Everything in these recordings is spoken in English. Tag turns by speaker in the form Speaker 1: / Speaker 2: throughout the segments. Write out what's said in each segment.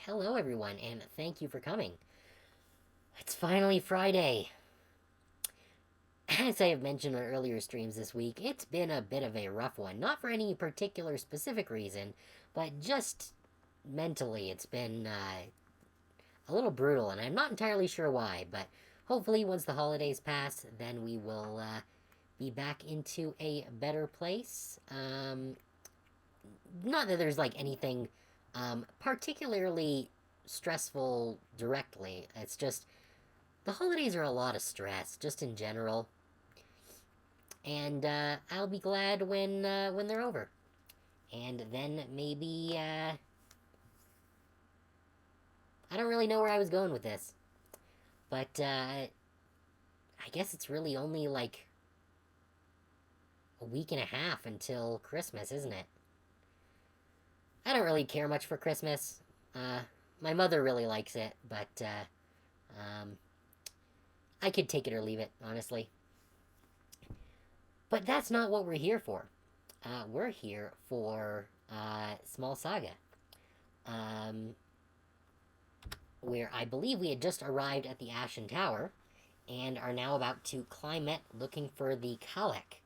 Speaker 1: Hello, everyone, and thank you for coming. It's finally Friday. As I have mentioned on earlier streams this week, it's been a bit of a rough one. Not for any particular specific reason, but just mentally, it's been a little brutal, and I'm not entirely sure why, but hopefully, once the holidays pass, then we will be back into a better place. Not that there's like anything particularly stressful directly. It's just the holidays are a lot of stress, just in general. And I'll be glad when they're over. And then maybe I don't really know where I was going with this, but I guess it's really only like a week and a half until Christmas, isn't it? I don't really care much for Christmas. Uh, my mother really likes it, but I could take it or leave it, honestly. But that's not what we're here for. We're here for Small Saga, um, where I believe we had just arrived at the Ashen Tower and are now about to climb it looking for the Kalek,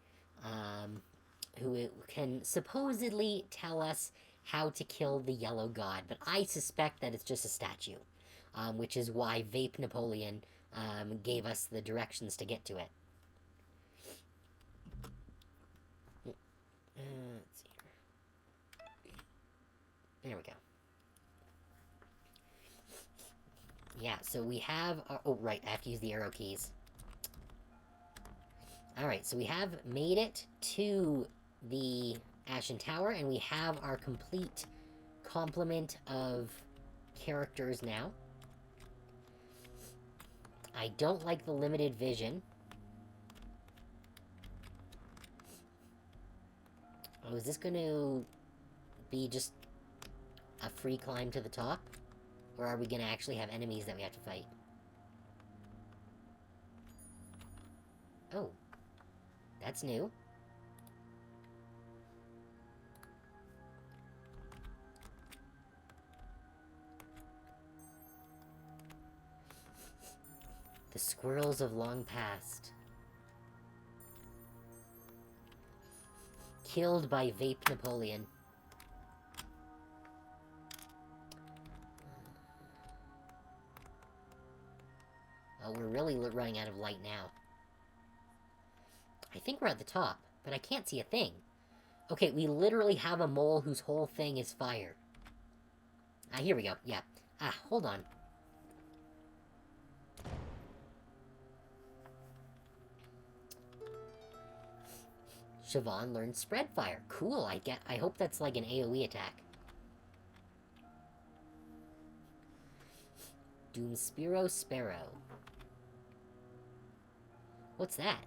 Speaker 1: who can supposedly tell us how to kill the Yellow God, but I suspect that it's just a statue, which is why Vape Napoleon gave us the directions to get to it. Let's see here. There we go. Yeah, so we have... oh, right, I have to use the arrow keys. Alright, so we have made it to the Ashen Tower, and we have our complete complement of characters now. I don't like the limited vision. Oh, is this going to be just a free climb to the top? Or are we going to actually have enemies that we have to fight? Oh. That's new. The squirrels of long past. Killed by Vape Napoleon. Oh, we're really running out of light now. I think we're at the top, but I can't see a thing. Okay, we literally have a mole whose whole thing is fire. Here we go. Yeah. Hold on. Siobhan learned spread fire. Cool, I hope that's like an AoE attack. Doomspiro Sparrow. What's that?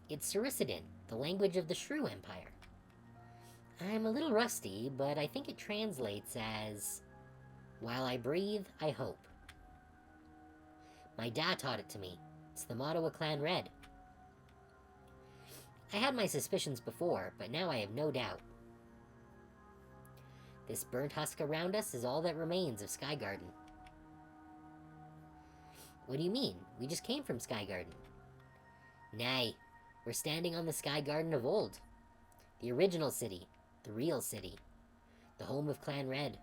Speaker 1: It's Saricidin, the language of the Shrew Empire. I'm a little rusty, but I think it translates as, while I breathe, I hope. My dad taught it to me. It's the motto of Clan Red. I had my suspicions before, but now I have no doubt. This burnt husk around us is all that remains of Skygarden. What do you mean? We just came from Skygarden. Nay, we're standing on the Skygarden of old. The original city. The real city. The home of Clan Red.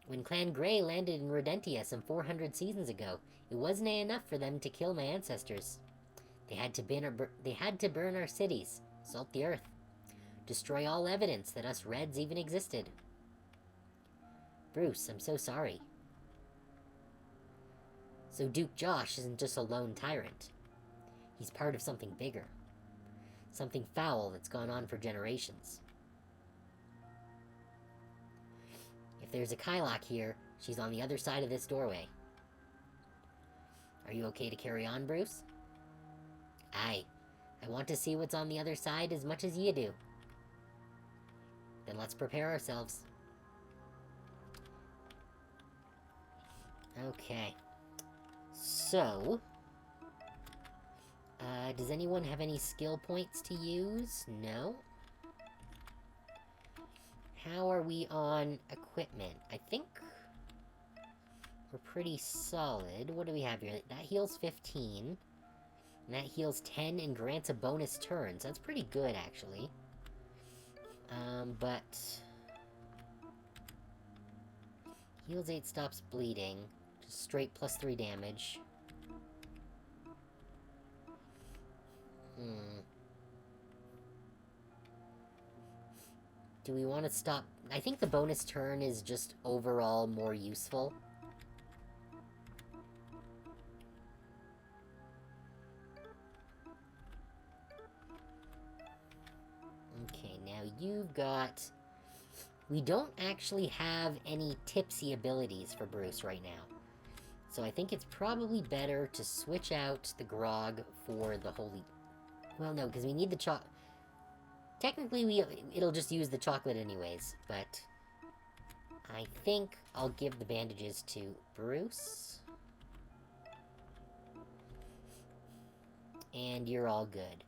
Speaker 1: When Clan Grey landed in Rodentia some 400 seasons ago, it wasn't enough for them to kill my ancestors. They had to burn our cities, salt the earth, destroy all evidence that us Reds even existed. Bruce, I'm so sorry. So Duke Josh isn't just a lone tyrant. He's part of something bigger. Something foul that's gone on for generations. If there's a Kylock here, she's on the other side of this doorway. Are you okay to carry on, Bruce? Aye. I want to see what's on the other side as much as you do. Then let's prepare ourselves. Okay. So... does anyone have any skill points to use? No? How are we on equipment? I think we're pretty solid. What do we have here? That heals 15. And that heals 10 and grants a bonus turn. So that's pretty good, actually. But... Heals 8, stops bleeding. Just straight plus 3 damage. Do we want to stop? I think the bonus turn is just overall more useful. Okay, now you've got... We don't actually have any tipsy abilities for Bruce right now. So I think it's probably better to switch out the grog for the holy... Well, no, because we need the Technically, it'll just use the chocolate anyways, but... I think I'll give the bandages to Bruce. And you're all good.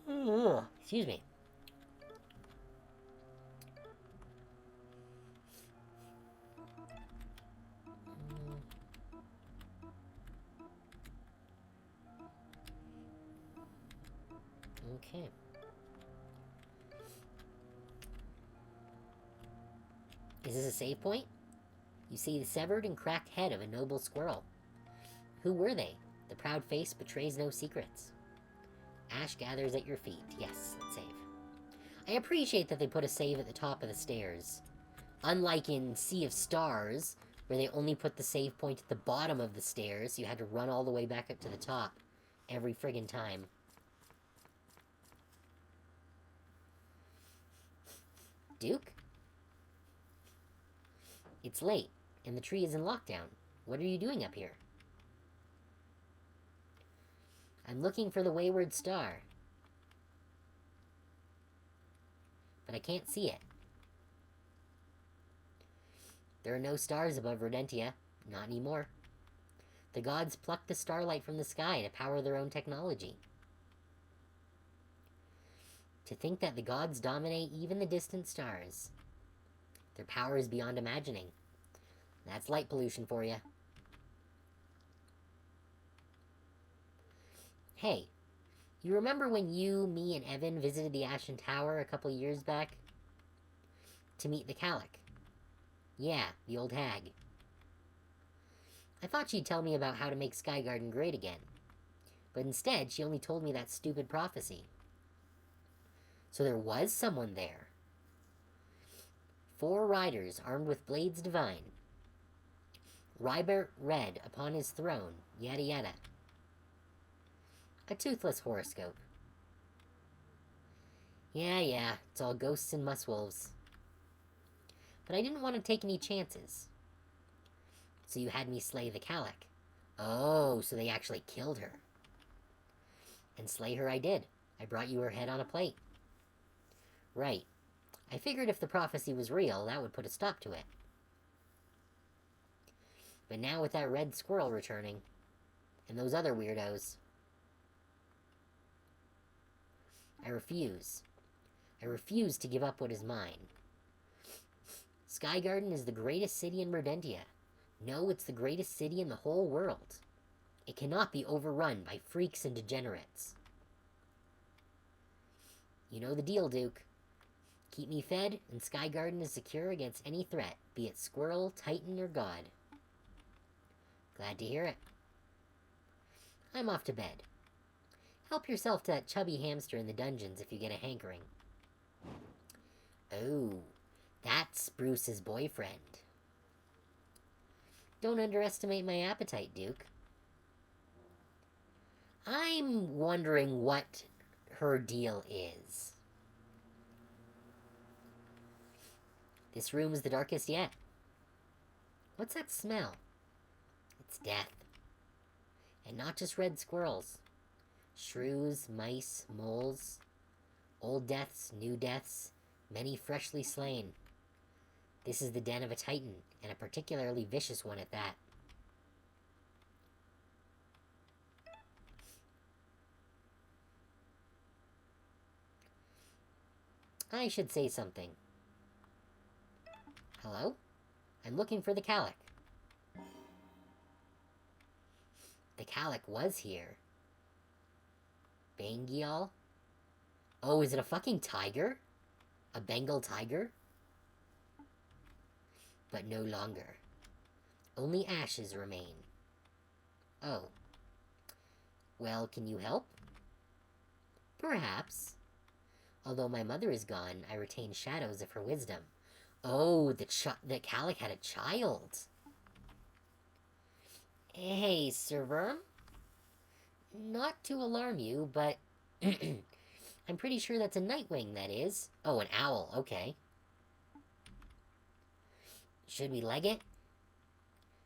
Speaker 1: Ugh, excuse me. Okay. Is this a save point? You see the severed and cracked head of a noble squirrel. Who were they? The proud face betrays no secrets. Ash gathers at your feet. Yes, let's save. I appreciate that they put a save at the top of the stairs. Unlike in Sea of Stars, where they only put the save point at the bottom of the stairs, so you had to run all the way back up to the top every friggin' time. Duke? It's late, and the tree is in lockdown. What are you doing up here? I'm looking for the wayward star. But I can't see it. There are no stars above Rodentia. Not anymore. The gods plucked the starlight from the sky to power their own technology. To think that the gods dominate even the distant stars. Their power is beyond imagining. That's light pollution for you. Hey, you remember when you, me, and Evan visited the Ashen Tower a couple years back? To meet the Calic. Yeah, the old hag. I thought she'd tell me about how to make Skygarden great again. But instead, she only told me that stupid prophecy. So there was someone there. 4 riders armed with blades divine. Rybert Red upon his throne, yada yada. A toothless horoscope. Yeah, it's all ghosts and musswolves. But I didn't want to take any chances. So you had me slay the Calic. Oh, so they actually killed her. And slay her I did. I brought you her head on a plate. Right. I figured if the prophecy was real, that would put a stop to it. But now with that red squirrel returning, and those other weirdos, I refuse. I refuse to give up what is mine. Skygarden is the greatest city in Rodentia. No, it's the greatest city in the whole world. It cannot be overrun by freaks and degenerates. You know the deal, Duke. Keep me fed, and Skygarden is secure against any threat, be it Squirrel, Titan, or God. Glad to hear it. I'm off to bed. Help yourself to that chubby hamster in the dungeons if you get a hankering. Oh, that's Bruce's boyfriend. Don't underestimate my appetite, Duke. I'm wondering what her deal is. This room is the darkest yet. What's that smell? It's death. And not just red squirrels. Shrews, mice, moles. Old deaths, new deaths, many freshly slain. This is the den of a titan, and a particularly vicious one at that. I should say something. Hello? I'm looking for the Calic. The Calic was here. Bangial? Oh, is it a fucking tiger? A Bengal tiger? But no longer. Only ashes remain. Oh. Well, can you help? Perhaps. Although my mother is gone, I retain shadows of her wisdom. Oh, the Calic had a child. Hey, Sir Worm. Not to alarm you, but I'm pretty sure that's a nightwing, that is. Oh, an owl, okay. Should we leg it?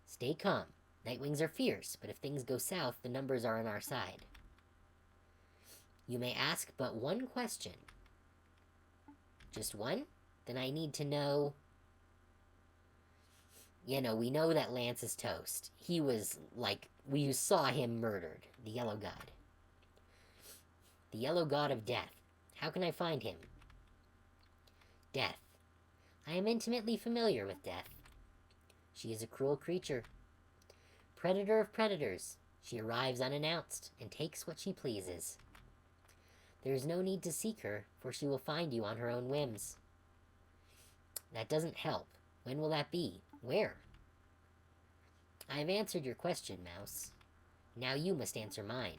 Speaker 1: Stay calm. Nightwings are fierce, but if things go south, the numbers are on our side. You may ask but one question. Just one? Then I need to know... You know, we know that Lance is toast. He was, like, we saw him murdered. The Yellow God. The Yellow God of Death. How can I find him? Death. I am intimately familiar with Death. She is a cruel creature. Predator of predators. She arrives unannounced and takes what she pleases. There is no need to seek her, for she will find you on her own whims. That doesn't help. When will that be? Where? I have answered your question, Mouse. Now you must answer mine.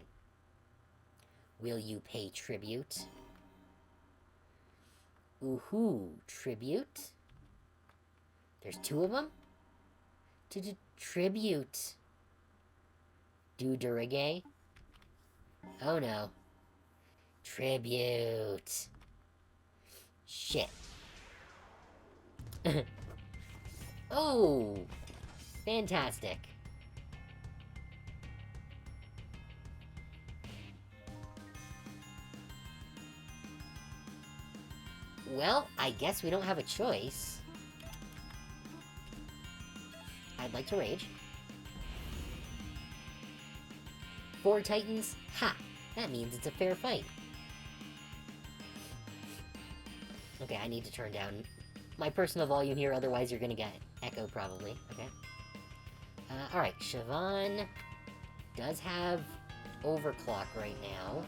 Speaker 1: Will you pay tribute? Ooh-hoo, tribute? There's two of them? Tribute. Do Durigay? Oh no. Tribute. Shit. Oh! Fantastic. Well, I guess we don't have a choice. I'd like to rage. 4 Titans? Ha! That means it's a fair fight. Okay, I need to turn down my personal volume here, otherwise you're gonna get echo, probably. Okay. Alright, Siobhan does have overclock right now.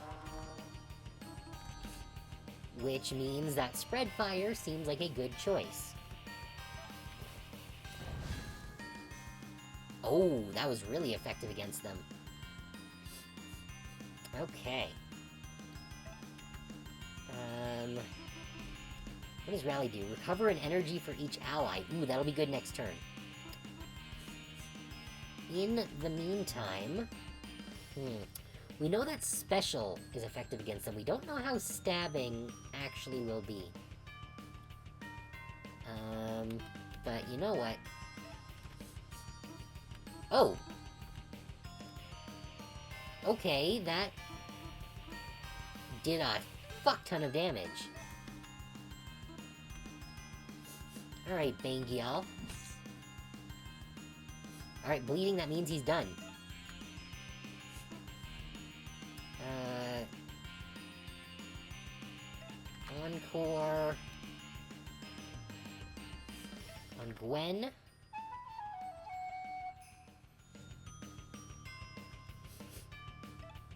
Speaker 1: Which means that Spread Fire seems like a good choice. Oh, that was really effective against them. Okay. What does Rally do? Recover an energy for each ally. Ooh, that'll be good next turn. In the meantime... we know that Special is effective against them. We don't know how Stabbing actually will be. But you know what? Oh! Okay, that did a fuck ton of damage. Alright, Bangial. Alright, bleeding, that means he's done. Encore... on Gwen.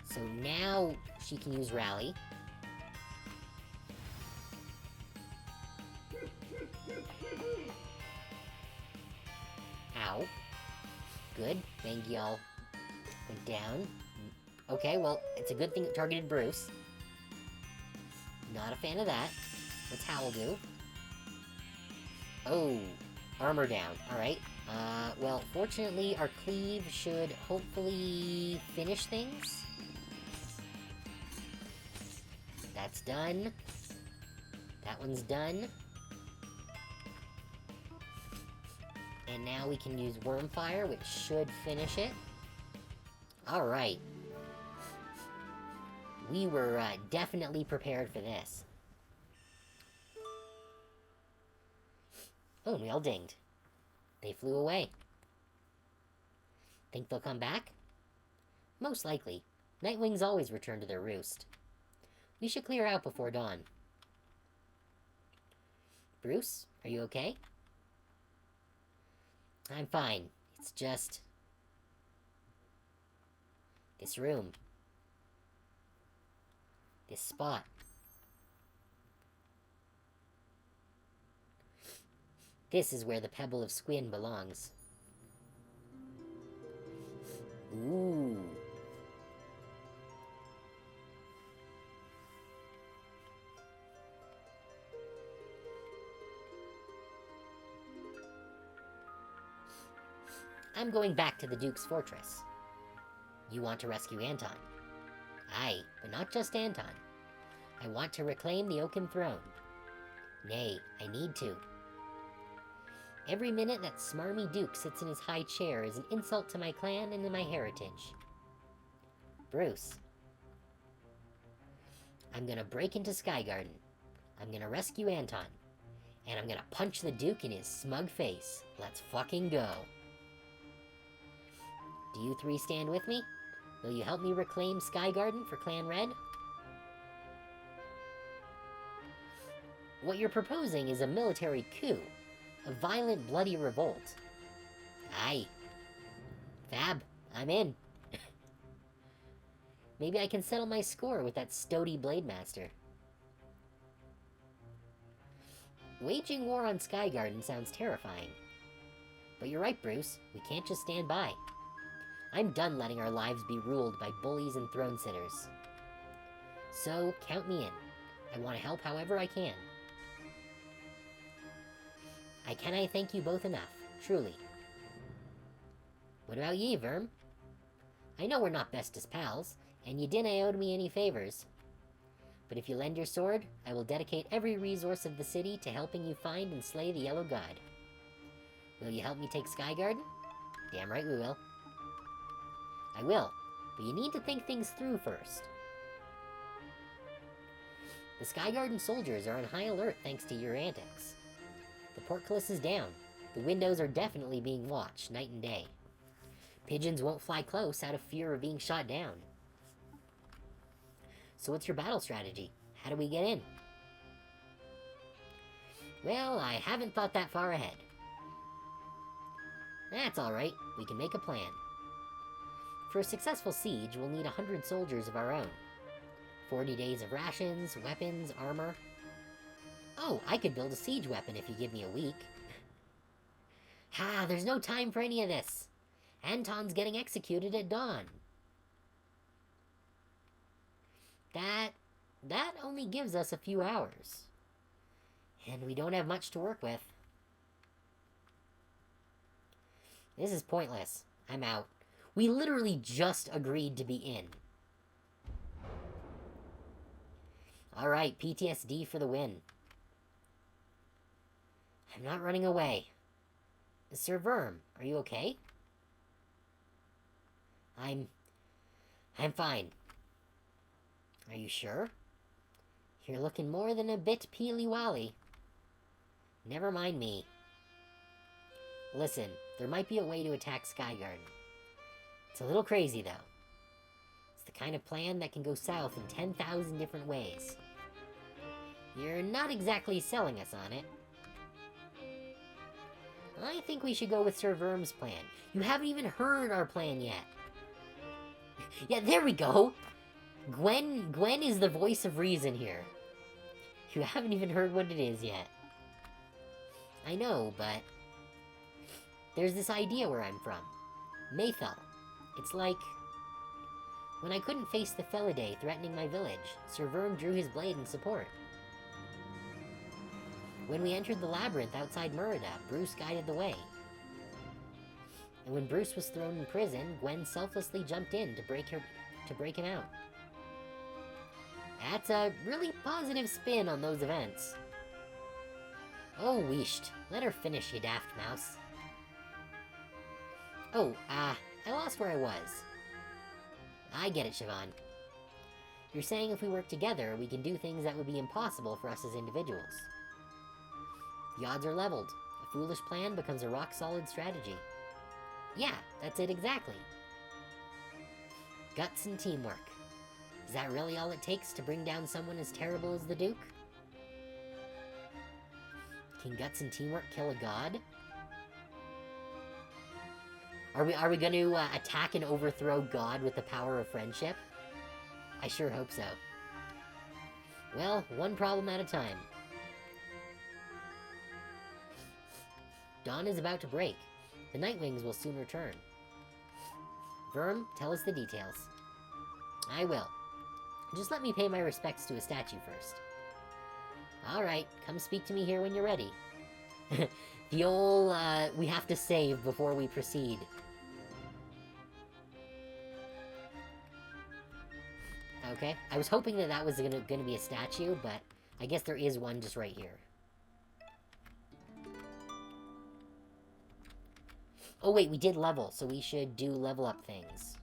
Speaker 1: So now she can use Rally. Ow. Good. Bangial went down. Okay, well, it's a good thing it targeted Bruce. Not a fan of that. What's Howl do? Oh, armor down. Alright. Well, fortunately, our cleave should hopefully finish things. That's done. That one's done. And now we can use Wormfire, which should finish it. Alright. We were definitely prepared for this. Oh, we all dinged. They flew away. Think they'll come back? Most likely. Nightwings always return to their roost. We should clear out before dawn. Bruce, are you okay? I'm fine. It's just... this room. This spot. This is where the Pebble of Squin belongs. Ooh. I'm going back to the Duke's fortress. You want to rescue Anton. Aye, but not just Anton. I want to reclaim the Oaken Throne. Nay, I need to. Every minute that smarmy Duke sits in his high chair is an insult to my clan and to my heritage. Bruce. I'm gonna break into Skygarden. I'm gonna rescue Anton. And I'm gonna punch the Duke in his smug face. Let's fucking go. Do you three stand with me? Will you help me reclaim Skygarden for Clan Red? What you're proposing is a military coup. A violent, bloody revolt. Aye. Fab, I'm in. Maybe I can settle my score with that stoaty Blade Master. Waging war on Skygarden sounds terrifying. But you're right, Bruce. We can't just stand by. I'm done letting our lives be ruled by bullies and throne sitters. So, count me in. I want to help however I can. I thank you both enough, truly. What about ye, Verm? I know we're not bestest pals, and you dinna owe me any favors. But if you lend your sword, I will dedicate every resource of the city to helping you find and slay the Yellow God. Will you help me take Skygarden? Damn right we will. I will, but you need to think things through first. The Skygarden soldiers are on high alert thanks to your antics. The portcullis is down. The windows are definitely being watched night and day. Pigeons won't fly close out of fear of being shot down. So what's your battle strategy? How do we get in? Well, I haven't thought that far ahead. That's alright, we can make a plan. For a successful siege, we'll need 100 soldiers of our own. 40 days of rations, weapons, armor. Oh, I could build a siege weapon if you give me a week. Ha, there's no time for any of this. Anton's getting executed at dawn. That only gives us a few hours. And we don't have much to work with. This is pointless. I'm out. We literally just agreed to be in. Alright, PTSD for the win. I'm not running away. Sir Verm, are you okay? I'm fine. Are you sure? You're looking more than a bit peely-wally. Never mind me. Listen, there might be a way to attack Skygarden. It's a little crazy, though. It's the kind of plan that can go south in 10,000 different ways. You're not exactly selling us on it. I think we should go with Sir Verm's plan. You haven't even heard our plan yet. Yeah, there we go! Gwen is the voice of reason here. You haven't even heard what it is yet. I know, but... there's this idea where I'm from. Maythal. It's like... when I couldn't face the Felidae threatening my village, Sir Verm drew his blade in support. When we entered the labyrinth outside Merida, Bruce guided the way. And when Bruce was thrown in prison, Gwen selflessly jumped in to break him out. That's a really positive spin on those events. Oh, wheesht. Let her finish, you daft mouse. Oh, I lost where I was. I get it, Siobhan. You're saying if we work together, we can do things that would be impossible for us as individuals. The odds are leveled. A foolish plan becomes a rock-solid strategy. Yeah, that's it exactly. Guts and teamwork. Is that really all it takes to bring down someone as terrible as the Duke? Can guts and teamwork kill a god? Are we gonna attack and overthrow God with the power of friendship? I sure hope so. Well, one problem at a time. Dawn is about to break. The Nightwings will soon return. Verm, tell us the details. I will. Just let me pay my respects to a statue first. Alright, come speak to me here when you're ready. The old, we have to save before we proceed. Okay, I was hoping that that was gonna be a statue, but I guess there is one just right here. Oh wait, we did level, so we should do level up things.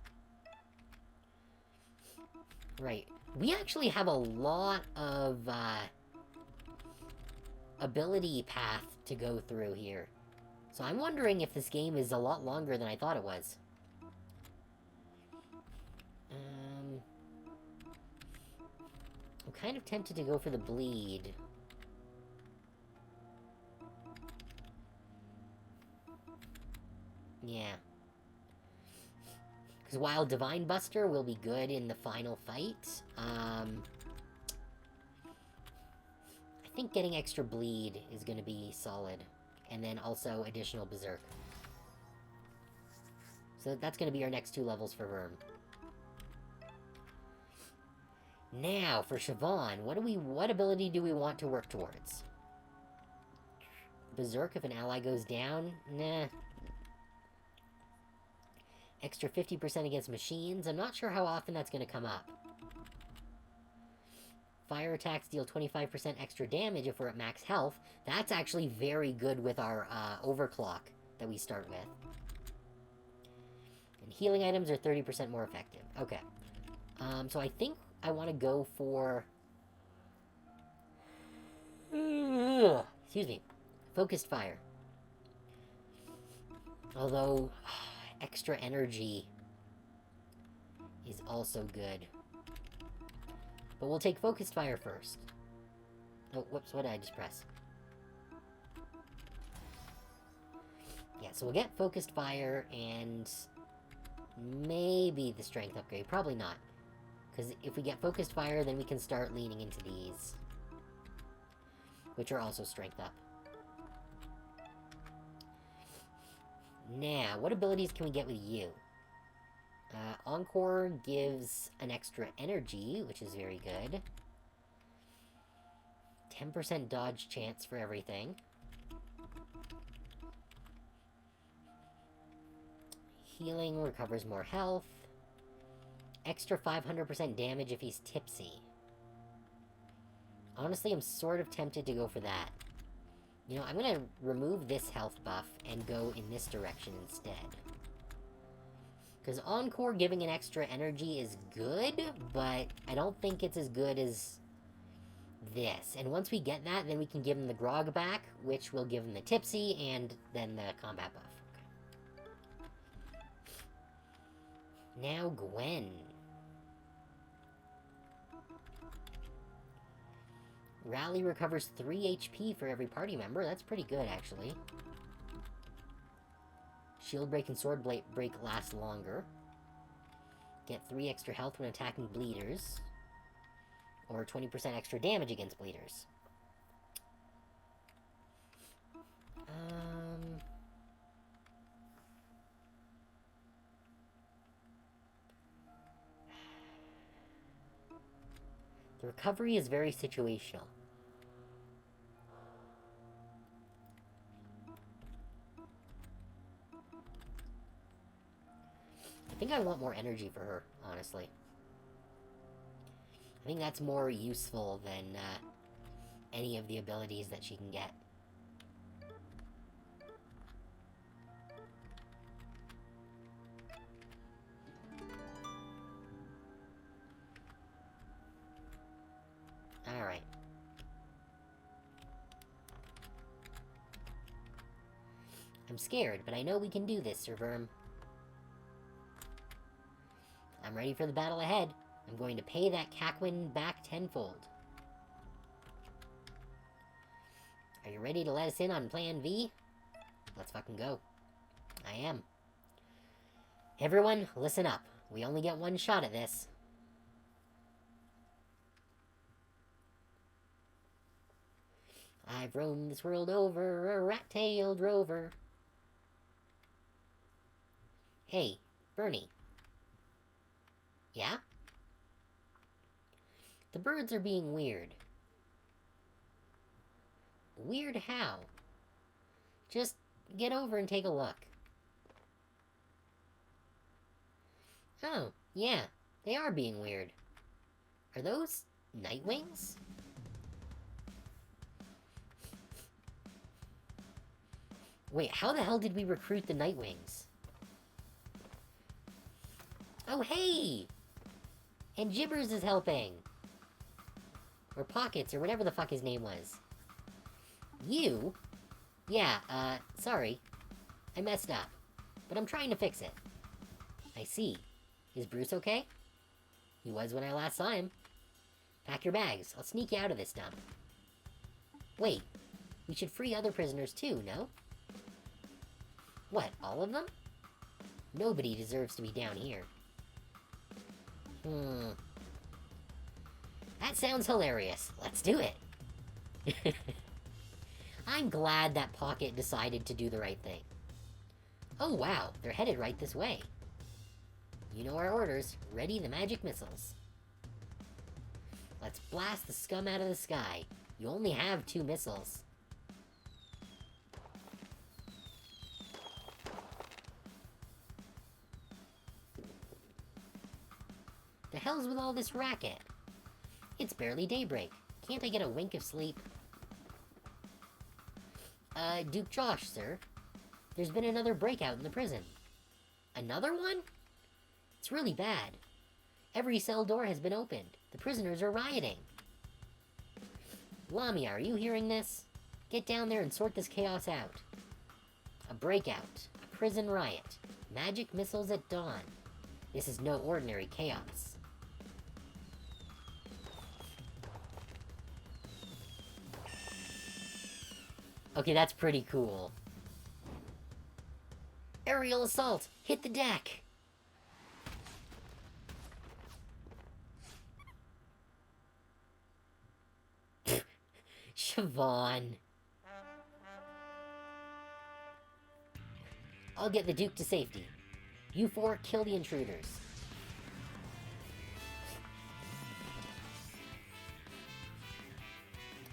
Speaker 1: Right. We actually have a lot of, ability path to go through here. So I'm wondering if this game is a lot longer than I thought it was. I'm kind of tempted to go for the bleed. Yeah. Because while Divine Buster will be good in the final fight, I think getting extra bleed is going to be solid. And then also additional Berserk. So that's going to be our next 2 levels for Worm. Now, for Siobhan, what ability do we want to work towards? Berserk if an ally goes down? Nah. Extra 50% against machines? I'm not sure how often that's going to come up. Fire attacks deal 25% extra damage if we're at max health. That's actually very good with our overclock that we start with. And healing items are 30% more effective. Okay. So I think I want to go for... excuse me. Focused fire. Although, extra energy is also good. But we'll take focused fire first. Oh, whoops, what did I just press? Yeah, so we'll get focused fire and maybe the strength upgrade. Probably not. Because if we get focused fire, then we can start leaning into these. Which are also strength up. Now, what abilities can we get with you? Encore gives an extra energy, which is very good. 10% dodge chance for everything. Healing recovers more health. Extra 500% damage if he's tipsy. Honestly, I'm sort of tempted to go for that. You know, I'm gonna remove this health buff and go in this direction instead. Because Encore giving an extra energy is good, but I don't think it's as good as this. And once we get that, then we can give him the Grog back, which will give him the Tipsy, and then the combat buff. Okay. Now Gwen. Rally recovers 3 HP for every party member. That's pretty good, actually. Shield break and sword break last longer. Get 3 extra health when attacking bleeders. Or 20% extra damage against bleeders. The recovery is very situational. I think I want more energy for her, honestly. I think that's more useful than any of the abilities that she can get. Alright. I'm scared, but I know we can do this, Sir Verm. I'm ready for the battle ahead. I'm going to pay that Cackwin back tenfold. Are you ready to let us in on Plan V? Let's fucking go. I am. Everyone, listen up. We only get one shot at this. I've roamed this world over, a rat-tailed rover. Hey, Bernie. Yeah? The birds are being weird. Weird how? Just get over and take a look. Oh, yeah, they are being weird. Are those nightwings? Wait, how the hell did we recruit the nightwings? Oh, hey! And Jibbers is helping! Or Pockets, or whatever the fuck his name was. You? Yeah, sorry. I messed up. But I'm trying to fix it. I see. Is Bruce okay? He was when I last saw him. Pack your bags. I'll sneak you out of this dump. Wait. We should free other prisoners too, no? What, all of them? Nobody deserves to be down here. That sounds hilarious. Let's do it. I'm glad that Pocket decided to do the right thing. Oh wow, they're headed right this way. You know our orders. Ready the magic missiles. Let's blast the scum out of the sky. You only have 2 missiles. The hell's with all this racket? It's barely daybreak. Can't I get a wink of sleep? Duke Josh, sir. There's been another breakout in the prison. Another one? It's really bad. Every cell door has been opened. The prisoners are rioting. Lamia, are you hearing this? Get down there and sort this chaos out. A breakout. A prison riot. Magic missiles at dawn. This is no ordinary chaos. Okay, that's pretty cool. Aerial assault! Hit the deck! Siobhan. I'll get the Duke to safety. You 4 kill the intruders.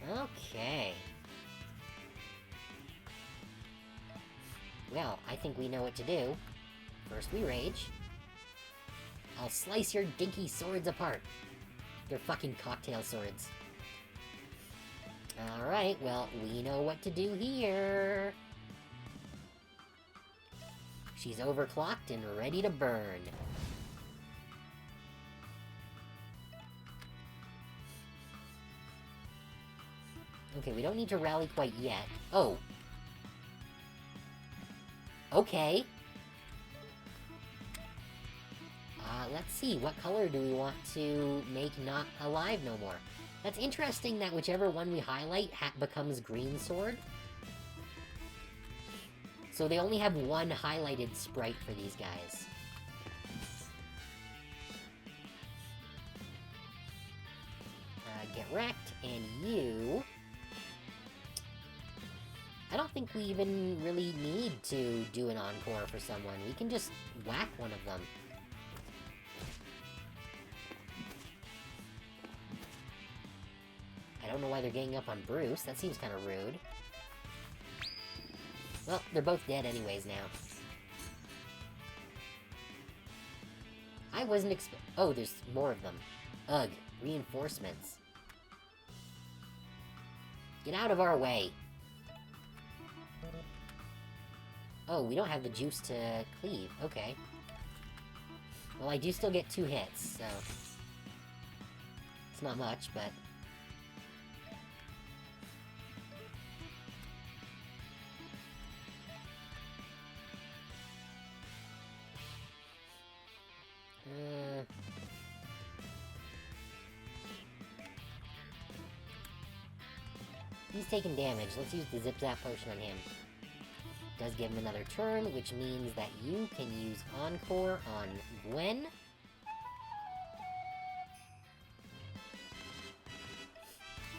Speaker 1: Okay. Well, I think we know what to do. First we rage. I'll slice your dinky swords apart. They're fucking cocktail swords. Alright, well, we know what to do here. She's overclocked and ready to burn. Okay, we don't need to rally quite yet. Oh. Okay. Let's see, what color do we want to make not alive no more? That's interesting that whichever one we highlight becomes green sword. So they only have one highlighted sprite for these guys. Get wrecked, and you... I don't think we even really need to do an encore for someone. We can just whack one of them. I don't know why they're ganging up on Bruce. That seems kind of rude. Well, they're both dead anyways now. I wasn't oh, there's more of them. Ugh, reinforcements. Get out of our way. Oh, we don't have the juice to cleave. Okay. Well, I do still get 2 hits, so... It's not much, but... He's taking damage. Let's use the Zip Zap potion on him. Does give him another turn, which means that you can use Encore on Gwen.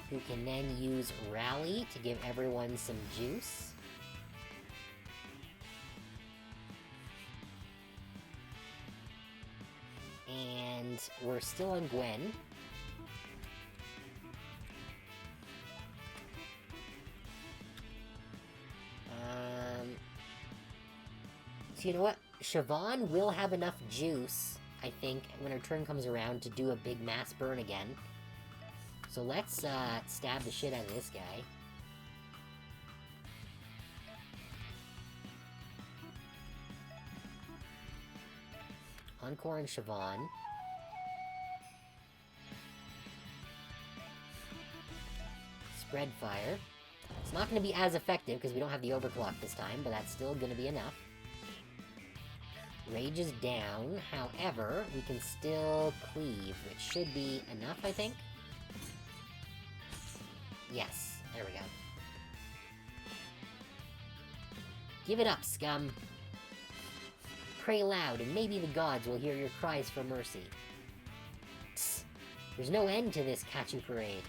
Speaker 1: Who can then use Rally to give everyone some juice. And we're still on Gwen. So you know what? Siobhan will have enough juice, I think, when her turn comes around to do a big mass burn again. So let's stab the shit out of this guy. Encore and Siobhan. Spread fire. It's not going to be as effective because we don't have the overclock this time, but that's still going to be enough. Rage is down, however, we can still cleave, which should be enough, I think. Yes, there we go. Give it up, scum. Pray loud, and maybe the gods will hear your cries for mercy. Psst. There's no end to this Kachu parade.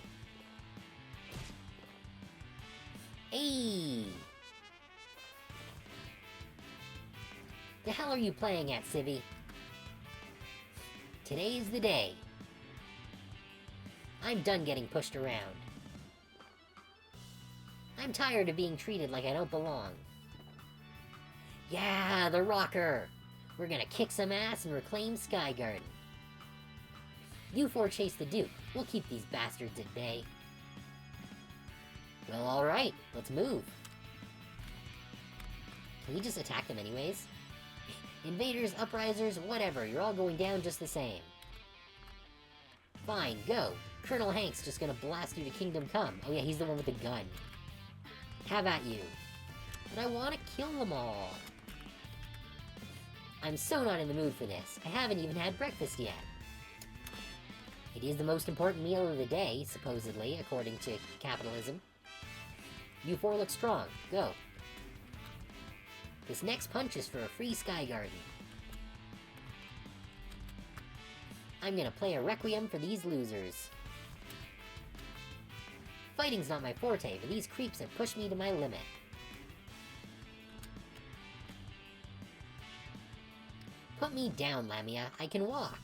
Speaker 1: Hey! The hell are you playing at, Civvy? Today's the day. I'm done getting pushed around. I'm tired of being treated like I don't belong. Yeah, the rocker! We're gonna kick some ass and reclaim Sky Garden. You four chase the Duke. We'll keep these bastards at bay. Well, alright. Let's move. Can we just attack them anyways? Invaders, uprisers, whatever. You're all going down just the same. Fine, go. Colonel Hank's just gonna blast you to Kingdom Come. Oh yeah, he's the one with the gun. Have at you. But I want to kill them all. I'm so not in the mood for this. I haven't even had breakfast yet. It is the most important meal of the day, supposedly, according to capitalism. You four look strong. Go. This next punch is for a free Sky Garden. I'm gonna play a requiem for these losers. Fighting's not my forte, but these creeps have pushed me to my limit. Put me down, Lamia. I can walk.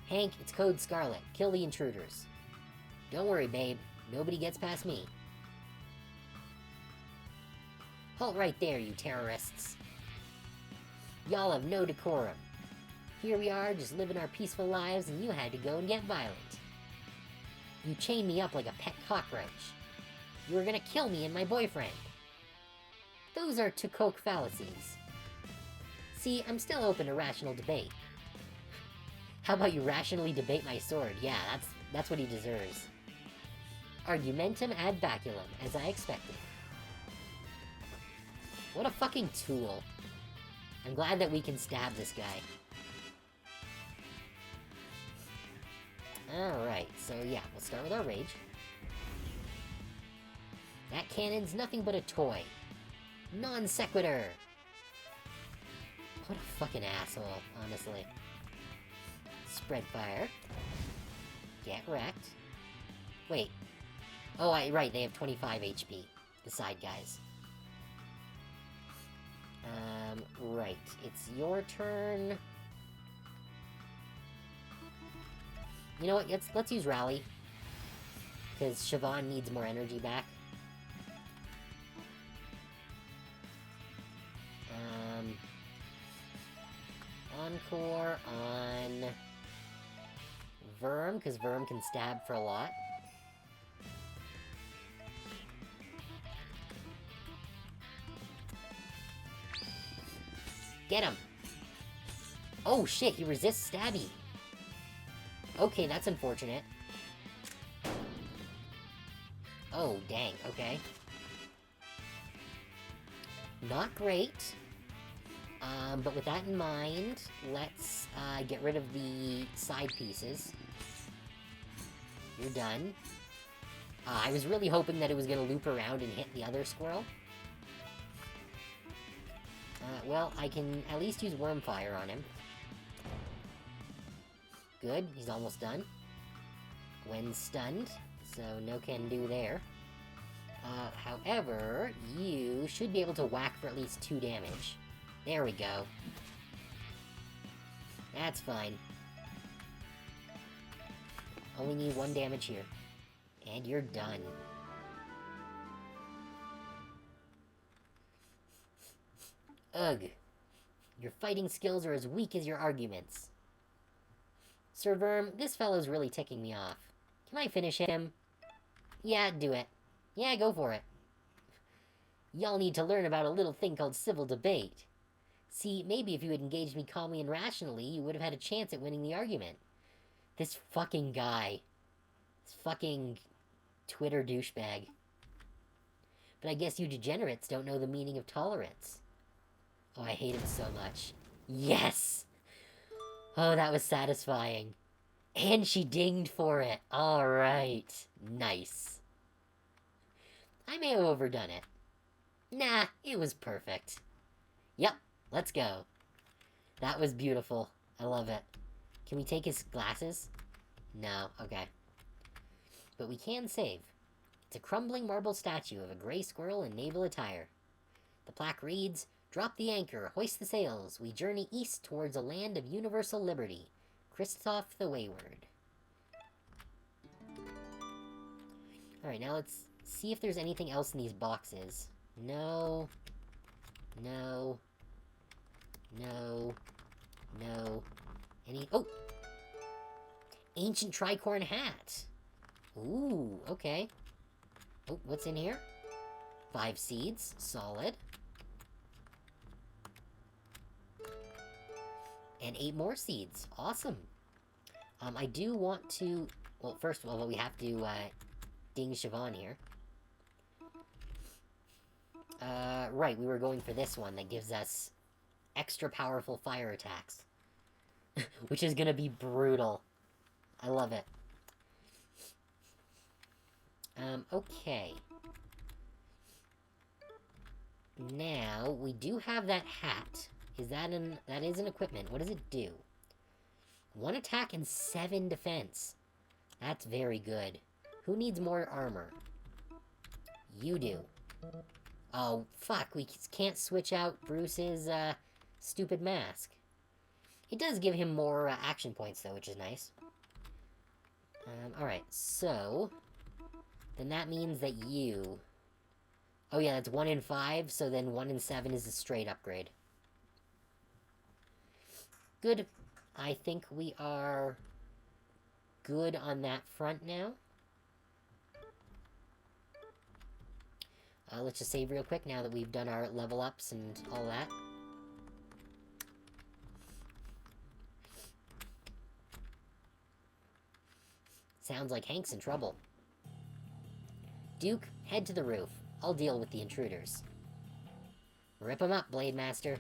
Speaker 1: Hank, it's Code Scarlet. Kill the intruders. Don't worry, babe. Nobody gets past me. Halt right there, you terrorists. Y'all have no decorum. Here we are, just living our peaceful lives, and you had to go and get violent. You chained me up like a pet cockroach. You were gonna kill me and my boyfriend. Those are Tukok fallacies. See, I'm still open to rational debate. How about you rationally debate my sword? Yeah, that's what he deserves. Argumentum ad baculum, as I expected. What a fucking tool. I'm glad that we can stab this guy. Alright, so yeah, we'll start with our rage. That cannon's nothing but a toy. Non sequitur. What a fucking asshole, honestly. Spread fire. Get wrecked. Wait. Oh, right, they have 25 HP. The side guys. Right. It's your turn. You know what? Let's use Rally. Because Siobhan needs more energy back. Encore on Verm, because Verm can stab for a lot. Get him! Oh shit, he resists stabby. Okay, that's unfortunate. Oh, dang, okay. Not great. But with that in mind, let's get rid of the side pieces. You're done. I was really hoping that it was going to loop around and hit the other squirrel. Well, I can at least use Worm Fire on him. Good, he's almost done. Gwen's stunned, so no can do there. However, you should be able to whack for at least 2 damage. There we go. That's fine. Only need 1 damage here. And you're done. Ugh. Your fighting skills are as weak as your arguments. Sir Verm, this fellow's really ticking me off. Can I finish him? Yeah, do it. Yeah, go for it. Y'all need to learn about a little thing called civil debate. See, maybe if you had engaged me calmly and rationally, you would have had a chance at winning the argument. This fucking guy. This fucking Twitter douchebag. But I guess you degenerates don't know the meaning of tolerance. Oh, I hate him so much. Yes! Oh, that was satisfying. And she dinged for it. Alright. Nice. I may have overdone it. Nah, it was perfect. Yep, let's go. That was beautiful. I love it. Can we take his glasses? No, okay. But we can save. It's a crumbling marble statue of a gray squirrel in naval attire. The plaque reads, "Drop the anchor, hoist the sails. We journey east towards a land of universal liberty. Christoph the Wayward." Alright, now let's see if there's anything else in these boxes. No. No. No. No. Oh! Ancient tricorn hat. Ooh, okay. Oh, what's in here? 5 seeds. Solid. And 8 more seeds. Awesome. I do want to... Well, first of all, we have to, ding Siobhan here. Right, we were going for this one that gives us extra powerful fire attacks. Which is gonna be brutal. I love it. Okay. Now, we do have that hat. That is an equipment. What does it do? 1 attack and 7 defense. That's very good. Who needs more armor? You do. Oh, fuck. We can't switch out Bruce's, stupid mask. It does give him more, action points, though, which is nice. Alright, so... Then that means that you... Oh yeah, that's 1 in 5, so then 1 in 7 is a straight upgrade. Good. I think we are good on that front now. Let's just save real quick now that we've done our level ups and all that. Sounds like Hank's in trouble. Duke, head to the roof. I'll deal with the intruders. Rip 'em up, Blade Master.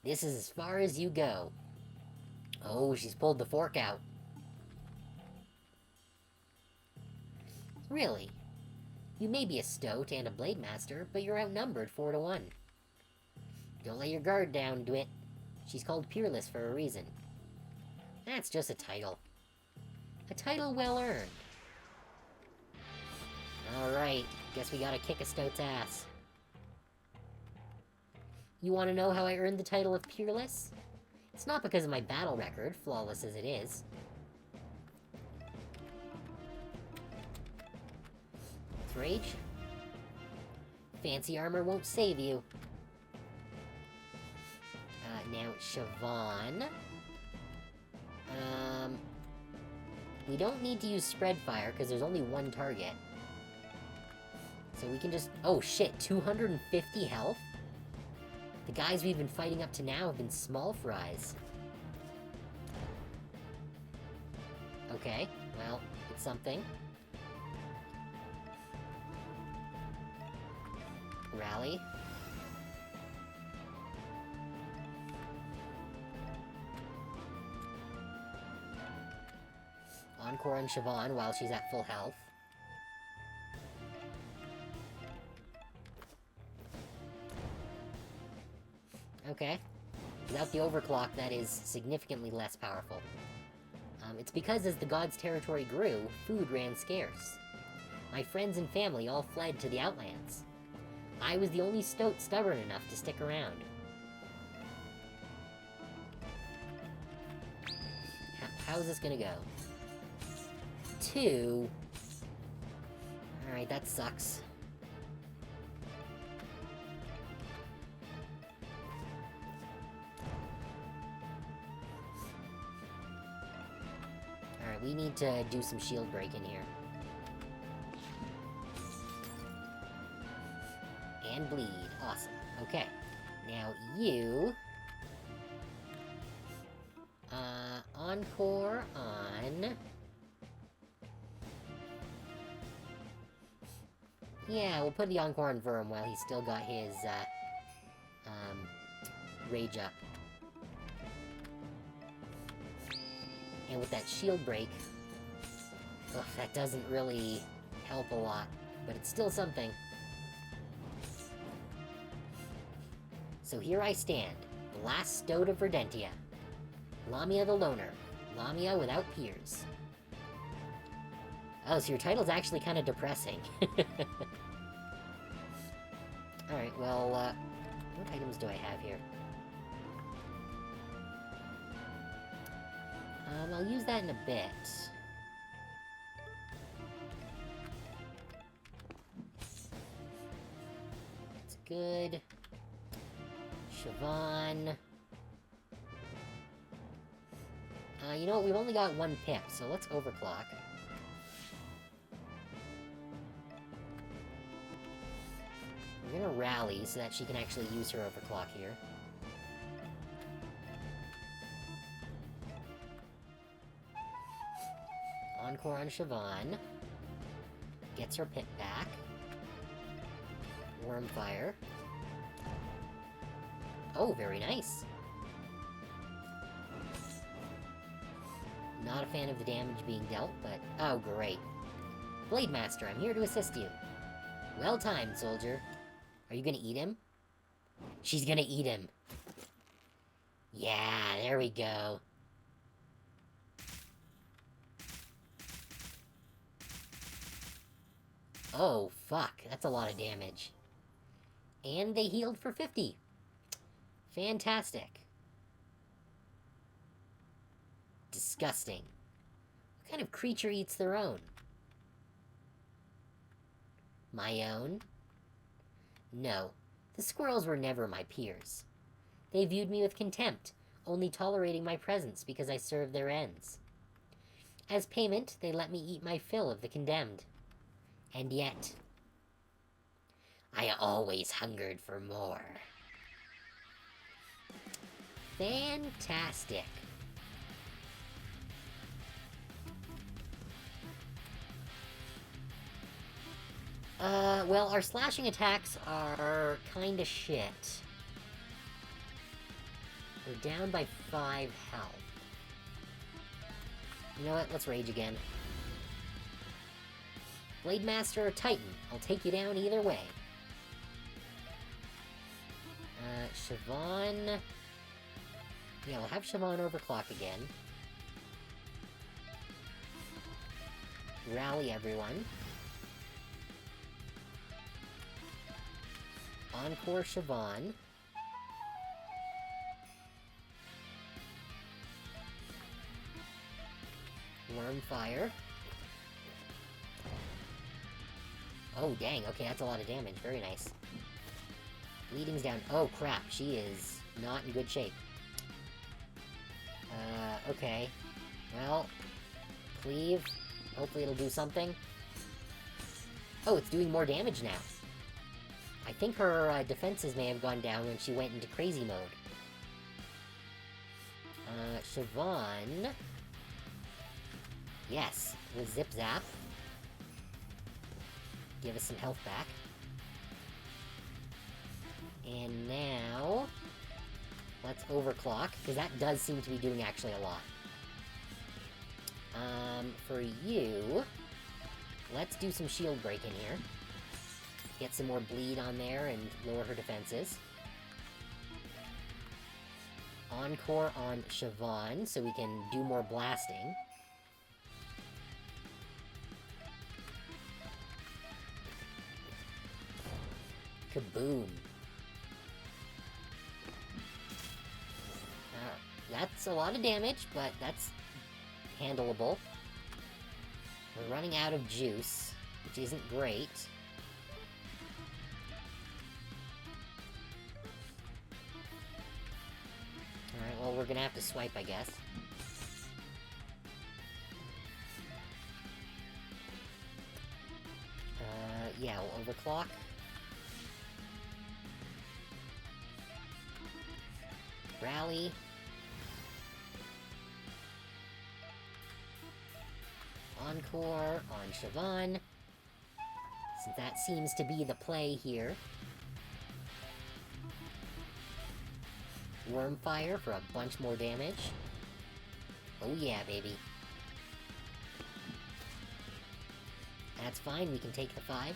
Speaker 1: This is as far as you go. Oh, she's pulled the fork out. Really? You may be a stoat and a blade master, but you're outnumbered 4 to 1. Don't let your guard down, Dwit. She's called Peerless for a reason. That's just a title. A title well earned. Alright, guess we gotta kick a stoat's ass. You want to know how I earned the title of Peerless? It's not because of my battle record, flawless as it is. It's rage. Fancy armor won't save you. Now, Siobhan. We don't need to use spread fire, because there's only 1 target. So we can just... Oh, shit, 250 health? The guys we've been fighting up to now have been small fries. Okay, well, it's something. Rally. Encore on Siobhan while she's at full health. Okay. Without the overclock, that is significantly less powerful. It's because as the god's territory grew, food ran scarce. My friends and family all fled to the Outlands. I was the only stubborn enough to stick around. How's this gonna go? 2. Alright, that sucks. Alright, we need to do some shield break in here. And bleed. Awesome. Okay. Now you... Encore on... Yeah, we'll put the Encore on Verm while he's still got his, rage up. And with that shield break... Ugh, that doesn't really help a lot, but it's still something. So here I stand, the last Stoat of Verdentia. Lamia the Loner. Lamia without peers. Oh, so your title's actually kind of depressing. Alright, well, what items do I have here? I'll use that in a bit. It's good. Siobhan. You know what? We've only got 1 pip, so let's overclock. We're gonna rally so that she can actually use her overclock here. Encore on Siobhan. Gets her pip back. Wormfire. Oh, very nice. Not a fan of the damage being dealt, but... Oh, great. Blade Master, I'm here to assist you. Well timed, soldier. Are you gonna eat him? She's gonna eat him. Yeah, there we go. Oh, fuck. That's a lot of damage. And they healed for 50. Fantastic. Disgusting. What kind of creature eats their own? My own? No, the squirrels were never my peers. They viewed me with contempt, only tolerating my presence because I served their ends. As payment, they let me eat my fill of the condemned. And yet, I always hungered for more. Fantastic. Well, our slashing attacks are kinda shit. We're down by 5 health. You know what? Let's rage again. Blade Master or Titan, I'll take you down either way. Siobhan... Yeah, we'll have Siobhan overclock again. Rally everyone. Encore Siobhan. Wormfire. Oh, dang. Okay, that's a lot of damage. Very nice. Bleeding's down. Oh, crap. She is not in good shape. Okay. Well, cleave. Hopefully it'll do something. Oh, it's doing more damage now. I think her defenses may have gone down when she went into crazy mode. Siobhan... Yes, with Zip Zap. Give us some health back. And now... Let's overclock, because that does seem to be doing actually a lot. For you, let's do some shield break in here. Get some more bleed on there and lower her defenses. Encore on Siobhan, so we can do more blasting. Kaboom. That's a lot of damage, but that's handleable. We're running out of juice, which isn't great. Alright, well, we're gonna have to swipe, I guess. Yeah, we'll overclock. Rally. Encore on Siobhan. Since that seems to be the play here. Wormfire for a bunch more damage. Oh yeah, baby. That's fine, we can take the 5.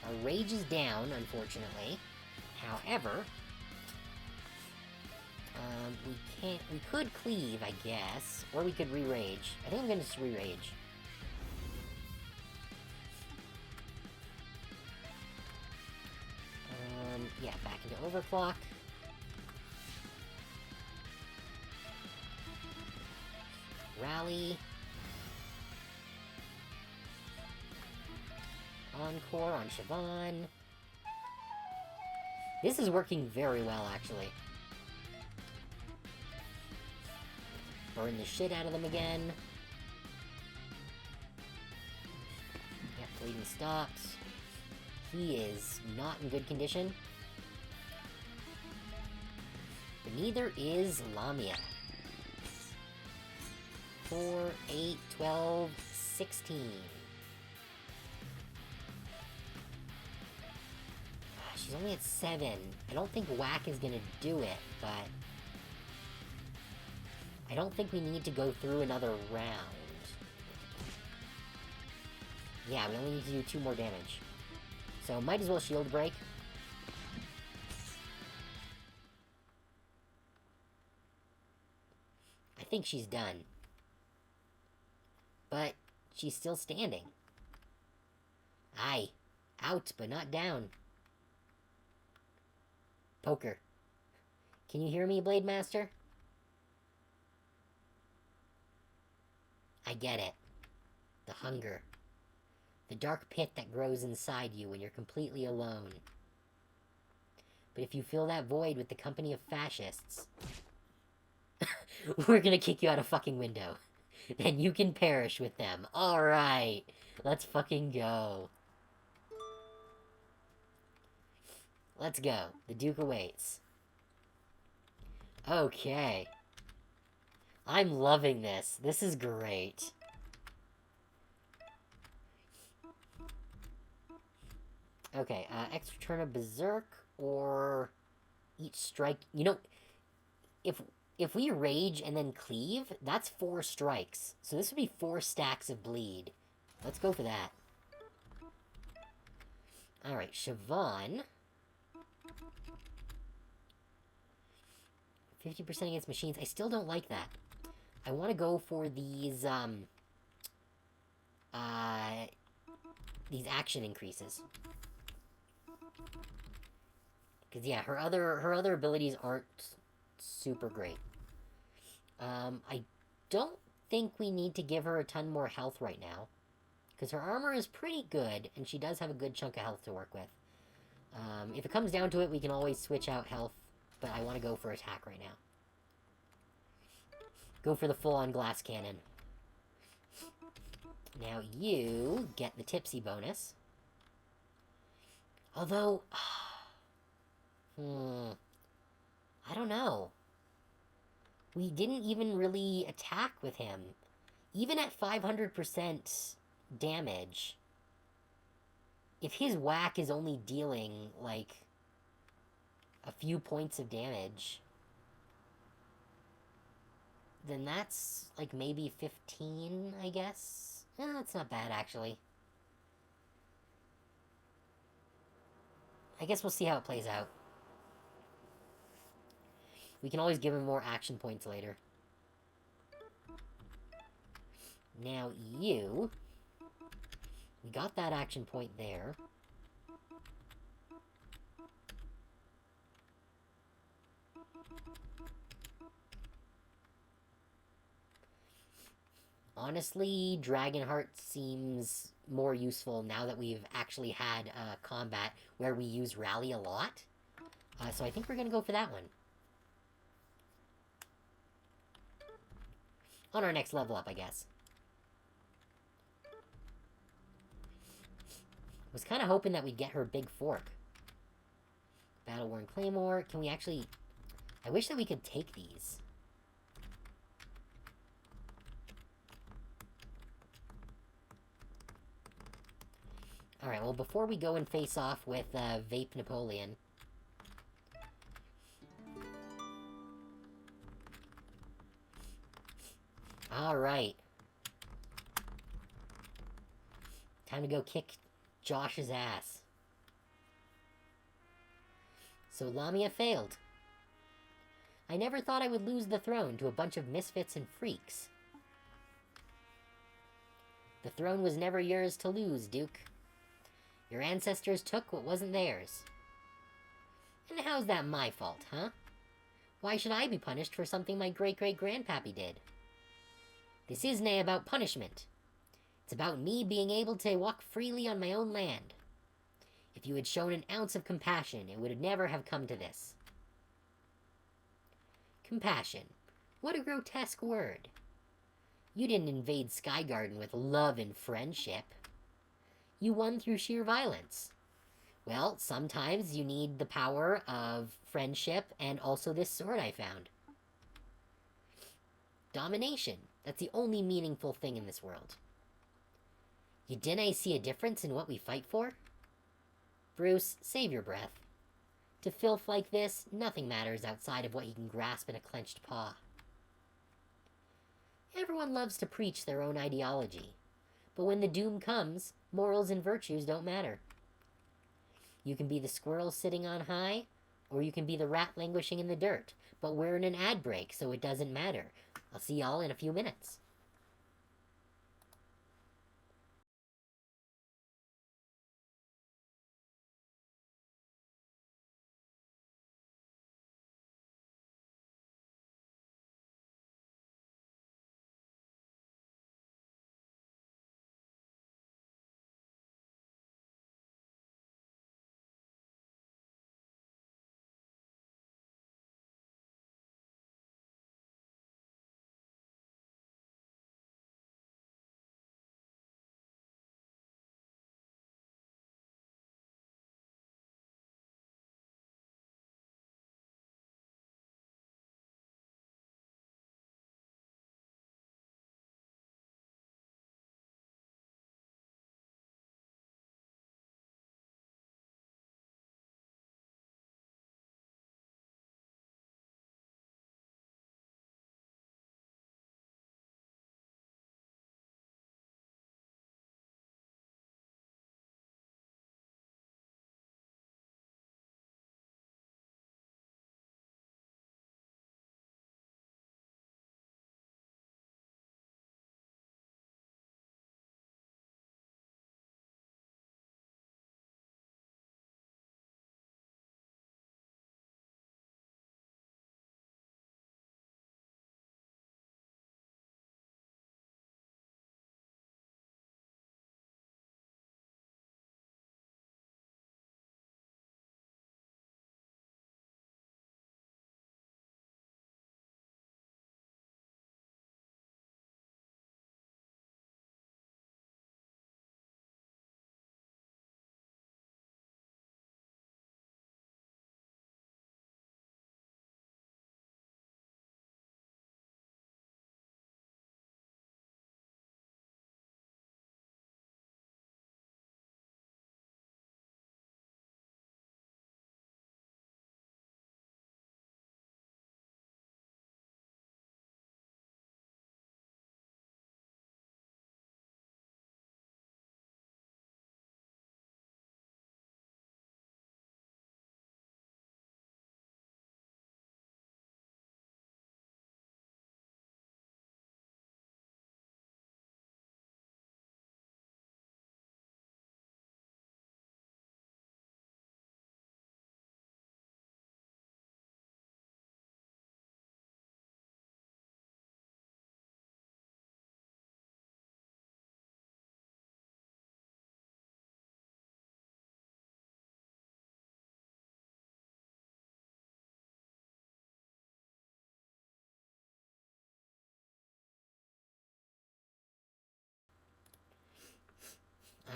Speaker 1: Our rage is down, unfortunately. However, we could cleave, I guess. Or we could re-rage. I think I'm gonna just re-rage. Yeah, back into overclock. Rally. Encore on Siobhan. This is working very well, actually. Burn the shit out of them again. Yeah, bleeding stops. He is not in good condition. But neither is Lamia. 4, 8, 12, 16. She's only at 7. I don't think Whack is gonna do it, but I don't think we need to go through another round. Yeah, we only need to do 2 more damage. So, might as well shield break. I think she's done. But she's still standing. Aye. Out, but not down. Poker. Can you hear me, Blade Master? I get it. The hunger. The dark pit that grows inside you when you're completely alone. But if you fill that void with the company of fascists, we're gonna kick you out a fucking window. Then you can perish with them. Alright. Let's fucking go. Let's go. The Duke awaits. Okay. I'm loving this. This is great. Okay, extra turn of Berserk, or each strike... You know, if we rage and then cleave, that's 4 strikes. So this would be 4 stacks of bleed. Let's go for that. Alright, Siobhan. 50% against machines. I still don't like that. I want to go for these action increases. Because, yeah, her other abilities aren't super great. I don't think we need to give her a ton more health right now. Because her armor is pretty good, and she does have a good chunk of health to work with. If it comes down to it, we can always switch out health, but I want to go for attack right now. Go for the full-on glass cannon. Now you get the tipsy bonus. Although... I don't know. We didn't even really attack with him. Even at 500% damage, if his whack is only dealing, like, a few points of damage, then that's like maybe 15, I guess. That's not bad, actually. I guess we'll see how it plays out. We can always give him more action points later. Now you... We got that action point there. Honestly, Dragonheart seems more useful now that we've actually had combat where we use Rally a lot. So I think we're going to go for that one. On our next level up, I guess. Was kind of hoping that we'd get her big fork. Battle-worn Claymore. Can we actually... I wish that we could take these. Alright, well, before we go and face off with Vape Napoleon... Alright. Time to go kick Josh's ass. So Lamia failed. I never thought I would lose the throne to a bunch of misfits and freaks. The throne was never yours to lose, Duke. Your ancestors took what wasn't theirs. And how's that my fault, huh? Why should I be punished for something my great-great-grandpappy did? This isn't about punishment. It's about me being able to walk freely on my own land. If you had shown an ounce of compassion, it would never have come to this. Compassion. What a grotesque word. You didn't invade Skygarden with love and friendship. You won through sheer violence. Well, sometimes you need the power of friendship and also this sword I found. Domination. That's the only meaningful thing in this world. You didn't see a difference in what we fight for? Bruce, save your breath. To filth like this, nothing matters outside of what you can grasp in a clenched paw. Everyone loves to preach their own ideology, but when the doom comes, morals and virtues don't matter. You can be the squirrel sitting on high, or you can be the rat languishing in the dirt, but we're in an ad break, so it doesn't matter. I'll see y'all in a few minutes.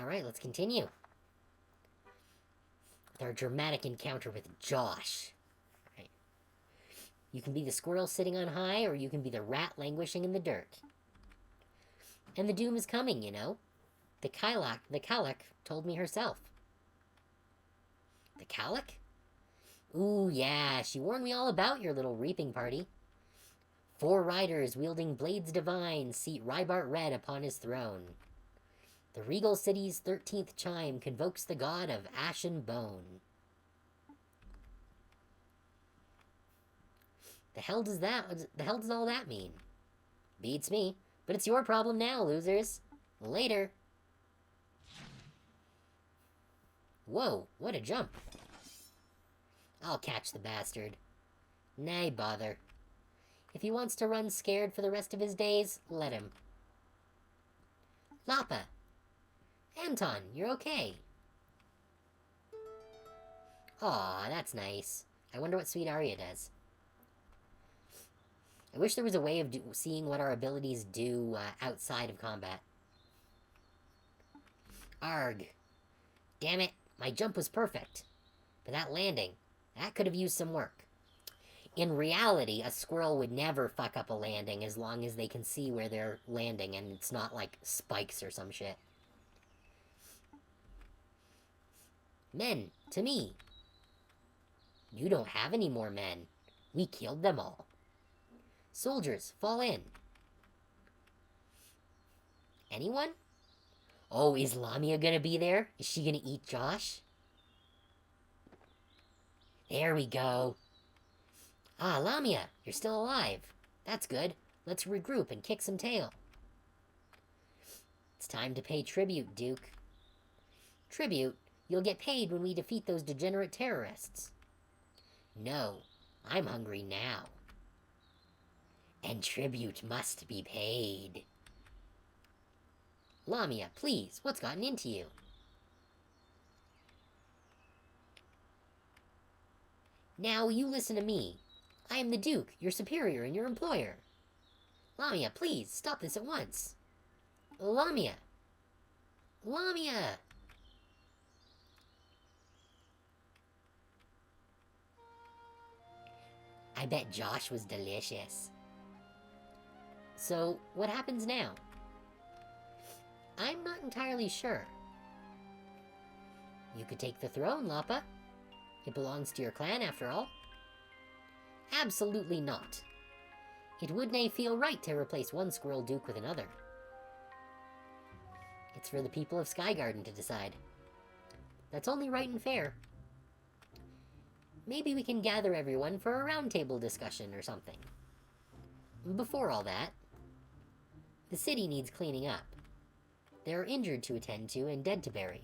Speaker 1: Alright, let's continue. With our dramatic encounter with Josh. Right. You can be the squirrel sitting on high, or you can be the rat languishing in the dirt. And the doom is coming, you know. The Kalak told me herself. The Kalak? Ooh, yeah, she warned me all about your little reaping party. 4 riders wielding blades divine seat Rybart Red upon his throne. The regal city's 13th chime convokes the god of ashen bone. The hell does all that mean? Beats me, but it's your problem now, losers. Later. Whoa, what a jump. I'll catch the bastard. Nay, bother. If he wants to run scared for the rest of his days, let him. Lapa. Anton, you're okay. Aw, that's nice. I wonder what Sweet Arya does. I wish there was a way of seeing what our abilities do outside of combat. Arg. Damn it, my jump was perfect. But that landing, that could have used some work. In reality, a squirrel would never fuck up a landing as long as they can see where they're landing and it's not like spikes or some shit. Men, to me. You don't have any more men. We killed them all. Soldiers, fall in. Anyone? Oh, is Lamia gonna be there? Is she gonna eat Josh? There we go. Ah, Lamia, you're still alive. That's good. Let's regroup and kick some tail. It's time to pay tribute, Duke. Tribute? You'll get paid when we defeat those degenerate terrorists. No, I'm hungry now. And tribute must be paid. Lamia, please, what's gotten into you? Now you listen to me. I am the Duke, your superior and your employer. Lamia, please, stop this at once. Lamia! Lamia! I bet Josh was delicious. So, what happens now? I'm not entirely sure. You could take the throne, Lapa. It belongs to your clan, after all. Absolutely not. It wouldn't feel right to replace one Squirrel Duke with another. It's for the people of Skygarden to decide. That's only right and fair. Maybe we can gather everyone for a roundtable discussion or something. Before all that, the city needs cleaning up. There are injured to attend to and dead to bury.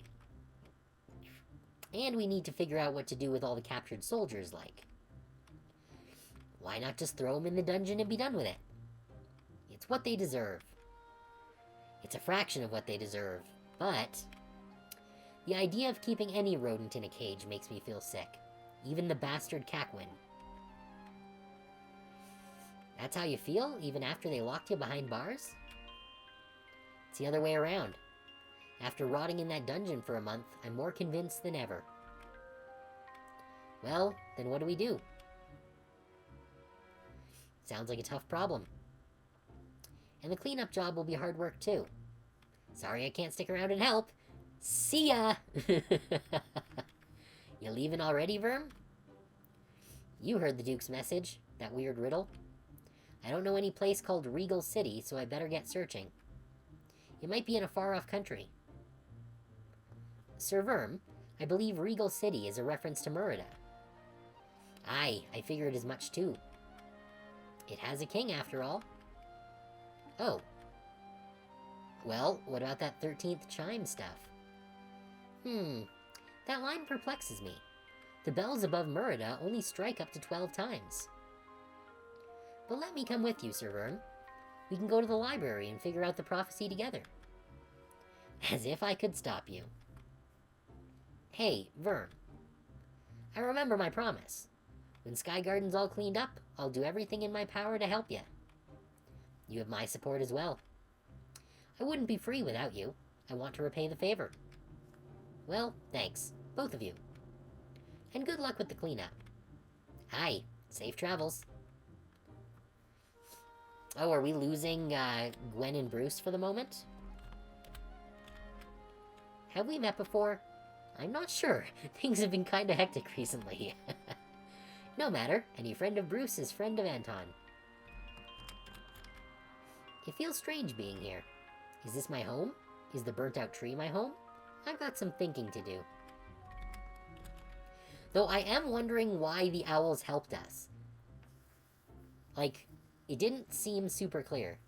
Speaker 1: And we need to figure out what to do with all the captured soldiers, like. Why not just throw them in the dungeon and be done with it? It's what they deserve. It's a fraction of what they deserve, but the idea of keeping any rodent in a cage makes me feel sick. Even the bastard Cackwin. That's how you feel, even after they locked you behind bars? It's the other way around. After rotting in that dungeon for a month, I'm more convinced than ever. Well, then what do we do? Sounds like a tough problem. And the cleanup job will be hard work too. Sorry I can't stick around and help. See ya! You leaving already, Verm? You heard the Duke's message, that weird riddle. I don't know any place called Regal City, so I better get searching. It might be in a far-off country. Sir Verm, I believe Regal City is a reference to Merida. Aye, I figured as much too. It has a king, after all. Oh. Well, what about that 13th chime stuff? That line perplexes me. The bells above Merida only strike up to 12 times. But let me come with you, Sir Verm. We can go to the library and figure out the prophecy together. As if I could stop you. Hey, Verm. I remember my promise. When Skygarden's all cleaned up, I'll do everything in my power to help you. You have my support as well. I wouldn't be free without you. I want to repay the favor. Well, thanks. Both of you. And good luck with the cleanup. Hi. Safe travels. Oh, are we losing, Gwen and Bruce for the moment? Have we met before? I'm not sure. Things have been kinda hectic recently. No matter. Any friend of Bruce is friend of Anton. It feels strange being here. Is this my home? Is the burnt-out tree my home? I've got some thinking to do. Though I am wondering why the owls helped us. Like, it didn't seem super clear.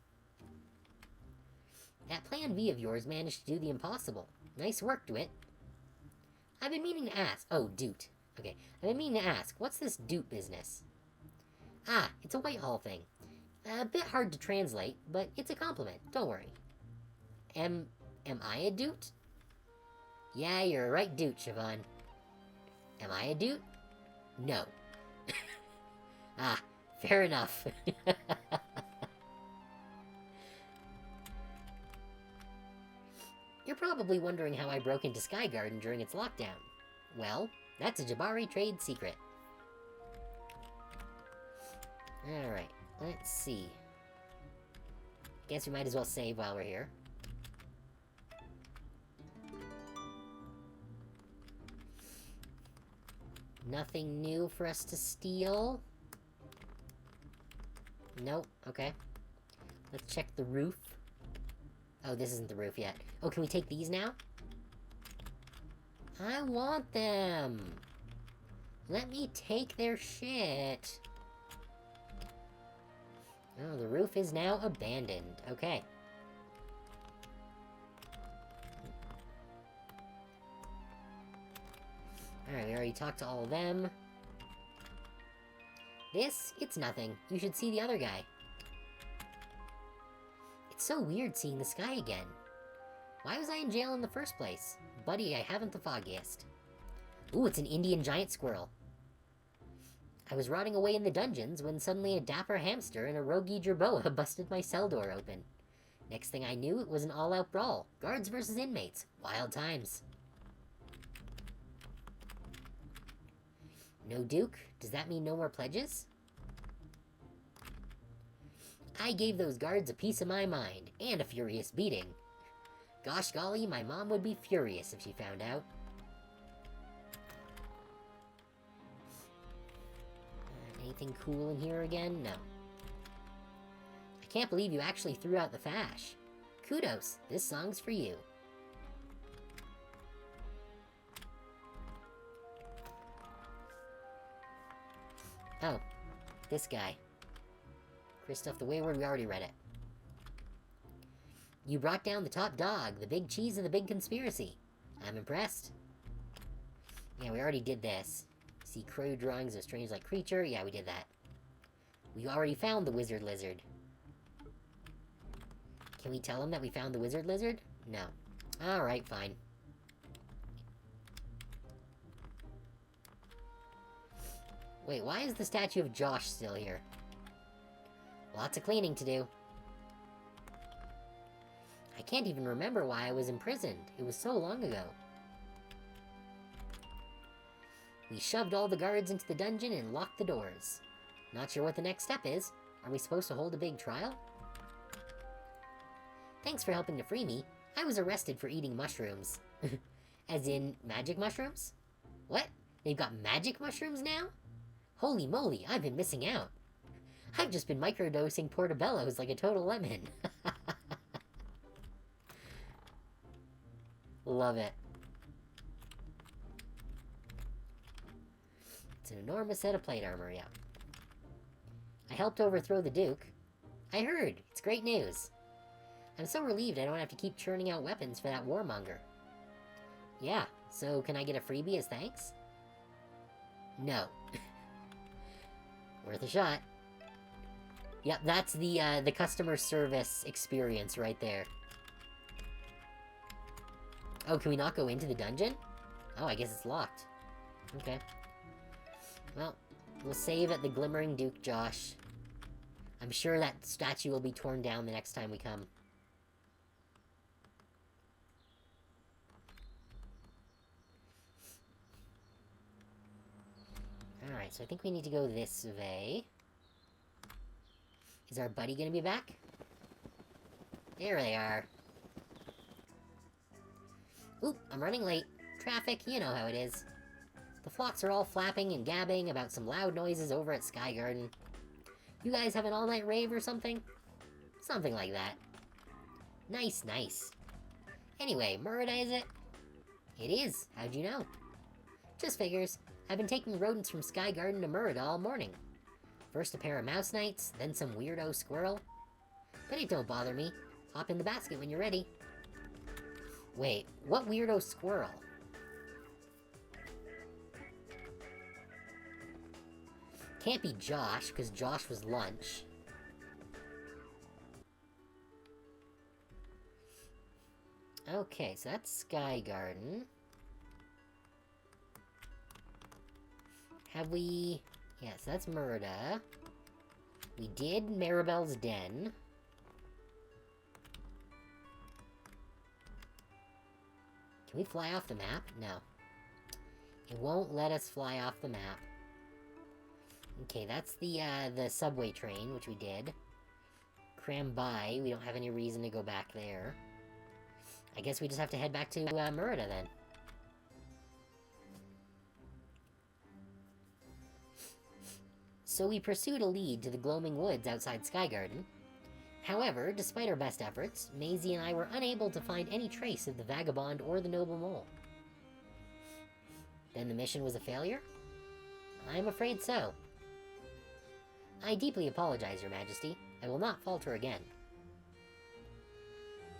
Speaker 1: That plan V of yours managed to do the impossible. Nice work, Dwight. I've been meaning to ask... Oh, Doot. Okay. I've been meaning to ask, what's this Doot business? Ah, it's a Whitehall thing. A bit hard to translate, but it's a compliment. Don't worry. Am I a Doot? Yeah, you're a right Doot, Siobhan. Am I a Doot? No. Ah, fair enough. You're probably wondering how I broke into Sky Garden during its lockdown. Well, that's a Jabari trade secret. Alright, let's see. Guess we might as well save while we're here. Nothing new for us to steal. Nope, okay. Let's check the roof. Oh, this isn't the roof yet. Oh, can we take these now? I want them! Let me take their shit! Oh, the roof is now abandoned. Okay. Alright, we already talked to all of them. This, it's nothing. You should see the other guy. It's so weird seeing the sky again. Why was I in jail in the first place? Buddy, I haven't the foggiest. Ooh, it's an Indian giant squirrel. I was rotting away in the dungeons when suddenly a dapper hamster and a roguey jerboa busted my cell door open. Next thing I knew, it was an all-out brawl. Guards versus inmates. Wild times. No Duke? Does that mean no more pledges? I gave those guards a piece of my mind, and a furious beating. Gosh golly, my mom would be furious if she found out. Anything cool in here again? No. I can't believe you actually threw out the fash. Kudos, this song's for you. Oh, this guy. Christoph the Wayward, we already read it. You brought down the top dog, the big cheese of the big conspiracy. I'm impressed. Yeah, we already did this. See crow drawings of strange-like creature. Yeah, we did that. We already found the wizard lizard. Can we tell him that we found the wizard lizard? No. Alright, fine. Wait, why is the statue of Josh still here? Lots of cleaning to do. I can't even remember why I was imprisoned. It was so long ago. We shoved all the guards into the dungeon and locked the doors. Not sure what the next step is. Are we supposed to hold a big trial? Thanks for helping to free me. I was arrested for eating mushrooms. As in, magic mushrooms? What? They've got magic mushrooms now? Holy moly, I've been missing out. I've just been microdosing portobellos like a total lemon. Love it. It's an enormous set of plate armor, yeah. I helped overthrow the Duke. I heard. It's great news. I'm so relieved I don't have to keep churning out weapons for that warmonger. Yeah, so can I get a freebie as thanks? No. Worth a shot. Yep, that's the customer service experience right there. Oh, can we not go into the dungeon? Oh, I guess it's locked. Okay. Well, we'll save at the Glimmering Duke, Josh. I'm sure that statue will be torn down the next time we come. Alright, so I think we need to go this way. Is our buddy gonna be back? There they are. Oop, I'm running late. Traffic, you know how it is. The flocks are all flapping and gabbing about some loud noises over at Sky Garden. You guys have an all-night rave or something? Something like that. Nice, nice. Anyway, Merida, is it? It is. How'd you know? Just figures. I've been taking rodents from Sky Garden to Merida all morning. First a pair of mouse knights, then some weirdo squirrel. But it don't bother me. Hop in the basket when you're ready. Wait, what weirdo squirrel? Can't be Josh, because Josh was lunch. Okay, so that's Sky Garden. Have we... Yes, that's Merida. We did Maribel's Den. Can we fly off the map? No. It won't let us fly off the map. Okay, that's the subway train, which we did. Cramby, we don't have any reason to go back there. I guess we just have to head back to Merida, then. So we pursued a lead to the gloaming woods outside Sky Garden. However, despite our best efforts, Maisie and I were unable to find any trace of the vagabond or the noble mole. Then the mission was a failure? I'm afraid so. I deeply apologize, Your Majesty. I will not falter again.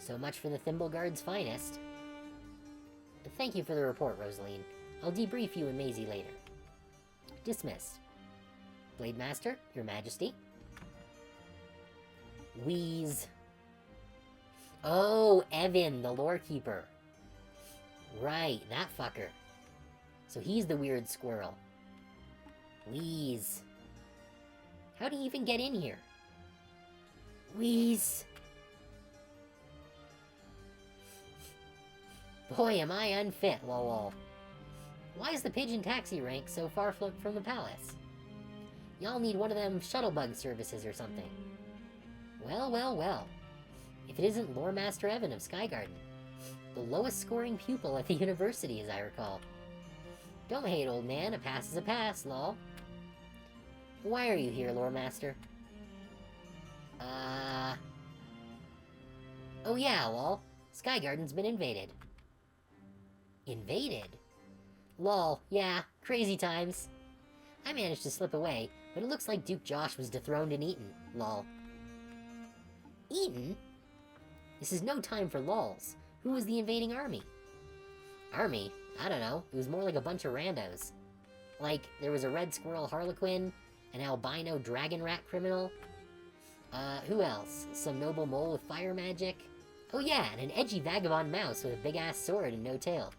Speaker 1: So much for the Thimbleguard's finest. Thank you for the report, Rosaline. I'll debrief you and Maisie later. Dismissed. Blade Master, Your Majesty. Wheeze. Oh, Evan, the lore keeper. Right, that fucker. So he's the weird squirrel. Wheeze. How'd he even get in here? Wheeze. Boy, am I unfit, lol. Why is the pigeon taxi rank so far from the palace? Y'all need one of them shuttle bug services or something. Well, well, well. If it isn't Lore Master Evan of Sky Garden, the lowest scoring pupil at the university, as I recall. Don't hate, old man. A pass is a pass, lol. Why are you here, Lore Master? Oh yeah, lol. Sky Garden's been invaded. Invaded? Lol, yeah, crazy times. I managed to slip away, but it looks like Duke Josh was dethroned and eaten, lol. Eaten? This is no time for lols. Who was the invading army? Army? I don't know. It was more like a bunch of randos. Like, there was a red squirrel harlequin, an albino dragon rat criminal. Who else? Some noble mole with fire magic. Oh yeah, and an edgy vagabond mouse with a big-ass sword and no tail.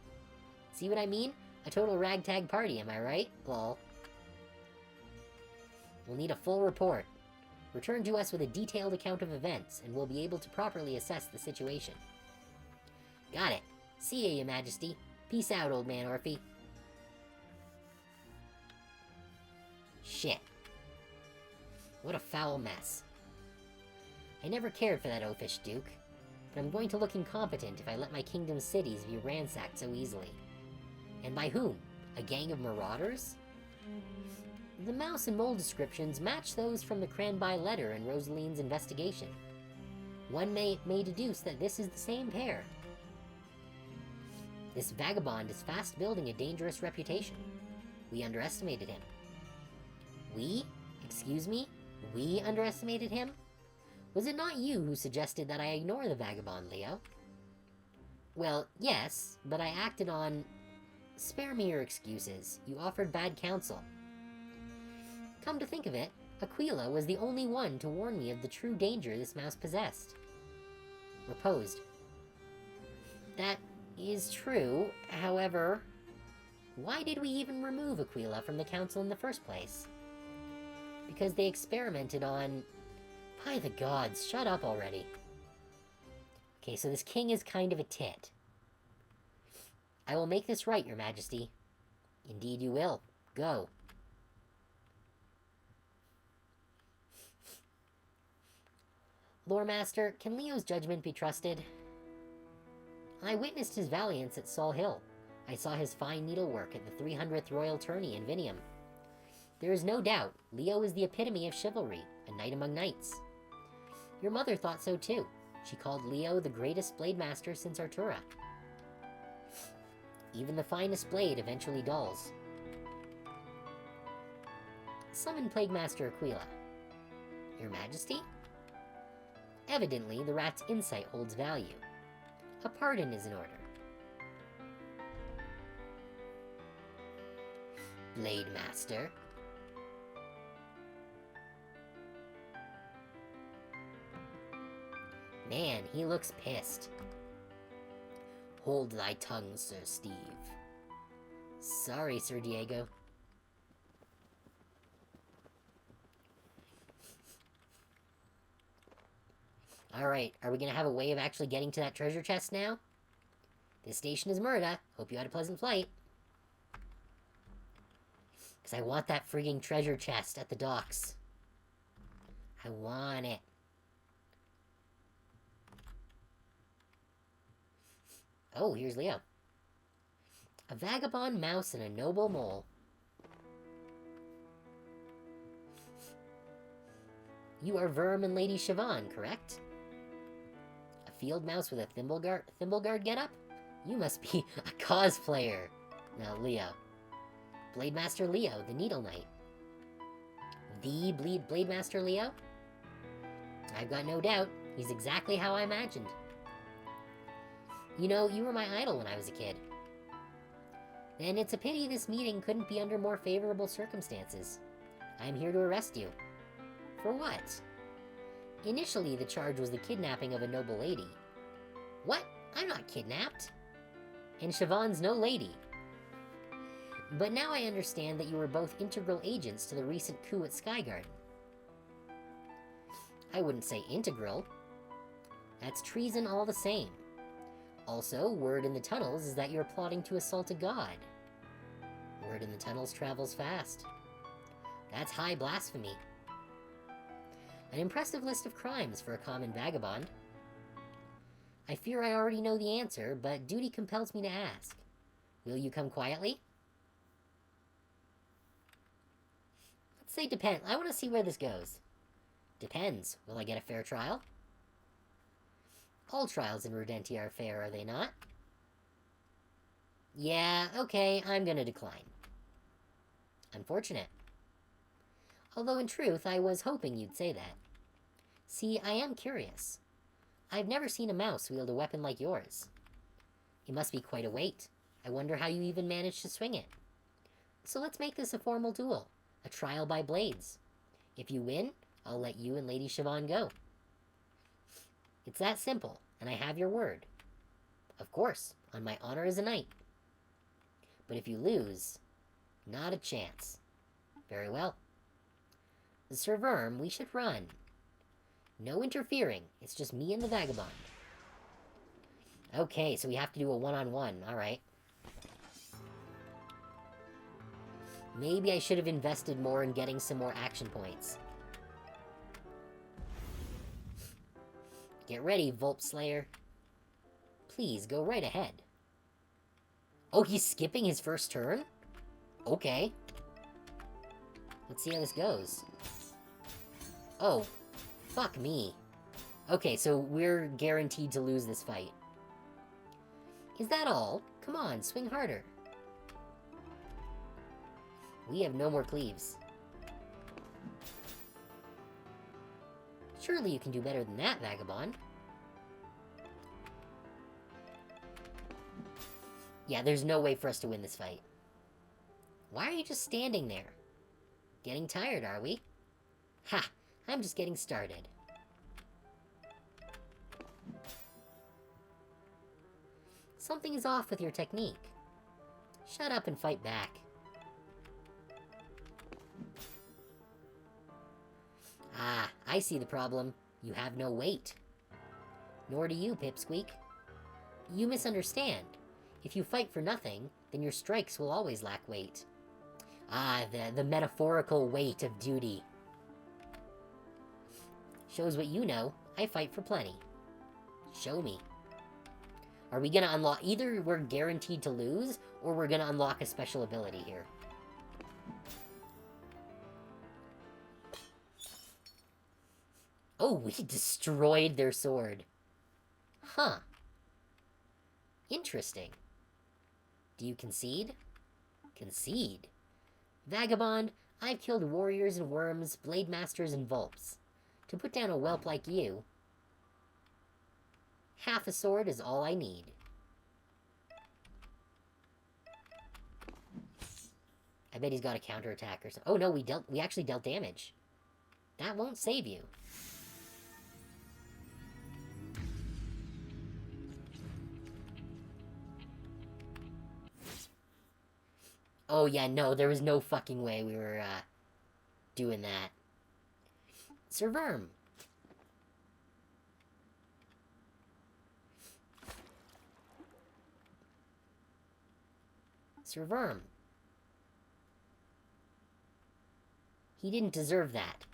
Speaker 1: See what I mean? A total ragtag party, am I right? Lol. We'll need a full report. Return to us with a detailed account of events, and we'll be able to properly assess the situation. Got it. See ya, Your Majesty. Peace out, old man Orphe. Shit. What a foul mess. I never cared for that oafish duke, but I'm going to look incompetent if I let my kingdom's cities be ransacked so easily. And by whom? A gang of marauders? The mouse and mole descriptions match those from the Cranby letter and Rosaline's investigation. One may deduce that this is the same pair. This vagabond is fast building a dangerous reputation. We underestimated him. We? Excuse me? We underestimated him? Was it not you who suggested that I ignore the vagabond, Leo? Well, yes, but I acted on... Spare me your excuses. You offered bad counsel. Come to think of it, Aquila was the only one to warn me of the true danger this mouse possessed. Reposed. That is true, however... Why did we even remove Aquila from the council in the first place? Because they experimented on... By the gods, shut up already. Okay, so this king is kind of a tit. I will make this right, Your Majesty. Indeed you will. Go. Lore Master, can Leo's judgment be trusted? I witnessed his valiance at Sol Hill. I saw his fine needlework at the 300th Royal Tourney in Vinium. There is no doubt, Leo is the epitome of chivalry, a knight among knights. Your mother thought so too. She called Leo the greatest blade master since Artura. Even the finest blade eventually dulls. Summon Plague Master Aquila. Your Majesty? Evidently, the rat's insight holds value. A pardon is in order. Blade Master. Man, he looks pissed. Hold thy tongue, Sir Steve. Sorry, Sir Diego. Alright, are we gonna have a way of actually getting to that treasure chest now? This station is Murda. Hope you had a pleasant flight. Because I want that frigging treasure chest at the docks. I want it. Oh, here's Leo. A vagabond mouse and a noble mole. You are Verm and Lady Siobhan, correct? A field mouse with a Thimbleguard getup? You must be a cosplayer. Now, Leo. Blade Master Leo, the Needle Knight. The Blade Master Leo? I've got no doubt. He's exactly how I imagined. You know, you were my idol when I was a kid. And it's a pity this meeting couldn't be under more favorable circumstances. I am here to arrest you. For what? Initially, the charge was the kidnapping of a noble lady. What? I'm not kidnapped. And Siobhan's no lady. But now I understand that you were both integral agents to the recent coup at Skygarden. I wouldn't say integral. That's treason all the same. Also, word in the tunnels is that you're plotting to assault a god. Word in the tunnels travels fast. That's high blasphemy. An impressive list of crimes for a common vagabond. I fear I already know the answer, but duty compels me to ask. Will you come quietly? Let's say depend. I want to see where this goes. Depends. Will I get a fair trial? All trials in Rodentia are fair, are they not? Yeah, okay, I'm gonna decline. Unfortunate. Although in truth, I was hoping you'd say that. See, I am curious. I've never seen a mouse wield a weapon like yours. It must be quite a weight. I wonder how you even managed to swing it. So let's make this a formal duel. A trial by blades. If you win, I'll let you and Lady Siobhan go. It's that simple, and I have your word. Of course, on my honor as a knight. But if you lose, not a chance. Very well. Sir Verm, we should run. No interfering, it's just me and the vagabond. Okay, so we have to do a one-on-one, alright. Maybe I should have invested more in getting some more action points. Get ready, Volp Slayer. Please, go right ahead. Oh, he's skipping his first turn? Okay. Let's see how this goes. Oh, fuck me. Okay, so we're guaranteed to lose this fight. Is that all? Come on, swing harder. We have no more cleaves. Surely you can do better than that, vagabond. Yeah, there's no way for us to win this fight. Why are you just standing there? Getting tired, are we? Ha! I'm just getting started. Something is off with your technique. Shut up and fight back. Ah, I see the problem. You have no weight. Nor do you, Pipsqueak. You misunderstand. If you fight for nothing, then your strikes will always lack weight. Ah, the metaphorical weight of duty. Shows what you know. I fight for plenty. Show me. Are we gonna unlock... Either we're guaranteed to lose, or we're gonna unlock a special ability here. Oh, we destroyed their sword. Huh. Interesting. Do you concede? Concede. Vagabond, I've killed warriors and worms, blade masters and vulps. To put down a whelp like you, half a sword is all I need. I bet he's got a counterattack or something. Oh no, we actually dealt damage. That won't save you. Oh yeah, no, there was no fucking way we were, doing that. Sir Verm. Sir Verm. He didn't deserve that.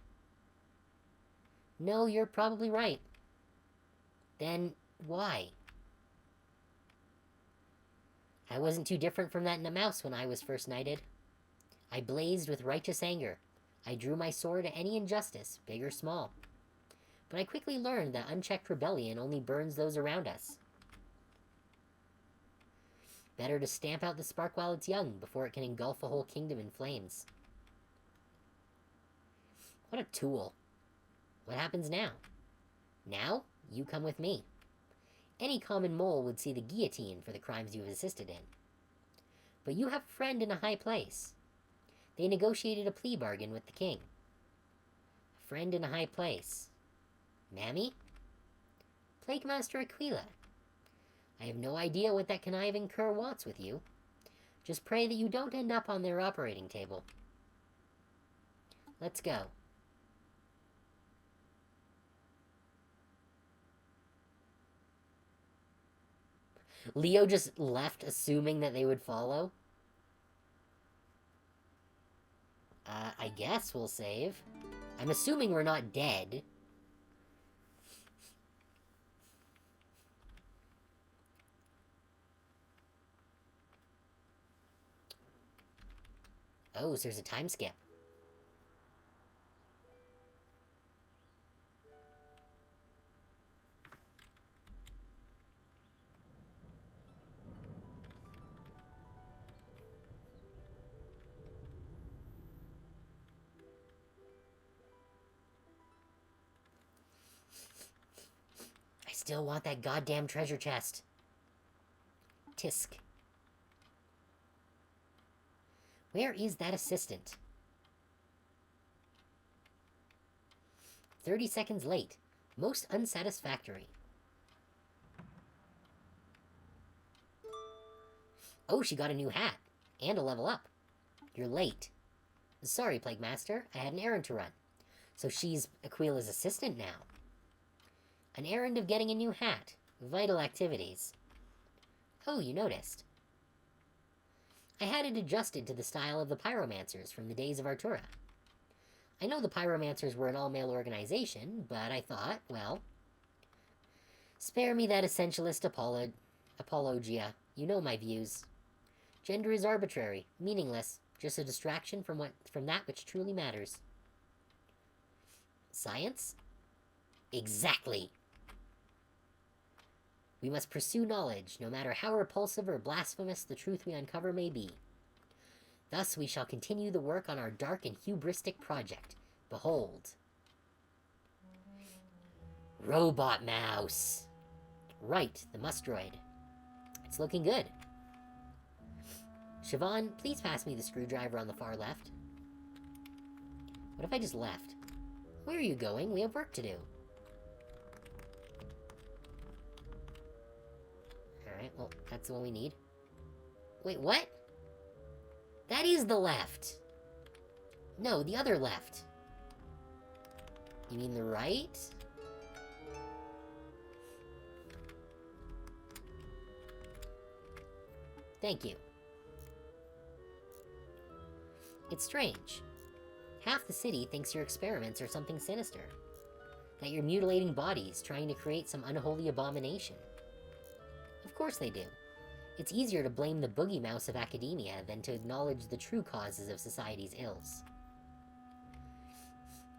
Speaker 1: No, you're probably right. Then, why? I wasn't too different from that in a mouse when I was first knighted. I blazed with righteous anger. I drew my sword at any injustice, big or small. But I quickly learned that unchecked rebellion only burns those around us. Better to stamp out the spark while it's young, before it can engulf a whole kingdom in flames. What a tool. What happens now? Now, you come with me. Any common mole would see the guillotine for the crimes you have assisted in. But you have a friend in a high place. They negotiated a plea bargain with the king. A friend in a high place. Mammy? Plague Master Aquila. I have no idea what that conniving cur wants with you. Just pray that you don't end up on their operating table. Let's go. Leo just left assuming that they would follow. I guess we'll save. I'm assuming we're not dead. Oh, so there's a time skip. I still want that goddamn treasure chest. Tisk. Where is that assistant? 30 seconds late. Most unsatisfactory. Oh, she got a new hat. And a level up. You're late. Sorry, Plague Master. I had an errand to run. So she's Aquila's assistant now. An errand of getting a new hat. Vital activities. Oh, you noticed. I had it adjusted to the style of the pyromancers from the days of Artura. I know the pyromancers were an all-male organization, but I thought, well... Spare me that essentialist apologia. You know my views. Gender is arbitrary, meaningless, just a distraction from that which truly matters. Science? Exactly! We must pursue knowledge, no matter how repulsive or blasphemous the truth we uncover may be. Thus we shall continue the work on our dark and hubristic project. Behold. Robot mouse! Right, the mustroid. It's looking good. Siobhan, please pass me the screwdriver on the far left. What if I just left? Where are you going? We have work to do. Alright, well, that's the one we need. Wait, what? That is the left! No, the other left. You mean the right? Thank you. It's strange. Half the city thinks your experiments are something sinister. That you're mutilating bodies, trying to create some unholy abomination. Of course they do. It's easier to blame the boogie mouse of academia than to acknowledge the true causes of society's ills.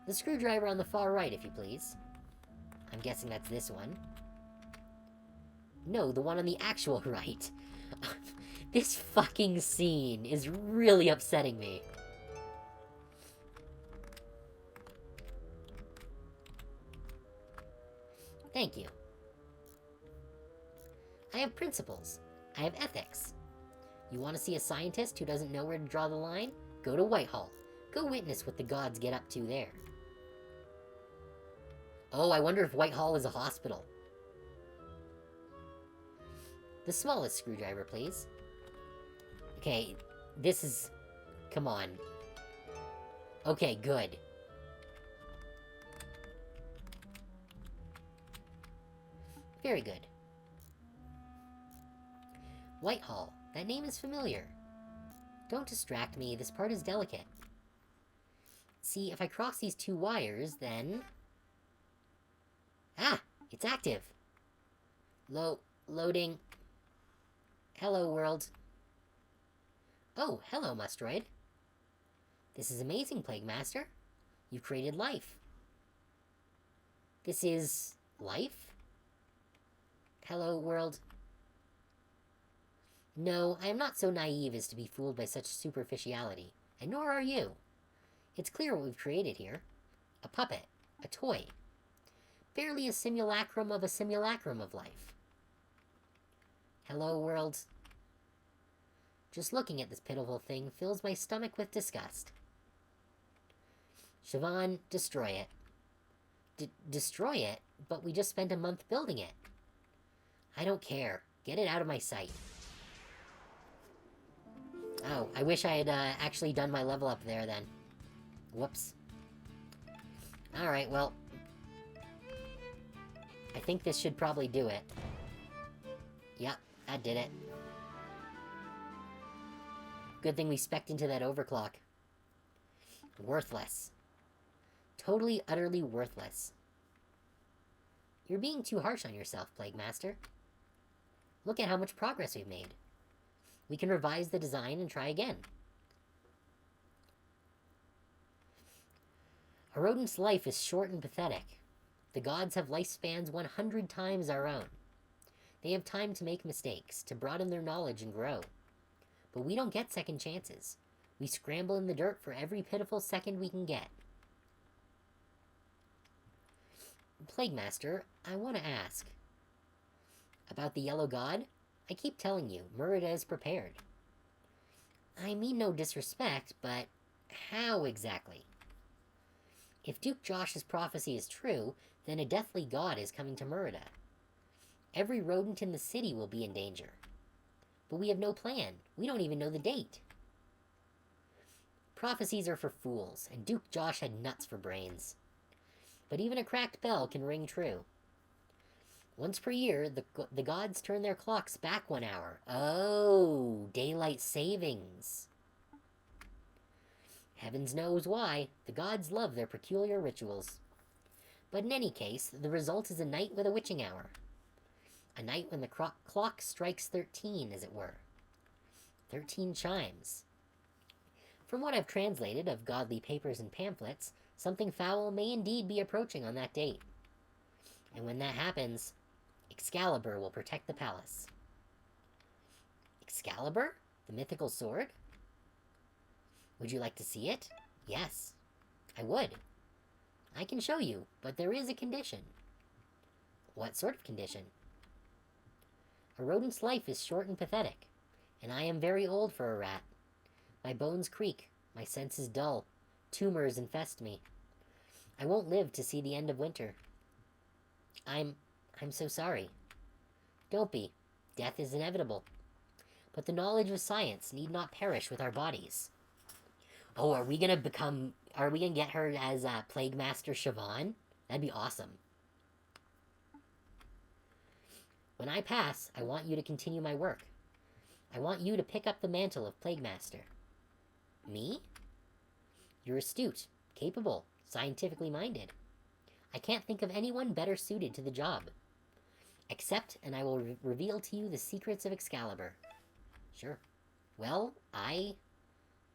Speaker 1: The screwdriver on the far right, if you please. I'm guessing that's this one. No, the one on the actual right. This fucking scene is really upsetting me. Thank you. I have principles. I have ethics. You want to see a scientist who doesn't know where to draw the line? Go to Whitehall. Go witness what the gods get up to there. Oh, I wonder if Whitehall is a hospital. The smallest screwdriver, please. Okay, this is... Come on. Okay, good. Very good. Whitehall. That name is familiar. Don't distract me, this part is delicate. See, if I cross these two wires, then... Ah! It's active! Loading. Hello, world. Oh, hello, Mustroid. This is amazing, Plague Master. You've created life. This is... life? Hello, world. No, I am not so naive as to be fooled by such superficiality, and nor are you. It's clear what we've created here. A puppet. A toy. Barely a simulacrum of life. Hello, world. Just looking at this pitiful thing fills my stomach with disgust. Siobhan, destroy it. Destroy it? But we just spent a month building it. I don't care. Get it out of my sight. Oh, I wish I had actually done my level up there then. Whoops. Alright, well. I think this should probably do it. Yep, that did it. Good thing we spec'd into that overclock. Worthless. Totally, utterly worthless. You're being too harsh on yourself, Plague Master. Look at how much progress we've made. We can revise the design and try again. A rodent's life is short and pathetic. The gods have lifespans 100 times our own. They have time to make mistakes, to broaden their knowledge and grow. But we don't get second chances. We scramble in the dirt for every pitiful second we can get. Plague Master, I want to ask. About the Yellow God? I keep telling you, Merida is prepared. I mean no disrespect, but how exactly? If Duke Josh's prophecy is true, then a deathly god is coming to Merida. Every rodent in the city will be in danger. But we have no plan. We don't even know the date. Prophecies are for fools, and Duke Josh had nuts for brains. But even a cracked bell can ring true. Once per year, the gods turn their clocks back 1 hour. Oh, daylight savings. Heavens knows why. The gods love their peculiar rituals. But in any case, the result is a night with a witching hour. A night when the clock strikes 13, as it were. 13 chimes. From what I've translated of godly papers and pamphlets, something foul may indeed be approaching on that date. And when that happens, Excalibur will protect the palace. Excalibur? The mythical sword? Would you like to see it? Yes, I would. I can show you, but there is a condition. What sort of condition? A rodent's life is short and pathetic, and I am very old for a rat. My bones creak, my senses dull, tumors infest me. I won't live to see the end of winter. I'm so sorry. Don't be. Death is inevitable. But the knowledge of science need not perish with our bodies. Oh, are we gonna get her as Plague Master Siobhan? That'd be awesome. When I pass, I want you to continue my work. I want you to pick up the mantle of Plague Master. Me? You're astute, capable, scientifically minded. I can't think of anyone better suited to the job. Accept, and I will reveal to you the secrets of Excalibur. Sure. Well,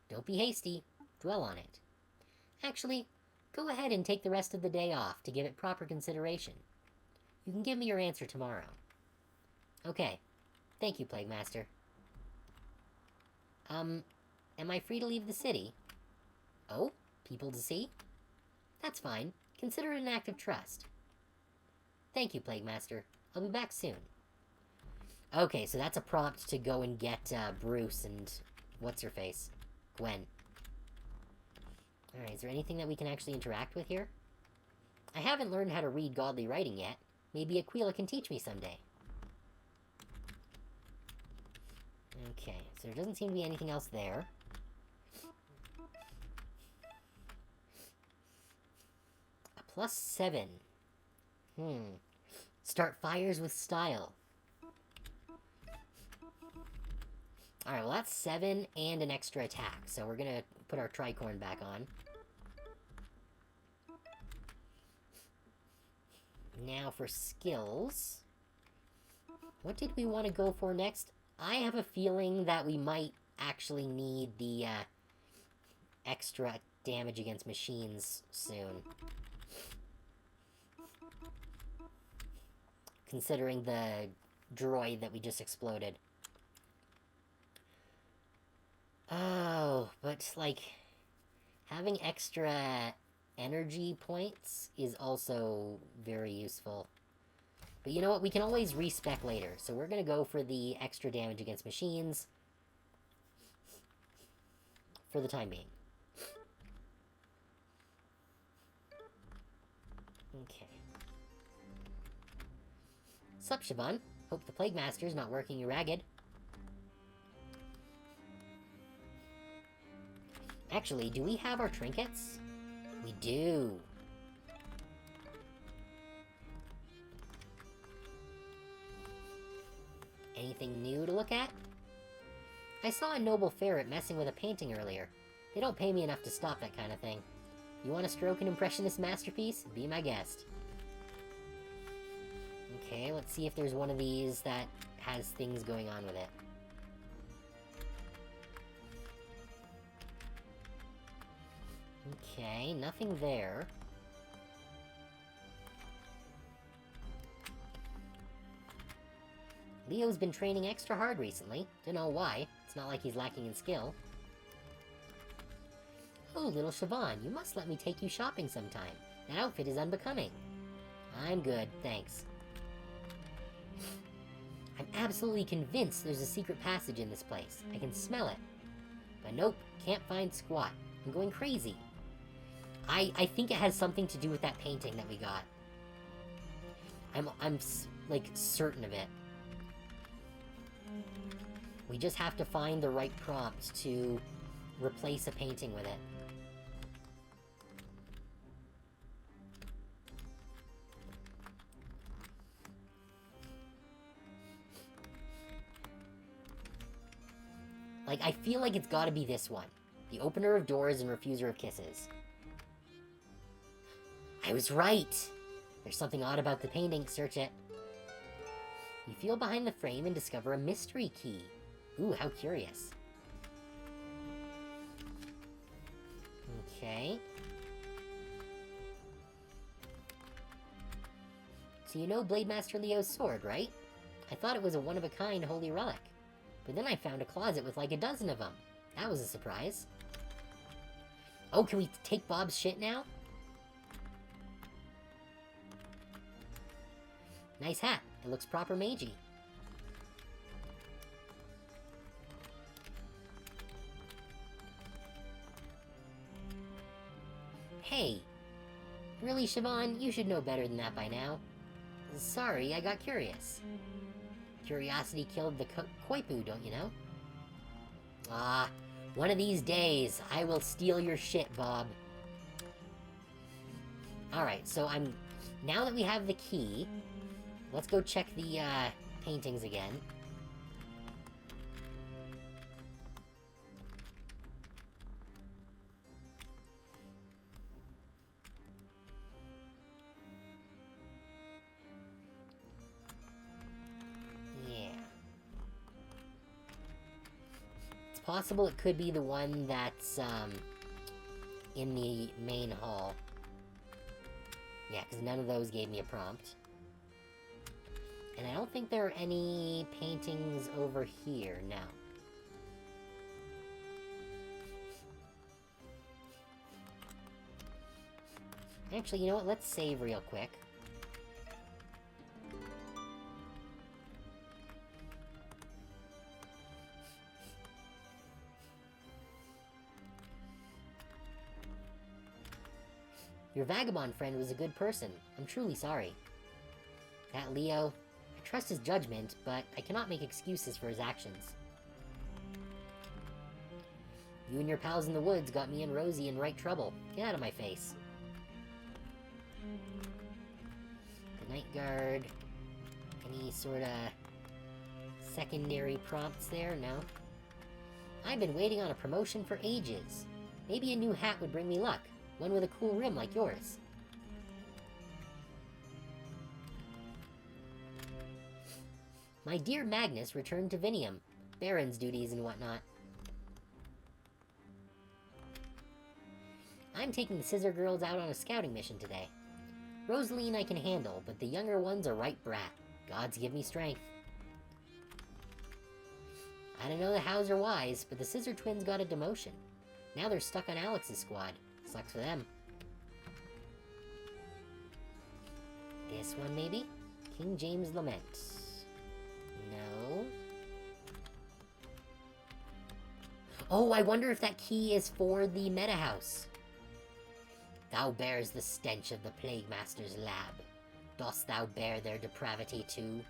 Speaker 1: Don't be hasty. Dwell on it. Actually, go ahead and take the rest of the day off to give it proper consideration. You can give me your answer tomorrow. Okay. Thank you, Plague Master. Am I free to leave the city? Oh? People to see? That's fine. Consider it an act of trust. Thank you, Plague Master. I'll be back soon. Okay, so that's a prompt to go and get, Bruce and... what's-her-face? Gwen. Alright, is there anything that we can actually interact with here? I haven't learned how to read godly writing yet. Maybe Aquila can teach me someday. Okay, so there doesn't seem to be anything else there. A +7. Start fires with style. Alright, well that's 7 and an extra attack, so we're gonna put our tricorn back on. Now for skills. What did we want to go for next? I have a feeling that we might actually need the extra damage against machines soon. Considering the droid that we just exploded. Oh, but, like, having extra energy points is also very useful. But you know what? We can always respec later, so we're gonna go for the extra damage against machines for the time being. Okay. Sup, Siobhan? Hope the Plague Master's not working you ragged. Actually, do we have our trinkets? We do. Anything new to look at? I saw a noble ferret messing with a painting earlier. They don't pay me enough to stop that kind of thing. You want to stroke an impressionist masterpiece? Be my guest. Okay, let's see if there's one of these that has things going on with it. Okay, nothing there. Leo's been training extra hard recently. Don't know why. It's not like he's lacking in skill. Oh, little Siobhan, you must let me take you shopping sometime. That outfit is unbecoming. I'm good, thanks. I'm absolutely convinced there's a secret passage in this place. I can smell it. But nope, can't find squat. I'm going crazy. I think it has something to do with that painting that we got. I'm like, certain of it. We just have to find the right prompt to replace a painting with it. Like, I feel like it's gotta be this one. The opener of doors and refuser of kisses. I was right! There's something odd about the painting. Search it. You feel behind the frame and discover a mystery key. Ooh, how curious. Okay. So you know Blade Master Leo's sword, right? I thought it was a one-of-a-kind holy relic. But then I found a closet with like a dozen of them. That was a surprise. Oh, can we take Bob's shit now? Nice hat. It looks proper magey. Hey. Really, Siobhan? You should know better than that by now. Sorry, I got curious. Curiosity killed the Koipu, don't you know? Ah, one of these days, I will steal your shit, Bob. Alright, so now that we have the key, let's go check the, paintings again. possible it could be the one that's, in the main hall. Yeah, because none of those gave me a prompt. And I don't think there are any paintings over here, no. Actually, you know what? Let's save real quick. Your vagabond friend was a good person. I'm truly sorry. That Leo, I trust his judgment, but I cannot make excuses for his actions. You and your pals in the woods got me and Rosie in right trouble. Get out of my face. The night guard. Any sorta secondary prompts there? No. I've been waiting on a promotion for ages. Maybe a new hat would bring me luck. One with a cool rim like yours. My dear Magnus returned to Vinium. Baron's duties and whatnot. I'm taking the Scissor Girls out on a scouting mission today. Rosaline I can handle, but the younger one's a right brat. Gods give me strength. I don't know the hows or whys, but the Scissor Twins got a demotion. Now they're stuck on Alex's squad. Sucks for them. This one, maybe? King James Lament. No. Oh, I wonder if that key is for the meta house. Thou bears the stench of the Plague Master's lab. Dost thou bear their depravity too?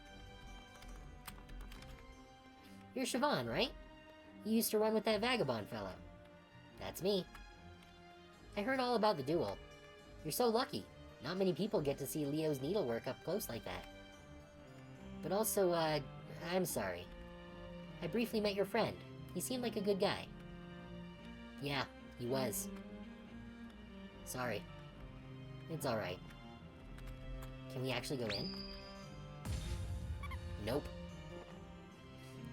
Speaker 1: You're Siobhan, right? You used to run with that vagabond fellow. That's me. I heard all about the duel. You're so lucky. Not many people get to see Leo's needlework up close like that. But also, I'm sorry. I briefly met your friend. He seemed like a good guy. Yeah, he was. Sorry. It's alright. Can we actually go in? Nope.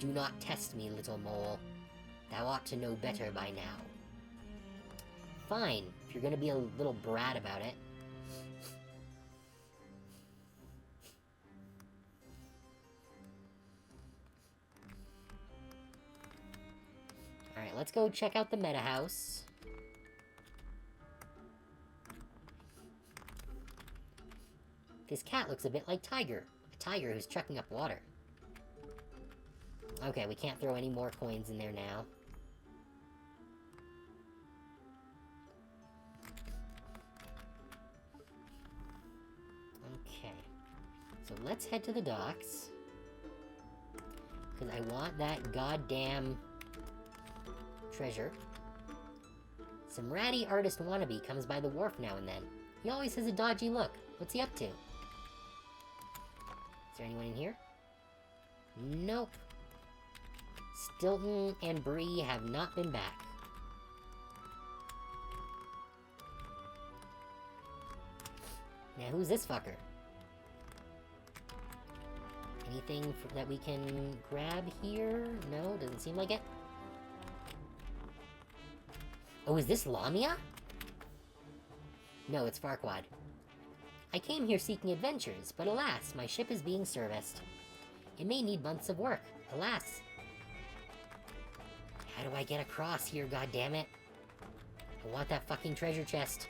Speaker 1: Do not test me, little mole. Thou ought to know better by now. Fine, if you're gonna be a little brat about it. Alright, let's go check out the meta house. This cat looks a bit like Tiger. A tiger who's chucking up water. Okay, we can't throw any more coins in there now. Okay. So let's head to the docks. Because I want that goddamn treasure. Some ratty artist wannabe comes by the wharf now and then. He always has a dodgy look. What's he up to? Is there anyone in here? Nope. Stilton and Bree have not been back. Now, who's this fucker? Anything that we can grab here? No, doesn't seem like it. Oh, is this Lamia? No, it's Farquaad. I came here seeking adventures, but alas, my ship is being serviced. It may need months of work. Alas. How do I get across here, goddammit? I want that fucking treasure chest.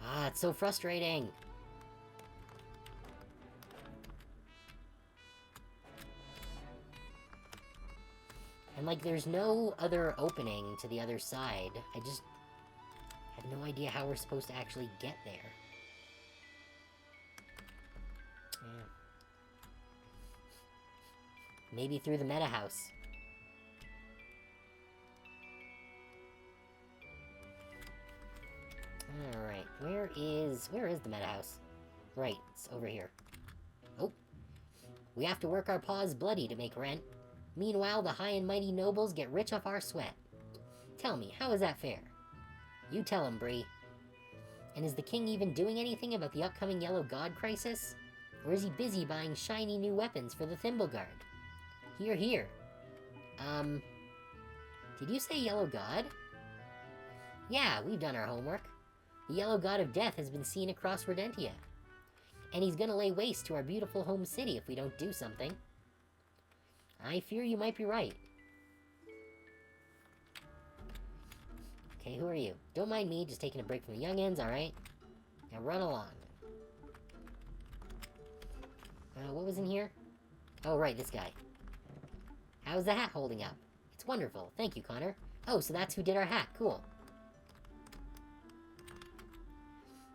Speaker 1: Ah, it's so frustrating. And, like, there's no other opening to the other side. I just have no idea how we're supposed to actually get there. Yeah. Maybe through the meta house. Alright, where is the meta house? Right, it's over here. Oh. We have to work our paws bloody to make rent. Meanwhile, the high and mighty nobles get rich off our sweat. Tell me, how is that fair? You tell him, Bree. And is the king even doing anything about the upcoming Yellow God crisis? Or is he busy buying shiny new weapons for the Thimbleguard? Hear, hear. Did you say Yellow God? Yeah, we've done our homework. The Yellow God of Death has been seen across Rodentia. And he's gonna lay waste to our beautiful home city if we don't do something. I fear you might be right. Okay, who are you? Don't mind me, just taking a break from the youngins, alright? Now run along. What was in here? Oh, right, this guy. How's the hat holding up? It's wonderful. Thank you, Connor. Oh, so that's who did our hat. Cool.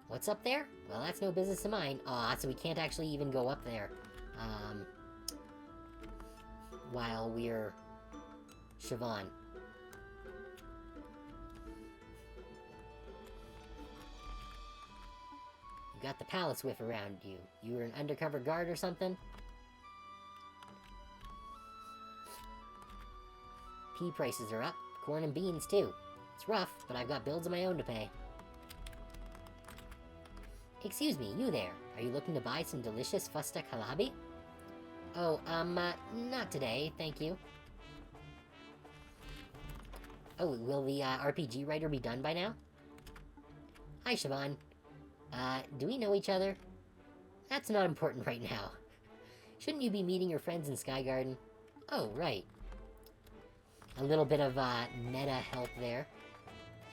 Speaker 1: What's up there? Well, that's no business of mine. Aw, so we can't actually even go up there. While we're... Siobhan. You got the palace whiff around you. You were an undercover guard or something? Pea prices are up. Corn and beans, too. It's rough, but I've got bills of my own to pay. Excuse me, you there. Are you looking to buy some delicious fusta kalabi? Oh, not today, thank you. Oh, will the, RPG writer be done by now? Hi, Siobhan. Do we know each other? That's not important right now. Shouldn't you be meeting your friends in Sky Garden? Oh, right. A little bit of, meta help there.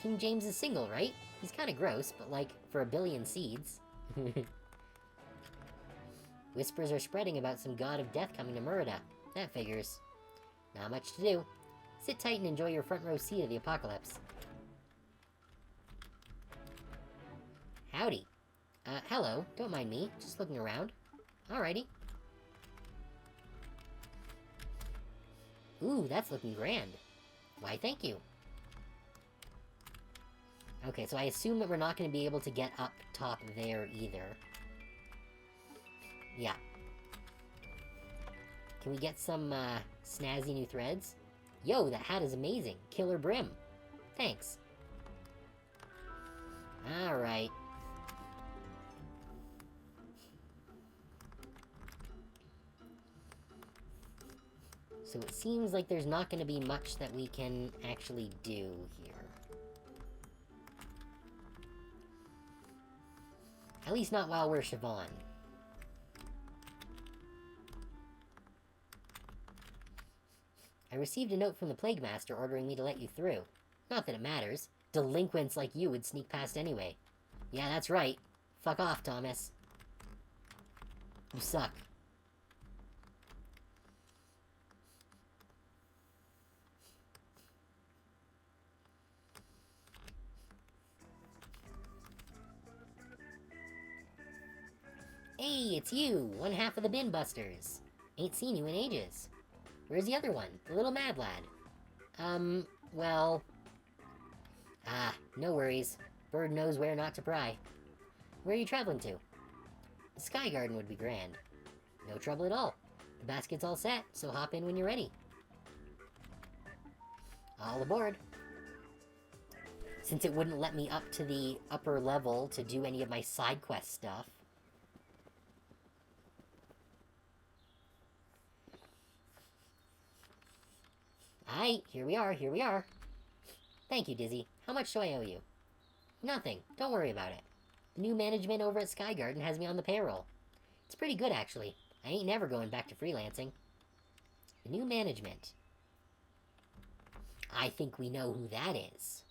Speaker 1: King James is single, right? He's kinda gross, but like, for a billion seeds. Whispers are spreading about some god of death coming to Murida. That figures. Not much to do. Sit tight and enjoy your front row seat of the apocalypse. Howdy. Hello. Don't mind me. Just looking around. Alrighty. Ooh, that's looking grand. Why, thank you. Okay, so I assume that we're not going to be able to get up top there either. Yeah. Can we get some, snazzy new threads? Yo, that hat is amazing. Killer brim. Thanks. Alright. So it seems like there's not going to be much that we can actually do here. At least not while we're Siobhan. I received a note from the Plague Master ordering me to let you through. Not that it matters. Delinquents like you would sneak past anyway. Yeah, that's right. Fuck off, Thomas. You suck. Hey, it's you! One half of the Bin Busters. Ain't seen you in ages. Where's the other one? The little mad lad? Well... Ah, no worries. Bird knows where not to pry. Where are you traveling to? The Sky Garden would be grand. No trouble at all. The basket's all set, so hop in when you're ready. All aboard. Since it wouldn't let me up to the upper level to do any of my side quest stuff. Aight, here we are, here we are. Thank you, Dizzy. How much do I owe you? Nothing. Don't worry about it. The new management over at Sky Garden has me on the payroll. It's pretty good, actually. I ain't never going back to freelancing. The new management. I think we know who that is.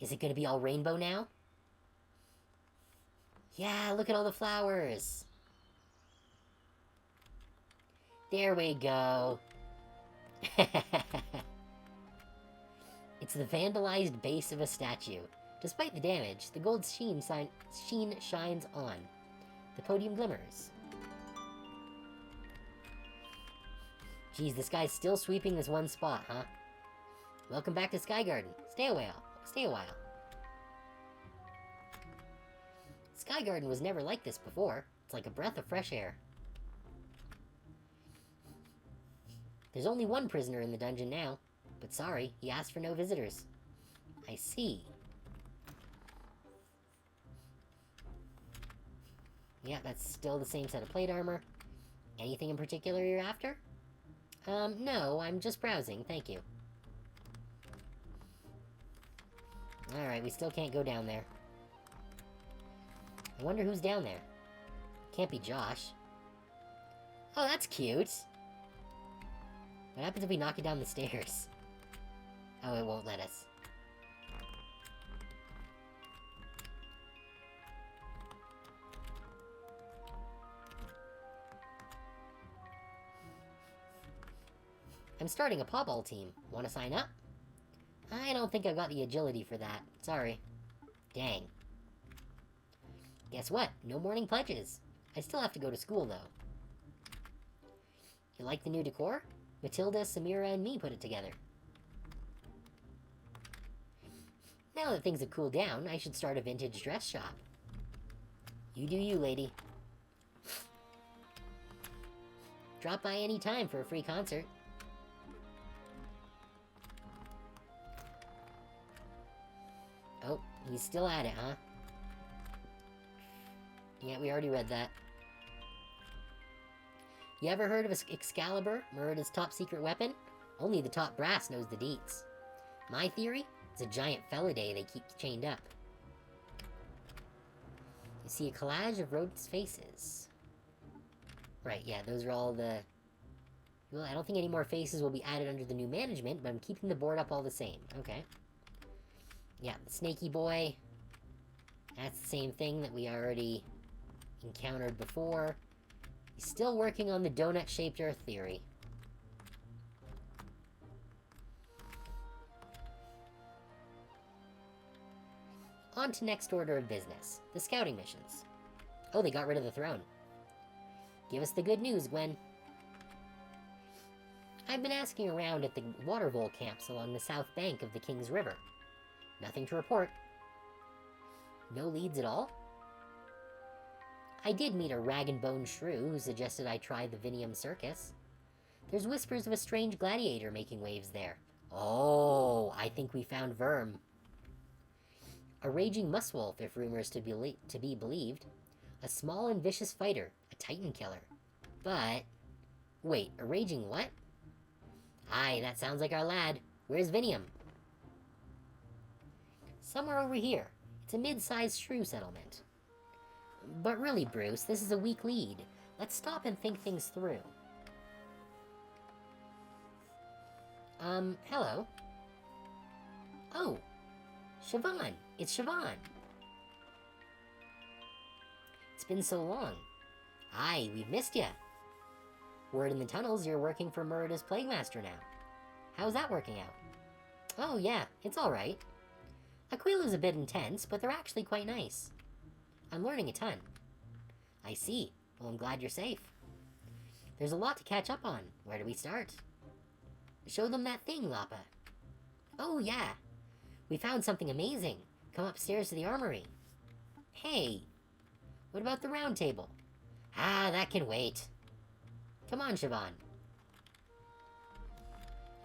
Speaker 1: Is it gonna be all rainbow now? Yeah, look at all the flowers. There we go. It's the vandalized base of a statue. Despite the damage, the gold sheen shines on. The podium glimmers. Geez, this guy's still sweeping this one spot, huh? Welcome back to Sky Garden. Stay a while. Stay a while. Sky Garden was never like this before. It's like a breath of fresh air. There's only one prisoner in the dungeon now. But sorry, he asked for no visitors. I see. Yeah, that's still the same set of plate armor. Anything in particular you're after? No, I'm just browsing, thank you. Alright, we still can't go down there. I wonder who's down there. Can't be Josh. Oh, that's cute! What happens if we knock it down the stairs? Oh, it won't let us. I'm starting a paw-ball team. Want to sign up? I don't think I've got the agility for that. Sorry. Dang. Guess what? No morning pledges. I still have to go to school, though. You like the new decor? Matilda, Samira, and me put it together. Now that things have cooled down, I should start a vintage dress shop. You do you, lady. Drop by any time for a free concert. Oh, he's still at it, huh? Yeah, we already read that. You ever heard of Excalibur, Merida's top secret weapon? Only the top brass knows the deets. My theory? It's a giant Felidae they keep chained up. You see a collage of rodents' faces. Right, yeah, those are all the... Well, I don't think any more faces will be added under the new management, but I'm keeping the board up all the same. Okay. Yeah, the snaky boy. That's the same thing that we already encountered before. He's still working on the donut-shaped Earth theory. On to next order of business, the scouting missions. Oh, they got rid of the throne. Give us the good news, Gwen. I've been asking around at the water vole camps along the south bank of the King's River. Nothing to report. No leads at all? I did meet a rag-and-bone shrew who suggested I try the Vinium Circus. There's whispers of a strange gladiator making waves there. Oh, I think we found Verm. A raging musswolf, if rumors to be believed. A small and vicious fighter, a titan killer. But... wait, a raging what? Aye, that sounds like our lad. Where's Vinium? Somewhere over here. It's a mid-sized shrew settlement. But really, Bruce, this is a weak lead. Let's stop and think things through. Hello? Oh, Siobhan. It's Siobhan. It's been so long. Aye, we've missed ya. Word in the tunnels you're working for Merida's Plague Master now. How's that working out? Oh yeah, it's alright. Aquila's a bit intense, but they're actually quite nice. I'm learning a ton. I see. Well, I'm glad you're safe. There's a lot to catch up on. Where do we start? Show them that thing, Lapa. Oh yeah. We found something amazing. Come upstairs to the armory. Hey. What about the round table? Ah, that can wait. Come on, Siobhan.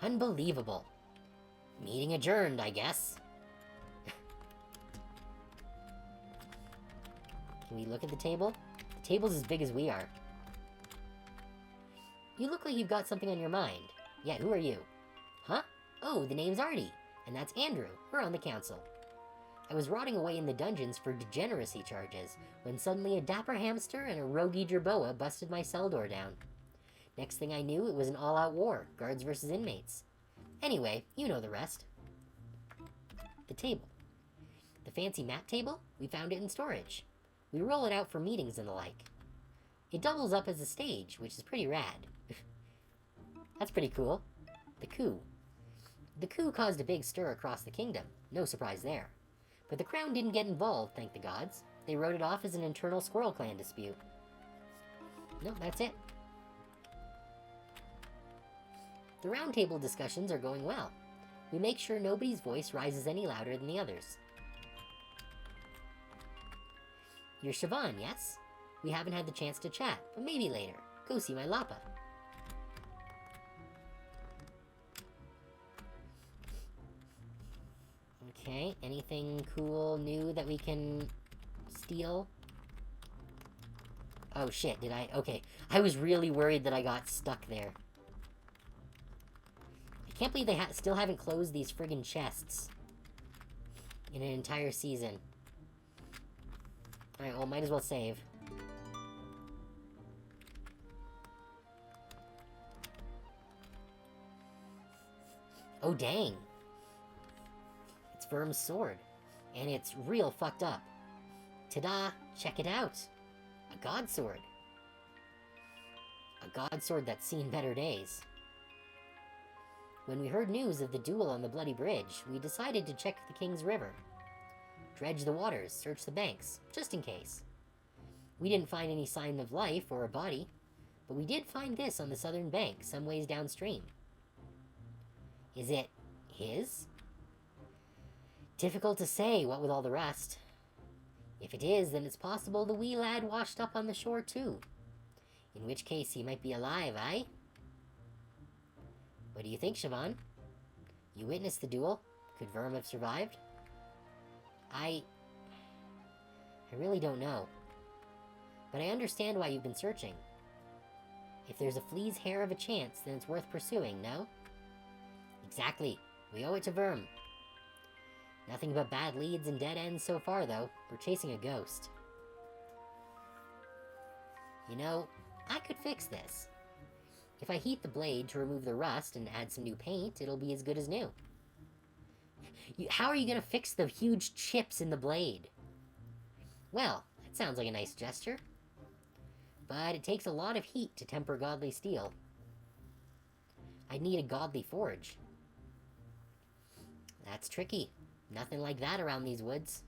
Speaker 1: Unbelievable. Meeting adjourned, I guess. Can we look at the table? The table's as big as we are. You look like you've got something on your mind. Yeah, who are you? Huh? Oh, the name's Artie. And that's Andrew. We're on the council. I was rotting away in the dungeons for degeneracy charges, when suddenly a dapper hamster and a roguey jerboa busted my cell door down. Next thing I knew, it was an all-out war, guards versus inmates. Anyway, you know the rest. The table. The fancy mat table? We found it in storage. We roll it out for meetings and the like. It doubles up as a stage, which is pretty rad. That's pretty cool. The coup. The coup caused a big stir across the kingdom. No surprise there. But the crown didn't get involved, thank the gods. They wrote it off as an internal Squirrel clan dispute. No, that's it. The roundtable discussions are going well. We make sure nobody's voice rises any louder than the others. You're Siobhan, yes? We haven't had the chance to chat, but maybe later. Go see my Lapa. anything cool, new that we can steal? Oh shit, did I? Okay. I was really worried that I got stuck there. I can't believe they still haven't closed these friggin' chests. In an entire season. Alright, well, might as well save. Oh, dang. It's Verm's sword. And it's real fucked up. Ta-da! Check it out! A god sword. A god sword that's seen better days. When we heard news of the duel on the Bloody Bridge, we decided to check the King's River. Dredge the waters, search the banks, just in case. We didn't find any sign of life or a body, but we did find this on the southern bank, some ways downstream. Is it his? Difficult to say, what with all the rest. If it is, then it's possible the wee lad washed up on the shore too. In which case he might be alive, eh? What do you think, Siobhan? You witnessed the duel. Could Verm have survived? I really don't know. But I understand why you've been searching. If there's a flea's hair of a chance, then it's worth pursuing, no? Exactly. We owe it to Verm. Nothing but bad leads and dead ends so far, though. We're chasing a ghost. You know, I could fix this. If I heat the blade to remove the rust and add some new paint, it'll be as good as new. How are you gonna fix the huge chips in the blade? Well, that sounds like a nice gesture. But it takes a lot of heat to temper godly steel. I'd need a godly forge. That's tricky. Nothing like that around these woods.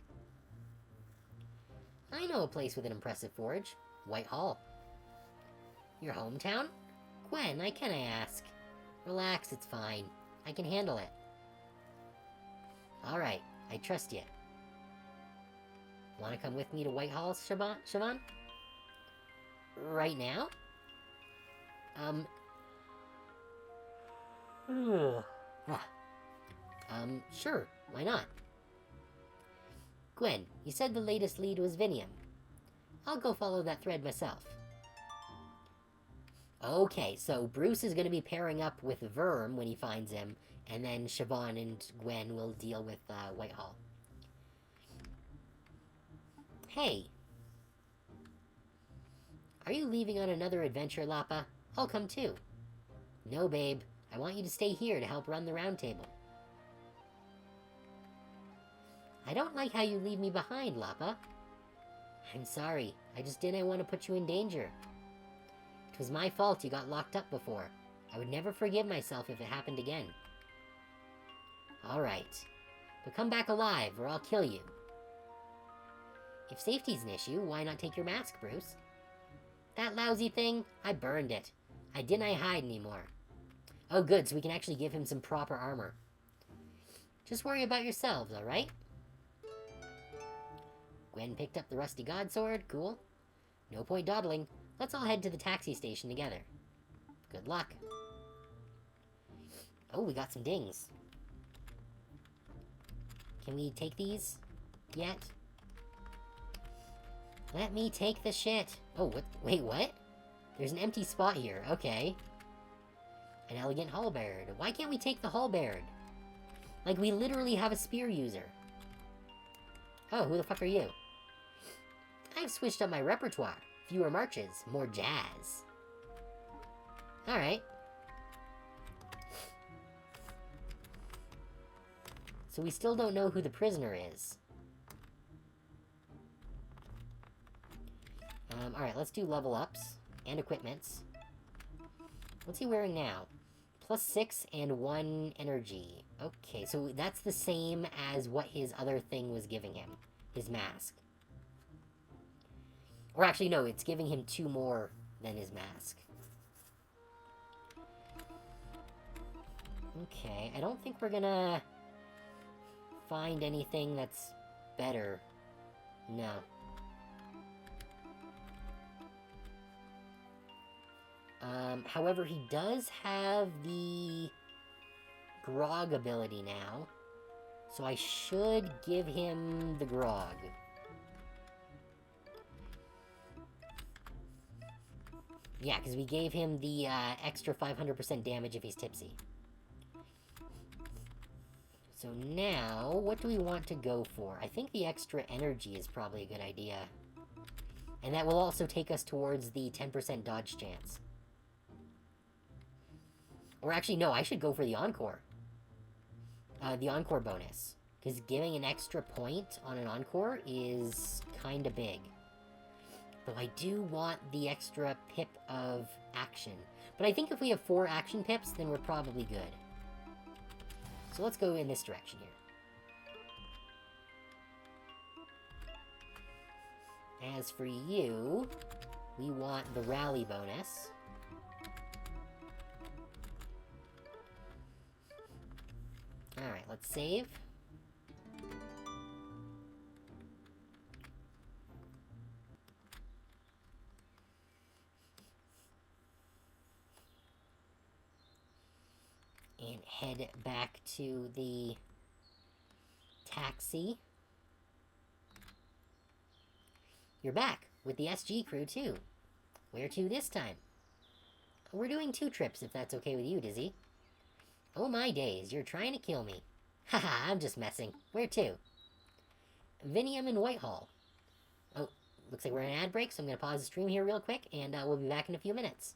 Speaker 1: I know a place with an impressive forge. Whitehall. Your hometown? Gwen, can I ask? Relax, it's fine. I can handle it. Alright, I trust you. Wanna come with me to Whitehall, Siobhan? Right now? Sure, why not? Gwen, you said the latest lead was Vinium. I'll go follow that thread myself. Okay, so Bruce is going to be pairing up with Verm when he finds him, and then Siobhan and Gwen will deal with Whitehall. Hey! Are you leaving on another adventure, Lapa? I'll come too. No, babe. I want you to stay here to help run the round table. I don't like how you leave me behind, Lapa. I'm sorry. I just didn't want to put you in danger. It was my fault you got locked up before. I would never forgive myself if it happened again. Alright. But come back alive, or I'll kill you. If safety's an issue, why not take your mask, Bruce? That lousy thing? I burned it. I didn't hide anymore. Oh good, so we can actually give him some proper armor. Just worry about yourselves, alright? Gwen picked up the rusty god sword, cool. No point dawdling. Let's all head to the taxi station together. Good luck. Oh, we got some dings. Can we take these yet? Let me take the shit. Oh, what? Wait, what? There's an empty spot here. Okay. An elegant halberd. Why can't we take the halberd? Like, we literally have a spear user. Oh, who the fuck are you? I've switched up my repertoire. Fewer marches, more jazz. Alright. So we still don't know who the prisoner is. Alright, let's do level ups and equipments. What's he wearing now? +6 and 1 energy. Okay, so that's the same as what his other thing was giving him. His mask. Or actually, no, it's giving him 2 more than his mask. Okay, I don't think we're gonna find anything that's better. No. However, he does have the grog ability now. So I should give him the grog. Yeah, because we gave him the extra 500% damage if he's tipsy. So now, what do we want to go for? I think the extra energy is probably a good idea. And that will also take us towards the 10% dodge chance. Or actually, no, I should go for the Encore. The Encore bonus. Because giving an extra point on an Encore is kinda big. Though I do want the extra pip of action. But I think if we have 4 action pips, then we're probably good. So let's go in this direction here. As for you, we want the rally bonus. Alright, let's save. And head back to the taxi. You're back with the SG crew, too. Where to this time? We're doing 2 trips, if that's okay with you, Dizzy. Oh my days, you're trying to kill me. Haha, I'm just messing. Where to? Vinium and Whitehall. Oh, looks like we're in an ad break, so I'm going to pause the stream here real quick, and we'll be back in a few minutes.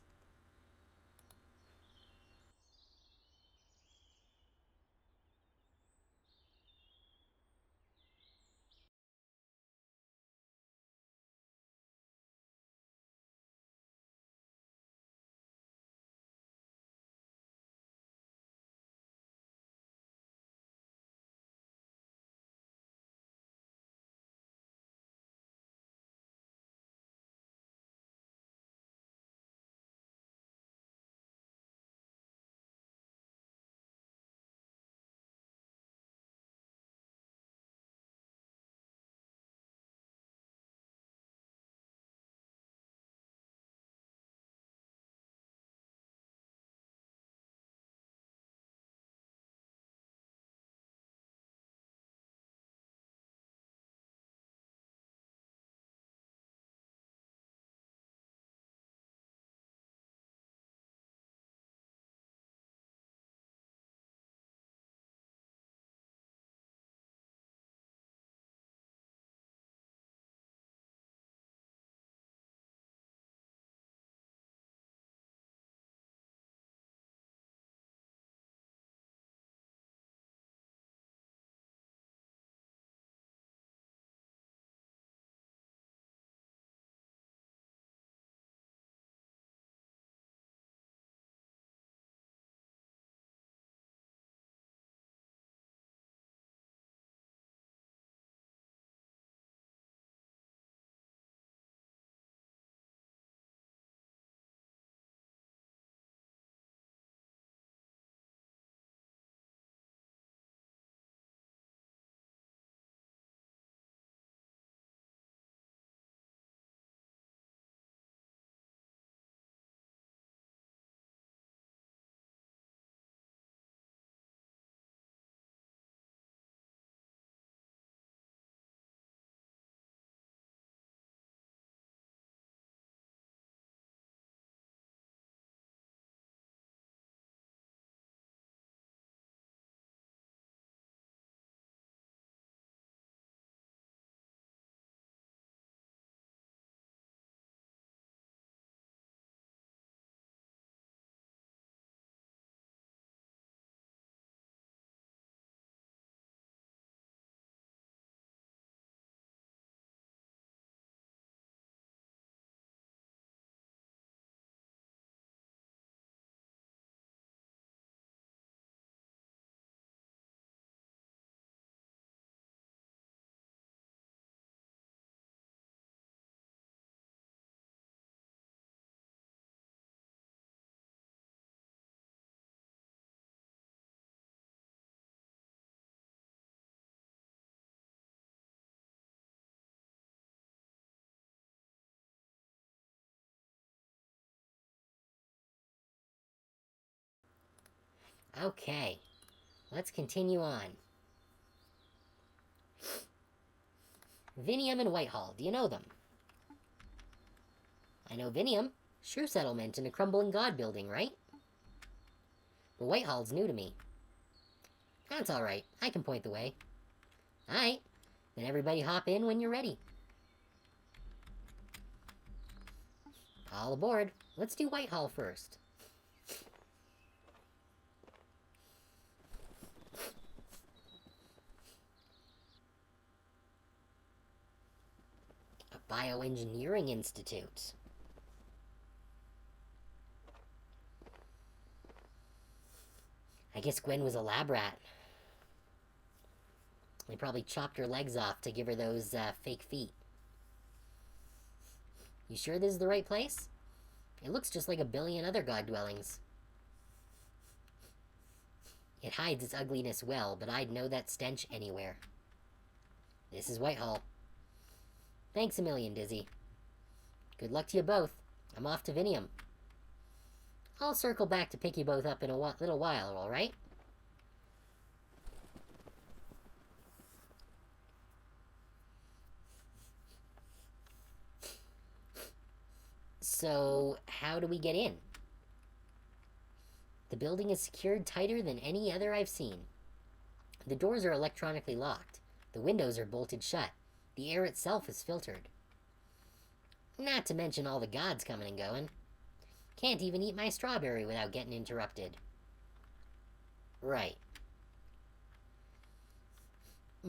Speaker 1: Okay, let's continue on. Vinium and Whitehall, do you know them? I know Vinium. Shrew settlement in a crumbling god building, right? But Whitehall's new to me. That's alright. I can point the way. Alright. Then everybody hop in when you're ready. All aboard. Let's do Whitehall first. A bioengineering institute. I guess Gwen was a lab rat. They probably chopped her legs off to give her those fake feet. You sure this is the right place? It looks just like a billion other god dwellings. It hides its ugliness well, but I'd know that stench anywhere. This is Whitehall. Thanks a million, Dizzy. Good luck to you both. I'm off to Vinium. I'll circle back to pick you both up in a little while, alright? So, how do we get in? The building is secured tighter than any other I've seen. The doors are electronically locked. The windows are bolted shut. The air itself is filtered. Not to mention all the gods coming and going. Can't even eat my strawberry without getting interrupted. Right.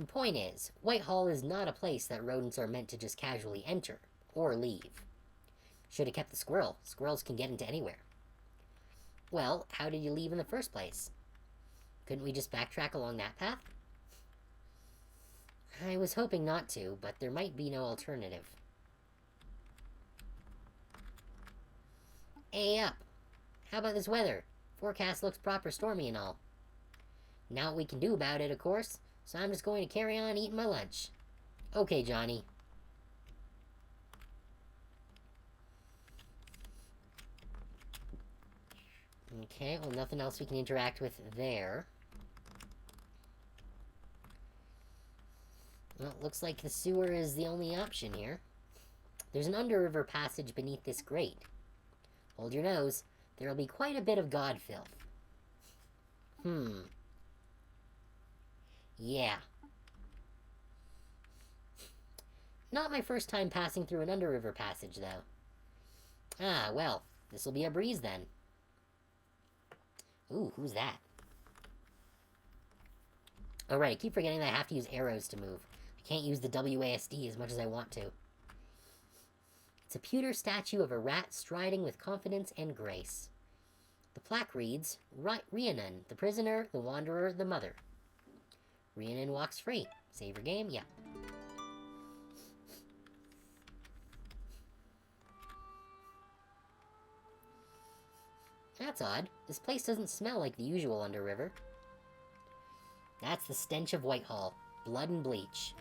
Speaker 1: Point is, Whitehall is not a place that rodents are meant to just casually enter, or leave. Should have kept the squirrel. Squirrels can get into anywhere. Well, how did you leave in the first place? Couldn't we just backtrack along that path? I was hoping not to, but there might be no alternative. Hey up! How about this weather? Forecast looks proper stormy and all. Not what we can do about it, of course, so I'm just going to carry on eating my lunch. Okay, Johnny. Okay, well, nothing else we can interact with there. Well, looks like the sewer is the only option here. There's an underriver passage beneath this grate. Hold your nose. There'll be quite a bit of god filth. Yeah. Not my first time passing through an underriver passage, though. Ah, well, this'll be a breeze then. Ooh, who's that? Oh, right, I keep forgetting that I have to use arrows to move. I can't use the WASD as much as I want to. It's a pewter statue of a rat striding with confidence and grace. The plaque reads, Rhiannon, the prisoner, the wanderer, the mother. Rhiannon walks free. Save your game? Yeah. That's odd. This place doesn't smell like the usual underriver. That's the stench of Whitehall. Blood and bleach.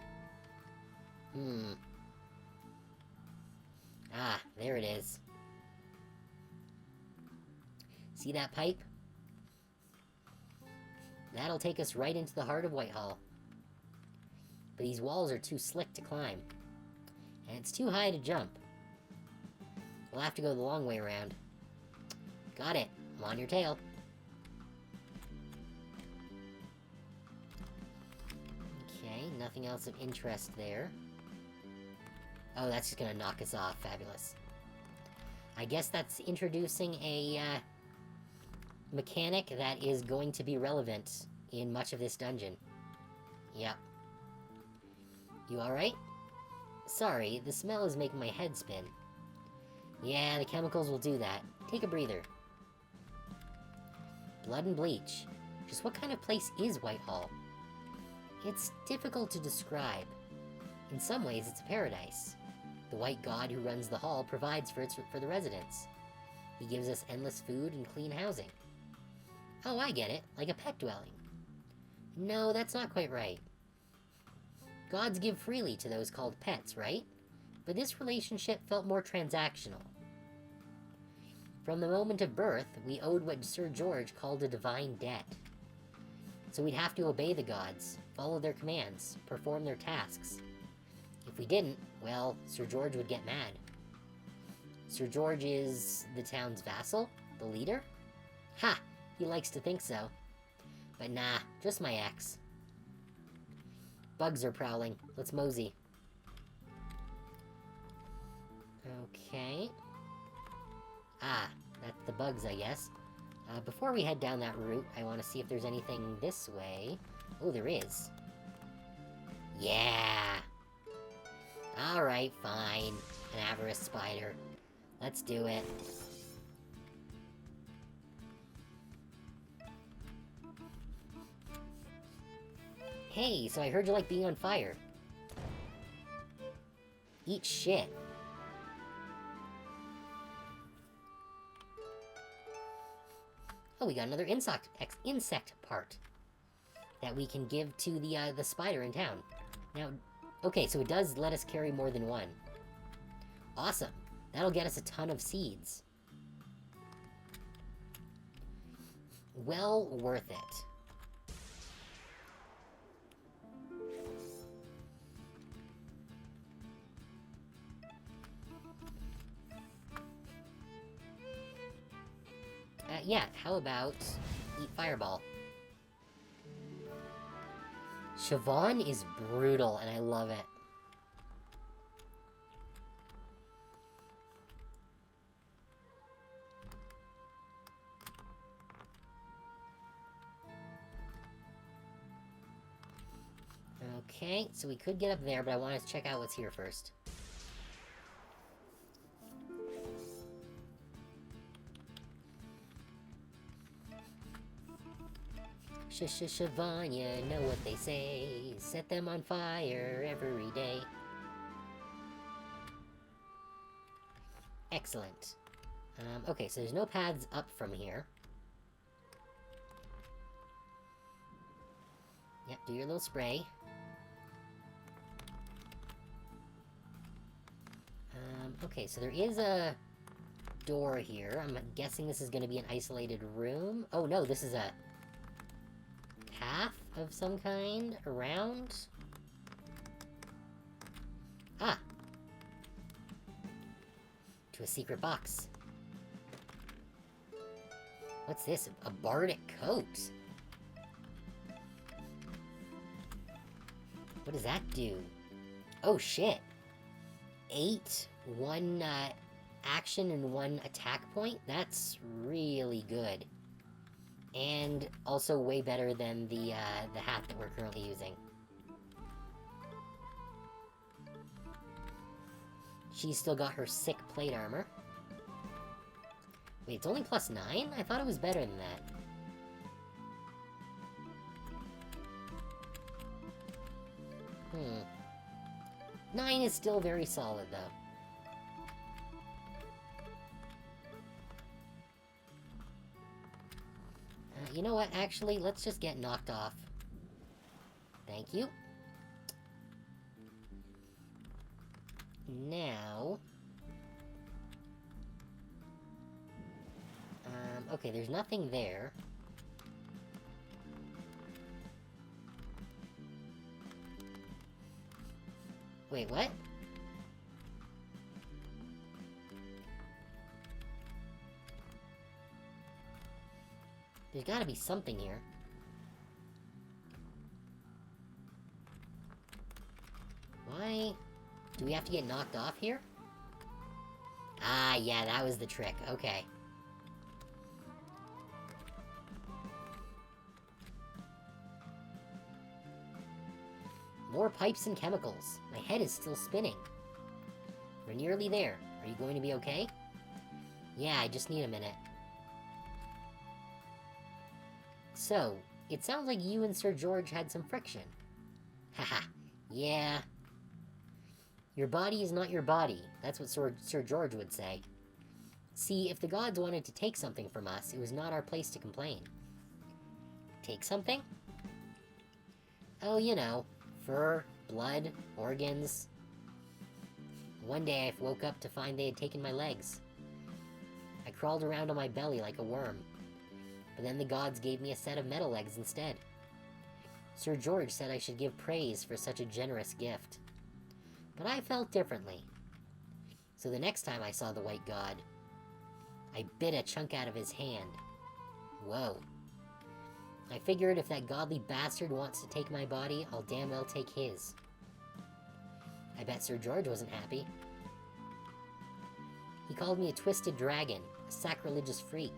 Speaker 1: Ah, there it is. See that pipe? That'll take us right into the heart of Whitehall. But these walls are too slick to climb. And it's too high to jump. We'll have to go the long way around. Got it. I'm on your tail. Okay, nothing else of interest there. Oh, that's just gonna knock us off. Fabulous. I guess that's introducing a mechanic that is going to be relevant in much of this dungeon. Yep. You alright? Sorry, the smell is making my head spin. Yeah, the chemicals will do that. Take a breather. Blood and bleach. Just what kind of place is Whitehall? It's difficult to describe. In some ways, it's a paradise. The white god who runs the hall provides for the residents. He gives us endless food and clean housing. Oh, I get it. Like a pet dwelling. No, that's not quite right. Gods give freely to those called pets, right? But this relationship felt more transactional. From the moment of birth, we owed what Sir George called a divine debt. So we'd have to obey the gods, follow their commands, perform their tasks. If we didn't, well, Sir George would get mad. Sir George is the town's vassal? The leader? Ha! He likes to think so. But nah, just my ex. Bugs are prowling. Let's mosey. Okay. Ah, that's the bugs, I guess. Before we head down that route, I want to see if there's anything this way. Oh, there is. Yeah! Alright, fine. An avarice spider. Let's do it. Hey, so I heard you like being on fire. Eat shit. Oh, we got another insect part that we can give to the spider in town. Now, okay, so it does let us carry more than one. Awesome. That'll get us a ton of seeds. Well worth it. Yeah, how about eat Fireball? Siobhan is brutal, and I love it. Okay, so we could get up there, but I want to check out what's here first. Shavanya, know what they say. Set them on fire every day. Excellent. Okay, so there's no paths up from here. Yep, do your little spray. Okay, so there is a door here. I'm guessing this is going to be an isolated room. Oh no, this is a path of some kind around? Ah! To a secret box. What's this? A bardic coat? What does that do? Oh shit! 8, 1 action and 1 attack point? That's really good. And also way better than the hat that we're currently using. She's still got her sick plate armor. Wait, it's only +9? I thought it was better than that. Hmm. 9 is still very solid, though. You know what? Actually, let's just get knocked off. Thank you. Now... okay, there's nothing there. Wait, what? There's gotta be something here. Why? Do we have to get knocked off here? Ah, yeah, that was the trick. Okay. More pipes and chemicals. My head is still spinning. We're nearly there. Are you going to be okay? Yeah, I just need a minute. So, it sounds like you and Sir George had some friction. Haha, yeah. Your body is not your body. That's what Sir George would say. See, if the gods wanted to take something from us, it was not our place to complain. Take something? Oh, you know, fur, blood, organs. One day I woke up to find they had taken my legs. I crawled around on my belly like a worm. But then the gods gave me a set of metal legs instead. Sir George said I should give praise for such a generous gift. But I felt differently. So the next time I saw the White God, I bit a chunk out of his hand. Whoa. I figured if that godly bastard wants to take my body, I'll damn well take his. I bet Sir George wasn't happy. He called me a twisted dragon, a sacrilegious freak.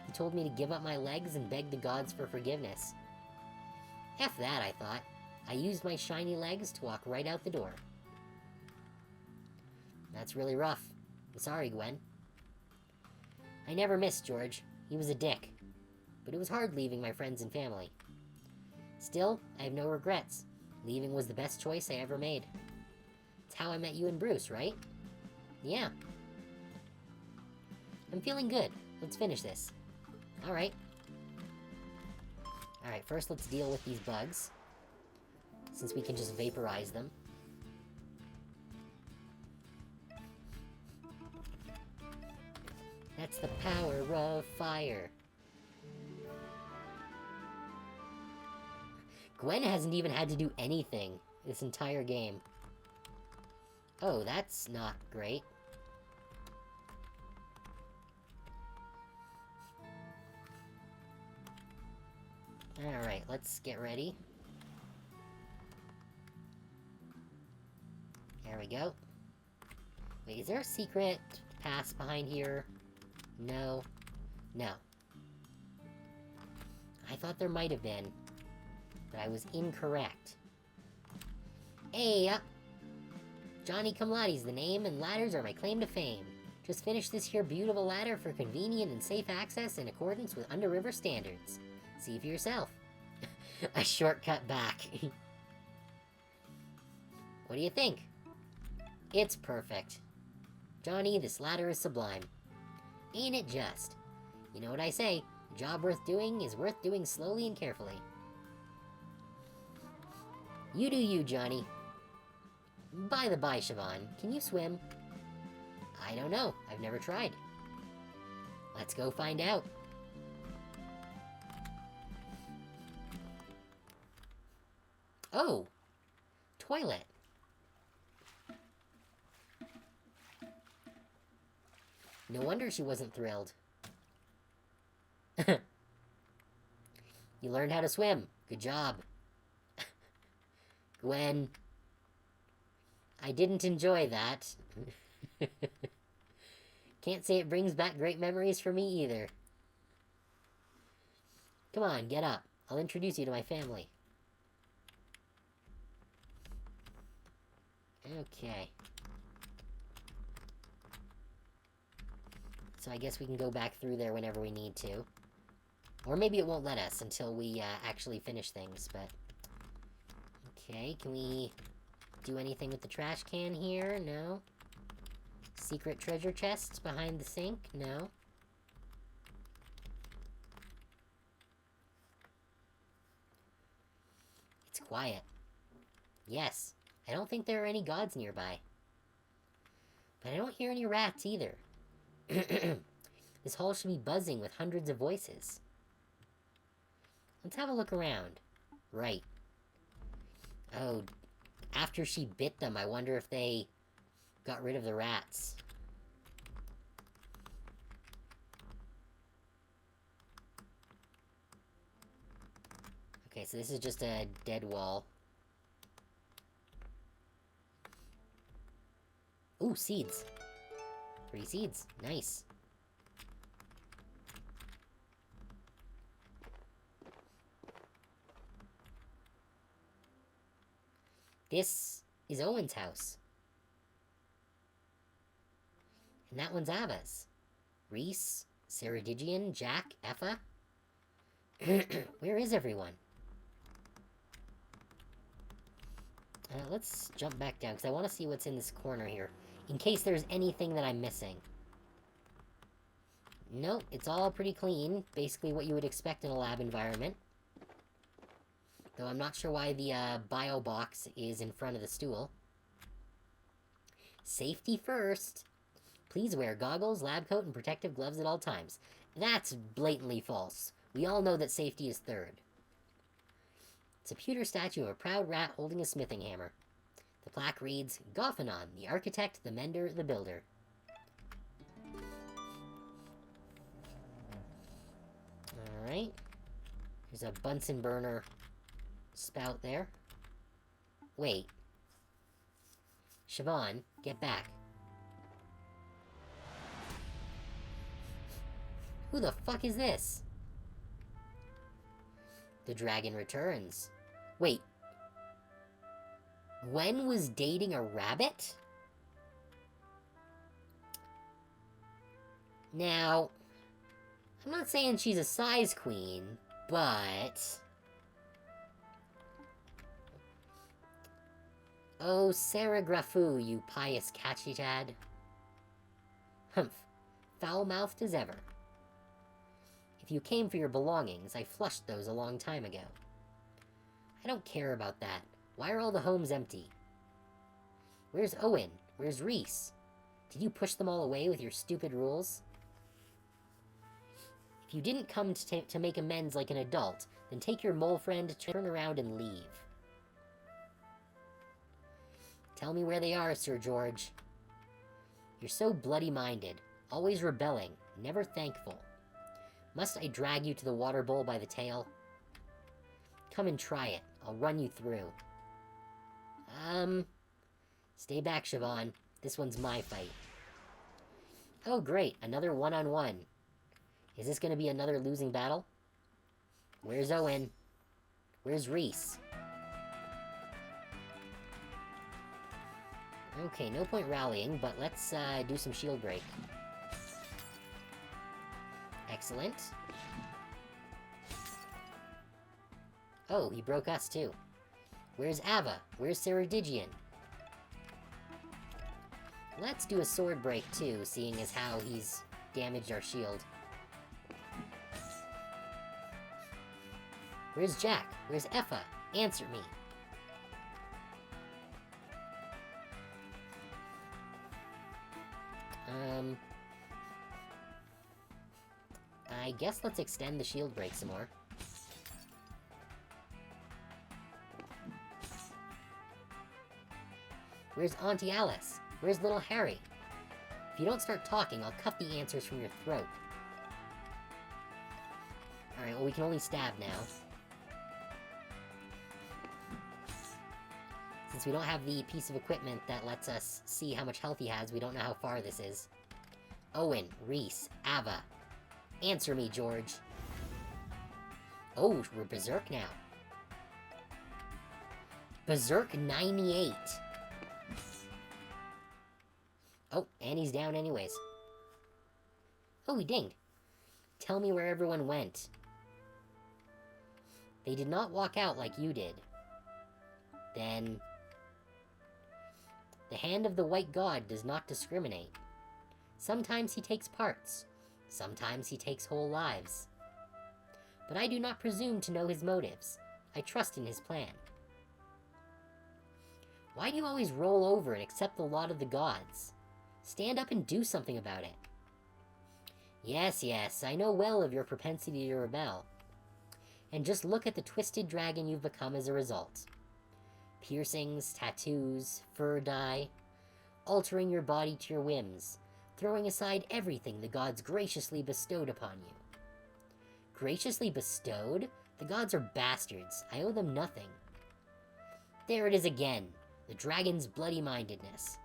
Speaker 1: He told me to give up my legs and beg the gods for forgiveness. F that, I thought. I used my shiny legs to walk right out the door. That's really rough. I'm sorry, Gwen. I never missed George. He was a dick. But it was hard leaving my friends and family. Still, I have no regrets. Leaving was the best choice I ever made. It's how I met you and Bruce, right? Yeah. I'm feeling good. Let's finish this. Alright. Alright, first let's deal with these bugs. Since we can just vaporize them. That's the power of fire. Gwen hasn't even had to do anything this entire game. Oh, that's not great. Alright, let's get ready. There we go. Wait, is there a secret pass behind here? No. No. I thought there might have been, but I was incorrect. Hey, Johnny Come Laddie's the name, and ladders are my claim to fame. Just finished this here beautiful ladder for convenient and safe access in accordance with Underriver standards. See for yourself. A shortcut back. What do you think? It's perfect. Johnny, this ladder is sublime. Ain't it just? You know what I say, a job worth doing is worth doing slowly and carefully. You do you, Johnny. By the by, Siobhan, can you swim? I don't know. I've never tried. Let's go find out. Oh! Toilet. No wonder she wasn't thrilled. You learned how to swim. Good job. Gwen. I didn't enjoy that. Can't say it brings back great memories for me either. Come on, get up. I'll introduce you to my family. Okay. So I guess we can go back through there whenever we need to. Or maybe it won't let us until we actually finish things, but... Okay, can we do anything with the trash can here? No. Secret treasure chests behind the sink? No. It's quiet. Yes. I don't think there are any gods nearby. But I don't hear any rats either. This hall should be buzzing with hundreds of voices. Let's have a look around. Right. Oh, after she bit them, I wonder if they got rid of the rats. Okay, so this is just a dead wall. Ooh, seeds. 3 seeds. Nice. This is Owen's house. And that one's Ava's. Reese, Ceredigian, Jack, Effa. Where is everyone? Let's jump back down, because I want to see what's in this corner here. In case there's anything that I'm missing. Nope, it's all pretty clean. Basically what you would expect in a lab environment. Though I'm not sure why the bio box is in front of the stool. Safety first. Please wear goggles, lab coat, and protective gloves at all times. That's blatantly false. We all know that safety is third. It's a pewter statue of a proud rat holding a smithing hammer. The plaque reads, Gothanon, the architect, the mender, the builder. Alright. There's a Bunsen burner spout there. Wait. Siobhan, get back. Who the fuck is this? The dragon returns. Wait. Gwen was dating a rabbit? Now, I'm not saying she's a size queen, but... Oh, Sarah Graffu, you pious catchy-tad. Humph, foul-mouthed as ever. If you came for your belongings, I flushed those a long time ago. I don't care about that. Why are all the homes empty? Where's Owen? Where's Reese? Did you push them all away with your stupid rules? If you didn't come to make amends like an adult, then take your mole friend, turn around, and leave. Tell me where they are, Sir George. You're so bloody-minded, always rebelling, never thankful. Must I drag you to the water bowl by the tail? Come and try it. I'll run you through. Stay back, Siobhan. This one's my fight. Oh, great. Another one-on-one. Is this gonna be another losing battle? Where's Owen? Where's Reese? Okay, no point rallying, but let's do some shield break. Excellent. Oh, he broke us too. Where's Ava? Where's Ceredigion? Let's do a sword break too, seeing as how he's damaged our shield. Where's Jack? Where's Effa? Answer me. I guess let's extend the shield break some more. Where's Auntie Alice? Where's little Harry? If you don't start talking, I'll cut the answers from your throat. Alright, well we can only stab now. Since we don't have the piece of equipment that lets us see how much health he has, we don't know how far this is. Owen, Reese, Ava. Answer me, George. Oh, we're Berserk now. Berserk 98. Oh, and he's down anyways. Oh, he dinged. Tell me where everyone went. They did not walk out like you did. Then... the hand of the white god does not discriminate. Sometimes he takes parts. Sometimes he takes whole lives. But I do not presume to know his motives. I trust in his plan. Why do you always roll over and accept the lot of the gods? Stand up and do something about it. Yes, yes, I know well of your propensity to rebel. And just look at the twisted dragon you've become as a result. Piercings, tattoos, fur dye, altering your body to your whims, throwing aside everything the gods graciously bestowed upon you. Graciously bestowed? The gods are bastards. I owe them nothing. There it is again, the dragon's bloody-mindedness.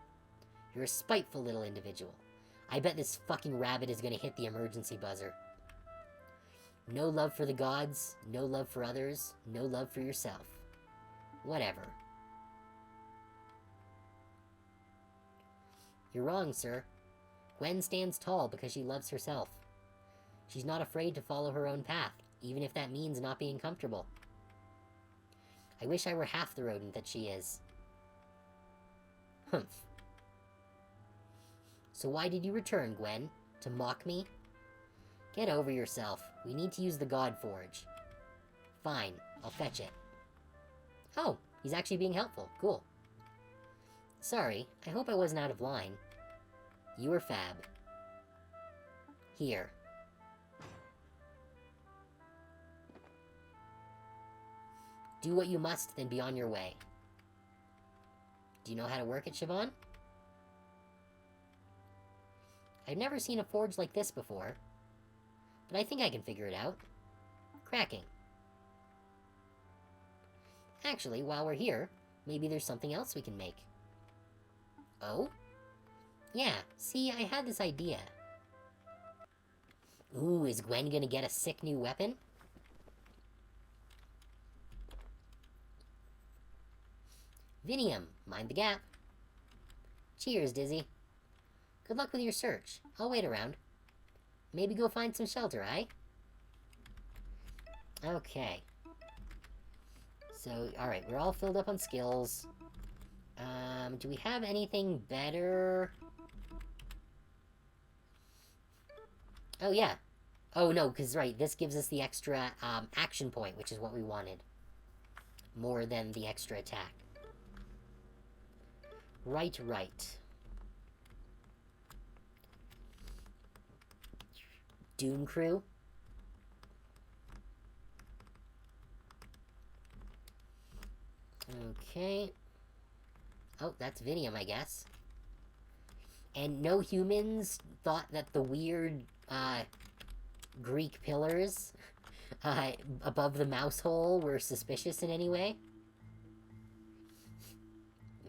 Speaker 1: You're a spiteful little individual. I bet this fucking rabbit is gonna hit the emergency buzzer. No love for the gods, no love for others, no love for yourself. Whatever. You're wrong, sir. Gwen stands tall because she loves herself. She's not afraid to follow her own path, even if that means not being comfortable. I wish I were half the rodent that she is. Humph. So why did you return, Gwen? To mock me? Get over yourself. We need to use the God Forge. Fine, I'll fetch it. Oh, he's actually being helpful. Cool. Sorry, I hope I wasn't out of line. You were fab. Here. Do what you must, then be on your way. Do you know how to work it, Siobhan? I've never seen a forge like this before, but I think I can figure it out. Cracking. Actually, while we're here, maybe there's something else we can make. Oh? Yeah, see, I had this idea. Ooh, is Gwen gonna get a sick new weapon? Vinium, mind the gap. Cheers, Dizzy. Good luck with your search. I'll wait around. Maybe go find some shelter, eh? Okay. So, alright, we're all filled up on skills. Do we have anything better? Oh, yeah. Oh, no, because, right, this gives us the extra, action point, which is what we wanted. More than the extra attack. Right. Doom Crew. Okay. Oh, that's Vinium, I guess. And no humans thought that the weird, Greek pillars, above the mouse hole were suspicious in any way?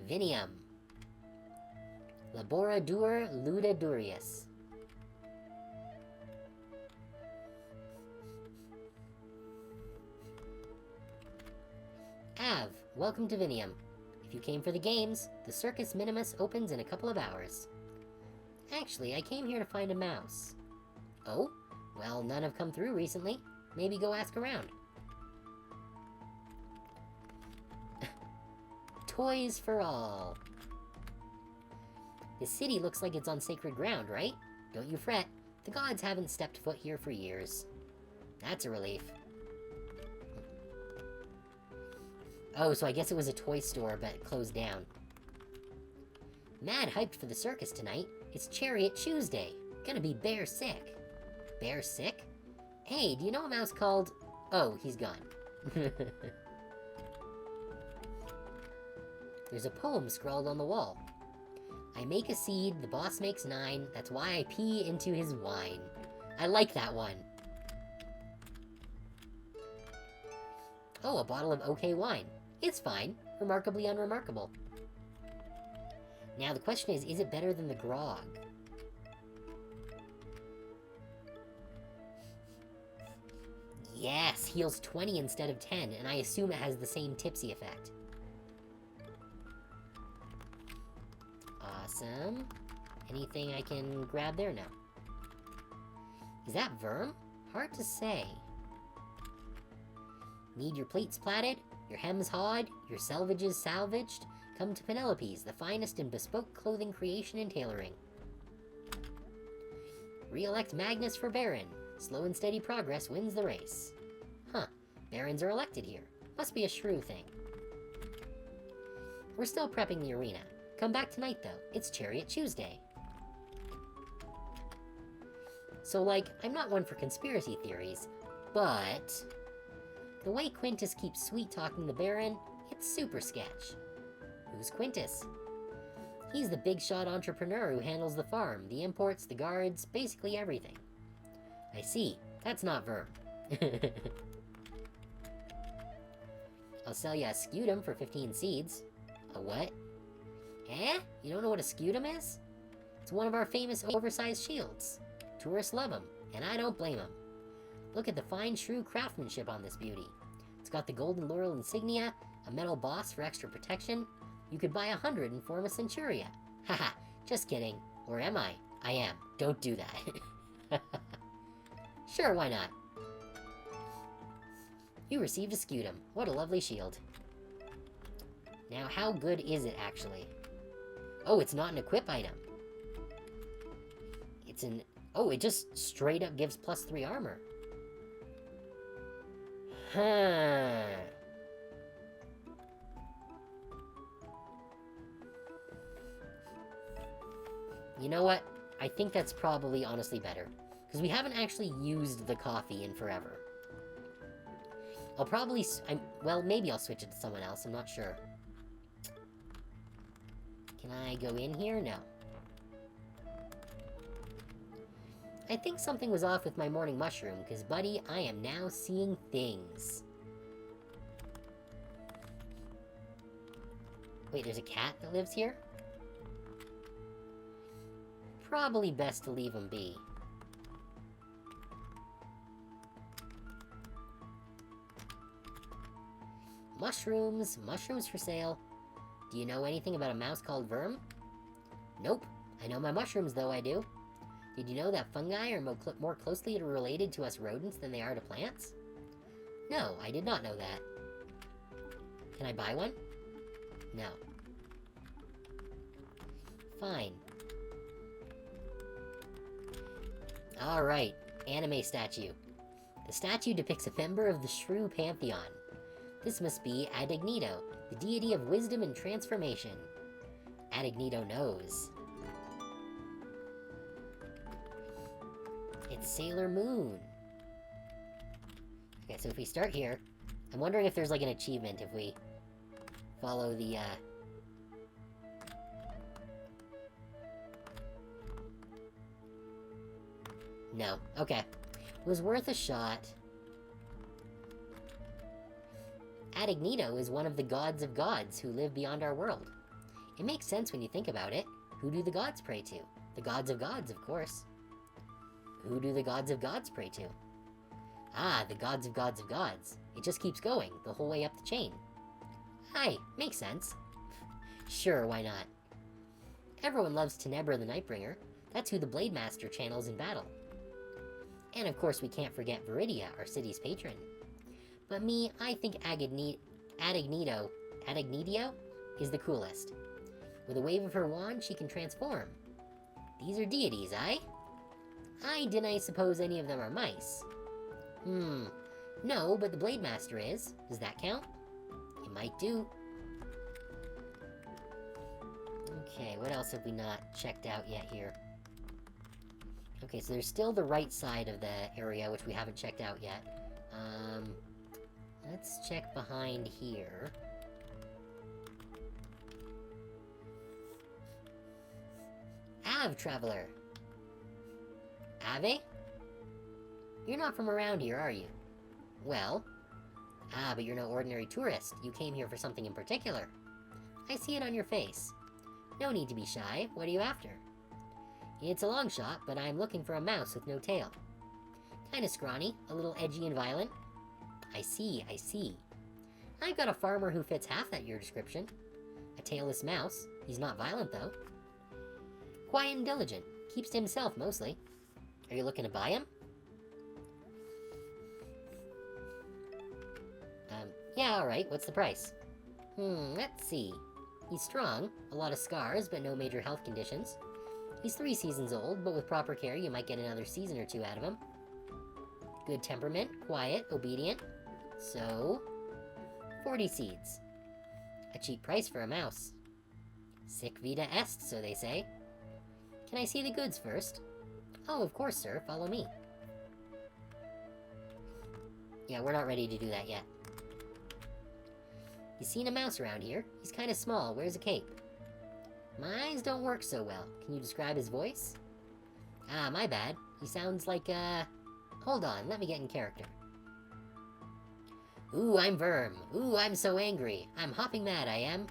Speaker 1: Vinium. Laboradur ludadurius. Av, welcome to Vinium. If you came for the games, the Circus Minimus opens in a couple of hours. Actually, I came here to find a mouse. Oh? Well, none have come through recently. Maybe go ask around. Toys for all. The city looks like it's on sacred ground, right? Don't you fret. The gods haven't stepped foot here for years. That's a relief. Oh, so I guess it was a toy store, but closed down. Mad hyped for the circus tonight. It's Chariot Tuesday. Gonna be bear sick. Bear sick? Hey, do you know a mouse called... Oh, he's gone. There's a poem scrawled on the wall. I make a seed, the boss makes 9, that's why I pee into his wine. I like that one. Oh, a bottle of OK wine. It's fine. Remarkably unremarkable. Now the question is it better than the grog? Yes, heals 20 instead of 10, and I assume it has the same tipsy effect. Awesome. Anything I can grab there? No. Is that Verm? Hard to say. Need your plates platted? Your hems hawed? Your selvages salvaged? Come to Penelope's, the finest in bespoke clothing creation and tailoring. Re-elect Magnus for Baron. Slow and steady progress wins the race. Huh. Barons are elected here. Must be a shrew thing. We're still prepping the arena. Come back tonight, though. It's Chariot Tuesday. So, like, I'm not one for conspiracy theories, but... the way Quintus keeps sweet-talking the Baron, it's super sketch. Who's Quintus? He's the big-shot entrepreneur who handles the farm, the imports, the guards, basically everything. I see. That's not Verm. I'll sell you a scutum for 15 seeds. A what? Eh? You don't know what a scutum is? It's one of our famous oversized shields. Tourists love them, and I don't blame them. Look at the fine shrew craftsmanship on this beauty. It's got the golden laurel insignia, a metal boss for extra protection. You could buy 100 and form a centuria. Haha, just kidding. Or am I? I am. Don't do that. Sure, why not? You received a scutum. What a lovely shield. Now, how good is it, actually? Oh, it's not an equip item. It's an... oh, it just straight up gives +3 armor. Huh. You know what? I think that's probably honestly better. Because we haven't actually used the coffee in forever. I'll probably... well, maybe I'll switch it to someone else. I'm not sure. Can I go in here? No. I think something was off with my morning mushroom, because, buddy, I am now seeing things. Wait, there's a cat that lives here? Probably best to leave him be. Mushrooms. Mushrooms for sale. Do you know anything about a mouse called Worm? Nope. I know my mushrooms, though, I do. Did you know that fungi are more closely related to us rodents than they are to plants? No, I did not know that. Can I buy one? No. Fine. Alright, anime statue. The statue depicts a member of the Shrew Pantheon. This must be Adignito, the deity of wisdom and transformation. Adignito knows. It's Sailor Moon. Okay, so if we start here, I'm wondering if there's like an achievement if we follow the, No. Okay. Was worth a shot. Adignito is one of the gods of gods who live beyond our world. It makes sense when you think about it. Who do the gods pray to? The gods of gods, of course. Who do the gods of gods pray to? Ah, the gods of gods of gods. It just keeps going, the whole way up the chain. Aye, makes sense. Sure, why not? Everyone loves Tenebra the Nightbringer. That's who the Blade Master channels in battle. And of course we can't forget Viridia, our city's patron. But me, I think Adignito is the coolest. With a wave of her wand, she can transform. These are deities, aye? I didn't suppose any of them are mice. No, but the Blade Master is. Does that count? It might do. Okay, what else have we not checked out yet here? Okay, so there's still the right side of the area, which we haven't checked out yet. Let's check behind here. Ave, traveler! Ave? You're not from around here, are you? Well... but you're no ordinary tourist. You came here for something in particular. I see it on your face. No need to be shy. What are you after? It's a long shot, but I'm looking for a mouse with no tail. Kinda scrawny, a little edgy and violent. I see, I see. I've got a farmer who fits half that your description. A tailless mouse. He's not violent, though. Quiet and diligent. Keeps to himself, mostly. Are you looking to buy him? Yeah, alright. What's the price? Let's see. He's strong. A lot of scars, but no major health conditions. He's 3 seasons old, but with proper care, you might get another season or 2 out of him. Good temperament, quiet, obedient. So... 40 seeds. A cheap price for a mouse. Sic vita est, so they say. Can I see the goods first? Oh, of course, sir. Follow me. Yeah, we're not ready to do that yet. You seen a mouse around here? He's kinda small, wears a cape. My eyes don't work so well. Can you describe his voice? Ah, my bad. He sounds like, Hold on, let me get in character. Ooh, I'm Verm. Ooh, I'm so angry. I'm hopping mad, I am.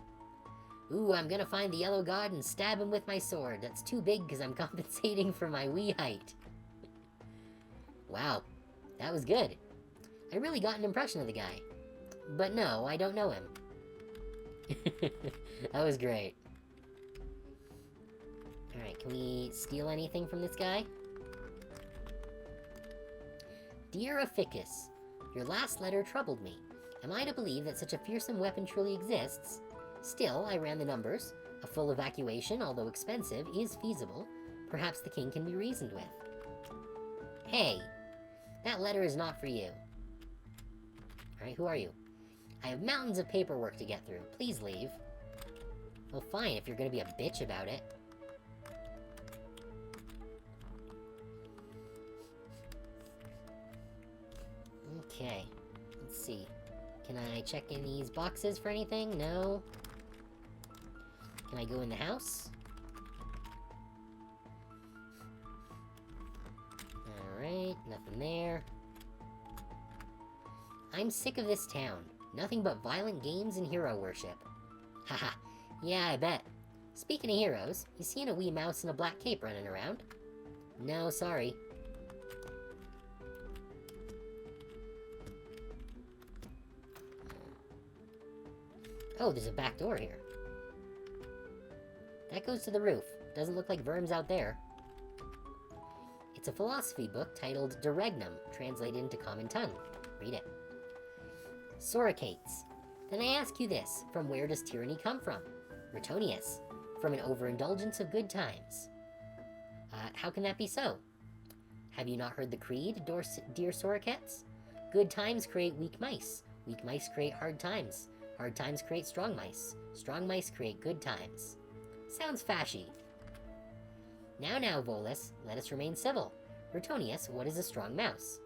Speaker 1: Ooh, I'm gonna find the yellow god and stab him with my sword. That's too big because I'm compensating for my wee height. Wow, that was good. I really got an impression of the guy. But no, I don't know him. That was great. Alright, can we steal anything from this guy? Dear Ophiuchus, your last letter troubled me. Am I to believe that such a fearsome weapon truly exists? Still, I ran the numbers. A full evacuation, although expensive, is feasible. Perhaps the king can be reasoned with. Hey! That letter is not for you. Alright, who are you? I have mountains of paperwork to get through. Please leave. Well, fine, if you're gonna be a bitch about it. Okay. Let's see. Can I check in these boxes for anything? No. Can I go in the house? Alright, nothing there. I'm sick of this town. Nothing but violent games and hero worship. Haha, yeah, I bet. Speaking of heroes, you seen a wee mouse in a black cape running around? No, sorry. Oh, there's a back door here. That goes to the roof. Doesn't look like verms out there. It's a philosophy book titled De Regnum, translated into common tongue. Read it. Soricates. Then I ask you this, from where does tyranny come from? Retonius. From an overindulgence of good times. How can that be so? Have you not heard the creed, dear Soricates? Good times create weak mice. Weak mice create hard times. Hard times create strong mice. Strong mice create good times. Sounds fashy. Now, Volus, let us remain civil. Retonius, what is a strong mouse?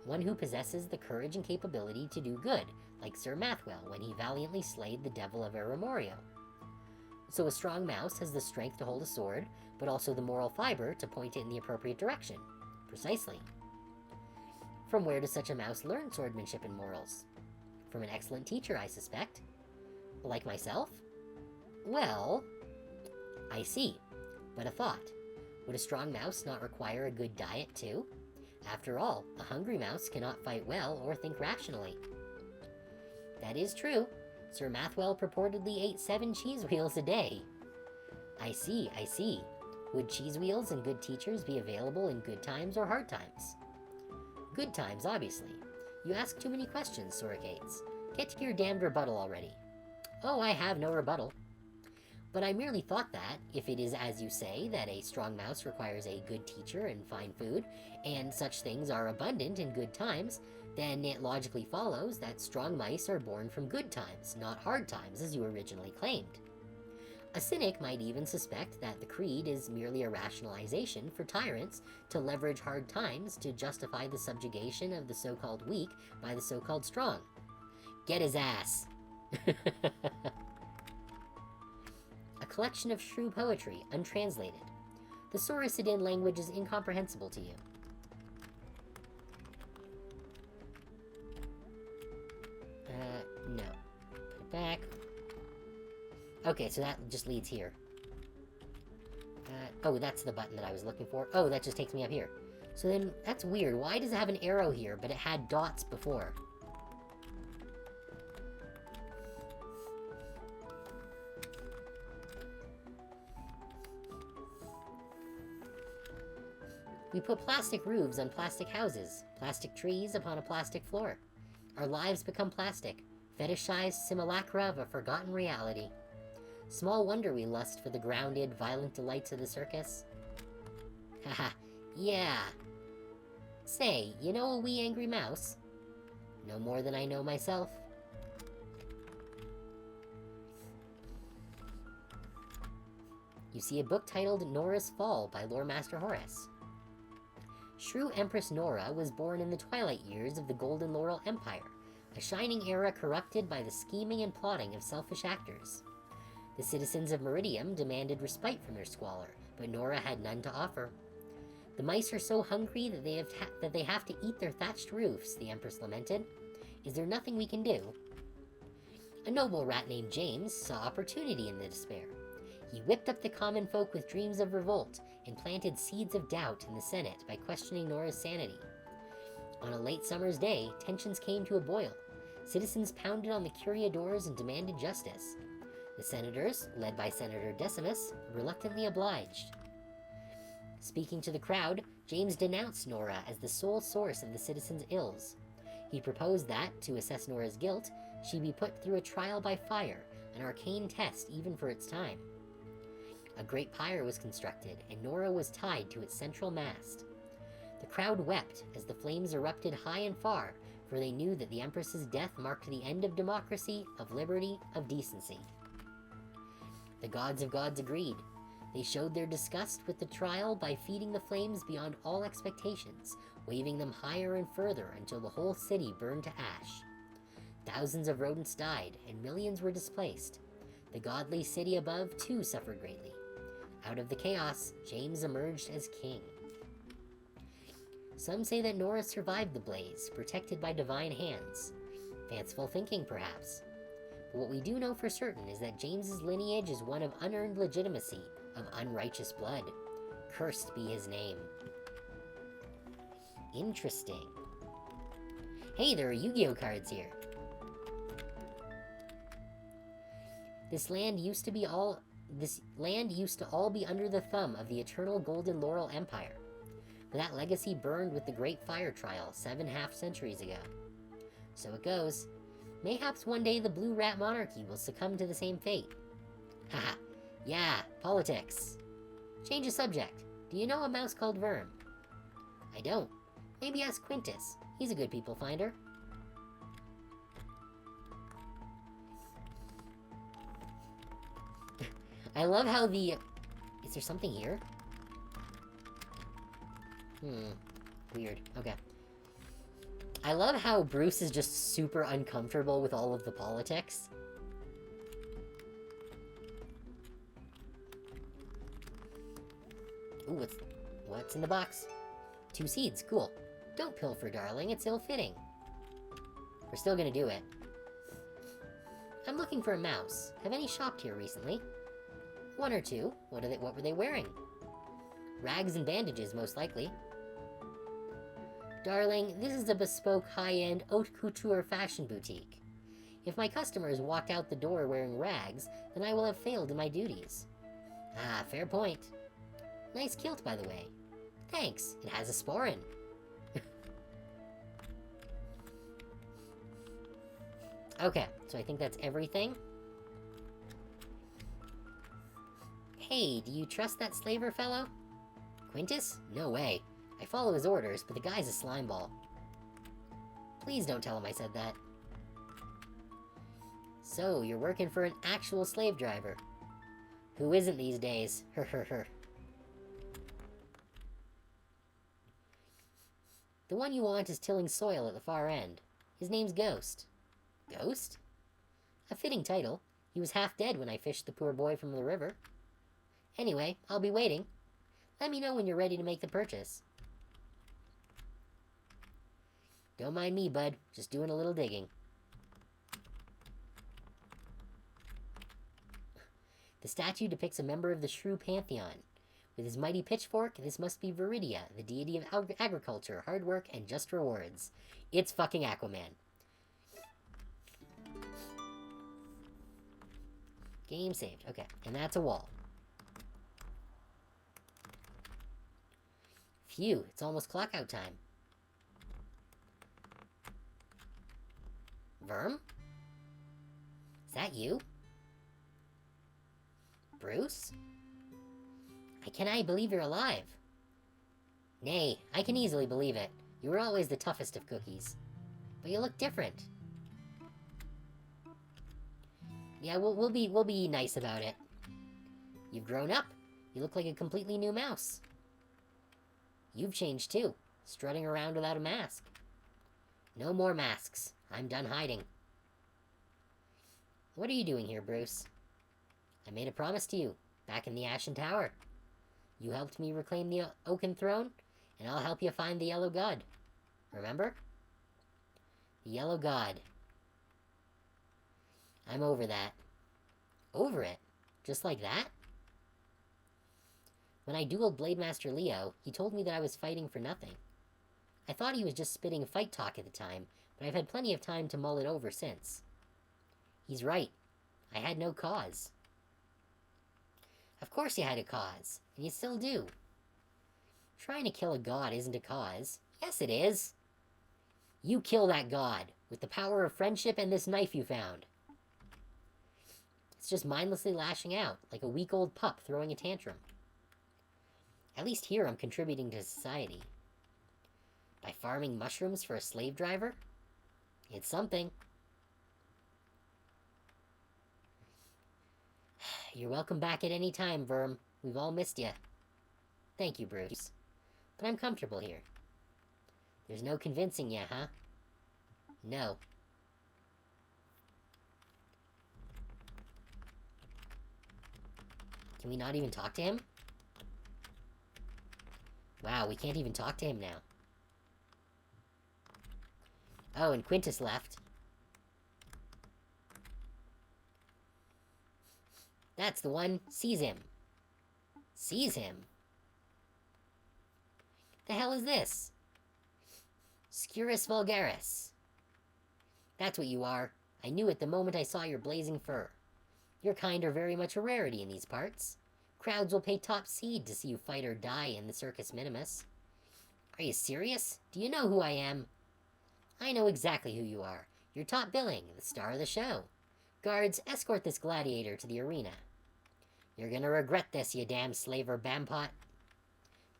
Speaker 1: One who possesses the courage and capability to do good, like Sir Mathwell when he valiantly slayed the devil of Eramorio. So a strong mouse has the strength to hold a sword, but also the moral fiber to point it in the appropriate direction. Precisely. From where does such a mouse learn swordmanship and morals? From an excellent teacher, I suspect. Like myself? Well, I see. But a thought. Would a strong mouse not require a good diet too? After all, a hungry mouse cannot fight well or think rationally. That is true. Sir Mathwell purportedly ate 7 cheese wheels a day. I see. Would cheese wheels and good teachers be available in good times or hard times? Good times, obviously. You ask too many questions, Soricates. Get to your damned rebuttal already. Oh, I have no rebuttal. But I merely thought that, if it is as you say, that a strong mouse requires a good teacher and fine food, and such things are abundant in good times, then it logically follows that strong mice are born from good times, not hard times, as you originally claimed. A cynic might even suspect that the creed is merely a rationalization for tyrants to leverage hard times to justify the subjugation of the so-called weak by the so-called strong. Get his ass! A collection of shrew poetry, untranslated. The Sauricidin language is incomprehensible to you. No. Put it back. Okay, so that just leads here. Oh, that's the button that I was looking for. Oh, that just takes me up here. So then, that's weird. Why does it have an arrow here, but it had dots before? We put plastic roofs on plastic houses, plastic trees upon a plastic floor. Our lives become plastic, fetishized simulacra of a forgotten reality. Small wonder we lust for the grounded, violent delights of the circus. Haha, yeah. Say, you know a wee angry mouse? No more than I know myself. You see a book titled Nora's Fall by Lore Master Horace. Shrew Empress Nora was born in the twilight years of the Golden Laurel Empire, a shining era corrupted by the scheming and plotting of selfish actors. The citizens of Meridium demanded respite from their squalor, but Nora had none to offer. The mice are so hungry that they have to eat their thatched roofs, the Empress lamented. Is there nothing we can do? A noble rat named James saw opportunity in the despair. He whipped up the common folk with dreams of revolt and planted seeds of doubt in the Senate by questioning Nora's sanity. On a late summer's day, tensions came to a boil. Citizens pounded on the curia doors and demanded justice. The senators, led by Senator Decimus, reluctantly obliged. Speaking to the crowd, James denounced Nora as the sole source of the citizens' ills. He proposed that, to assess Nora's guilt, she be put through a trial by fire, an arcane test even for its time. A great pyre was constructed, and Nora was tied to its central mast. The crowd wept as the flames erupted high and far, for they knew that the Empress's death marked the end of democracy, of liberty, of decency. The gods of gods agreed. They showed their disgust with the trial by feeding the flames beyond all expectations, waving them higher and further until the whole city burned to ash. Thousands of rodents died, and millions were displaced. The godly city above, too, suffered greatly. Out of the chaos, James emerged as king. Some say that Nora survived the blaze, protected by divine hands. Fanciful thinking, perhaps. But what we do know for certain is that James's lineage is one of unearned legitimacy, of unrighteous blood. Cursed be his name. Interesting. Hey, there are Yu-Gi-Oh cards here. This land used to all be under the thumb of the eternal Golden Laurel Empire. But that legacy burned with the Great Fire Trial 7 half-centuries ago. So it goes. Mayhaps one day the Blue Rat Monarchy will succumb to the same fate. Haha, yeah, politics. Change of subject. Do you know a mouse called Verm? I don't. Maybe ask Quintus. He's a good people finder. I love how the... Is there something here? Weird. Okay. I love how Bruce is just super uncomfortable with all of the politics. Ooh, what's in the box? 2 seeds. Cool. Don't pilfer, darling. It's ill-fitting. We're still gonna do it. I'm looking for a mouse. Have any shopped here recently? 1 or 2. What were they wearing? Rags and bandages, most likely. Darling, this is a bespoke, high-end, haute couture fashion boutique. If my customers walked out the door wearing rags, then I will have failed in my duties. Ah, fair point. Nice kilt, by the way. Thanks, it has a sporran. Okay, so I think that's everything. Hey, do you trust that slaver fellow? Quintus? No way. I follow his orders, but the guy's a slimeball. Please don't tell him I said that. So, you're working for an actual slave driver. Who isn't these days? The one you want is tilling soil at the far end. His name's Ghost. Ghost? A fitting title. He was half dead when I fished the poor boy from the river. Anyway, I'll be waiting. Let me know when you're ready to make the purchase. Don't mind me, bud. Just doing a little digging. The statue depicts a member of the Shrew Pantheon. With his mighty pitchfork, this must be Viridia, the deity of agriculture, hard work, and just rewards. It's fucking Aquaman. Game saved. Okay, and that's a wall. Phew, it's almost clock-out time. Verm? Is that you? Bruce? I cannot believe you're alive. Nay, I can easily believe it. You were always the toughest of cookies. But you look different. Yeah, we'll be nice about it. You've grown up. You look like a completely new mouse. You've changed too, strutting around without a mask. No more masks. I'm done hiding. What are you doing here, Bruce? I made a promise to you, back in the Ashen Tower. You helped me reclaim the Oaken Throne, and I'll help you find the Yellow God. Remember? The Yellow God. I'm over that. Over it? Just like that? When I dueled Blademaster Leo, he told me that I was fighting for nothing. I thought he was just spitting fight talk at the time, but I've had plenty of time to mull it over since. He's right. I had no cause. Of course you had a cause, and you still do. Trying to kill a god isn't a cause. Yes, it is. You kill that god, with the power of friendship and this knife you found. It's just mindlessly lashing out, like a week-old pup throwing a tantrum. At least here I'm contributing to society. By farming mushrooms for a slave driver? It's something. You're welcome back at any time, Verm. We've all missed you. Thank you, Bruce. But I'm comfortable here. There's no convincing you, huh? No. Can we not even talk to him? Wow, we can't even talk to him now. Oh, and Quintus left. That's the one. Seize him. Seize him? The hell is this? Squirrel vulgaris. That's what you are. I knew it the moment I saw your blazing fur. Your kind are very much a rarity in these parts. Crowds will pay top seed to see you fight or die in the Circus Minimus. Are you serious? Do you know who I am? I know exactly who you are. You're top billing, the star of the show. Guards, escort this gladiator to the arena. You're gonna regret this, you damn slaver bampot.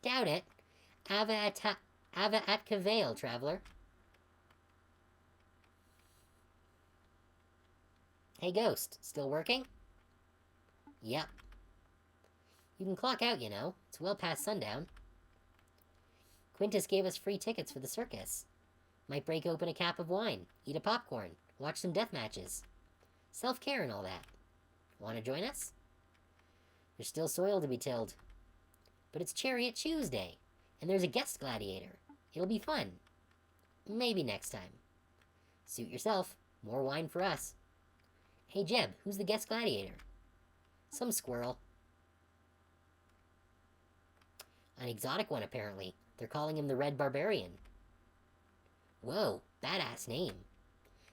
Speaker 1: Doubt it. Ava at Cavale, traveler. Hey, Ghost. Still working? Yep. You can clock out, you know. It's well past sundown. Quintus gave us free tickets for the circus. Might break open a cap of wine, eat a popcorn, watch some death matches. Self-care and all that. Want to join us? There's still soil to be tilled. But it's Chariot Tuesday, and there's a guest gladiator. It'll be fun. Maybe next time. Suit yourself. More wine for us. Hey, Jeb, who's the guest gladiator? Some squirrel. An exotic one, apparently. They're calling him the Red Barbarian. Whoa, badass name.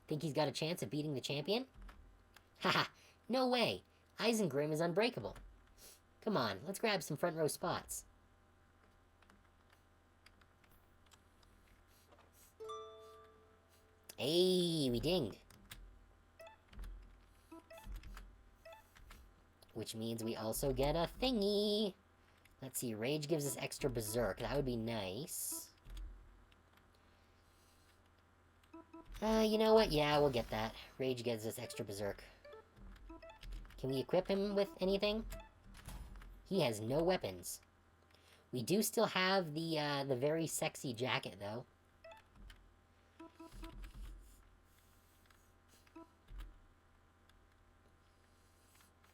Speaker 1: Think he's got a chance at beating the champion? Haha, no way. Isengrim is unbreakable. Come on, let's grab some front row spots. Hey, we dinged. Which means we also get a thingy. Let's see, Rage gives us extra Berserk. That would be nice. You know what? Yeah, we'll get that. Rage gives us extra Berserk. Can we equip him with anything? He has no weapons. We do still have the very sexy jacket, though.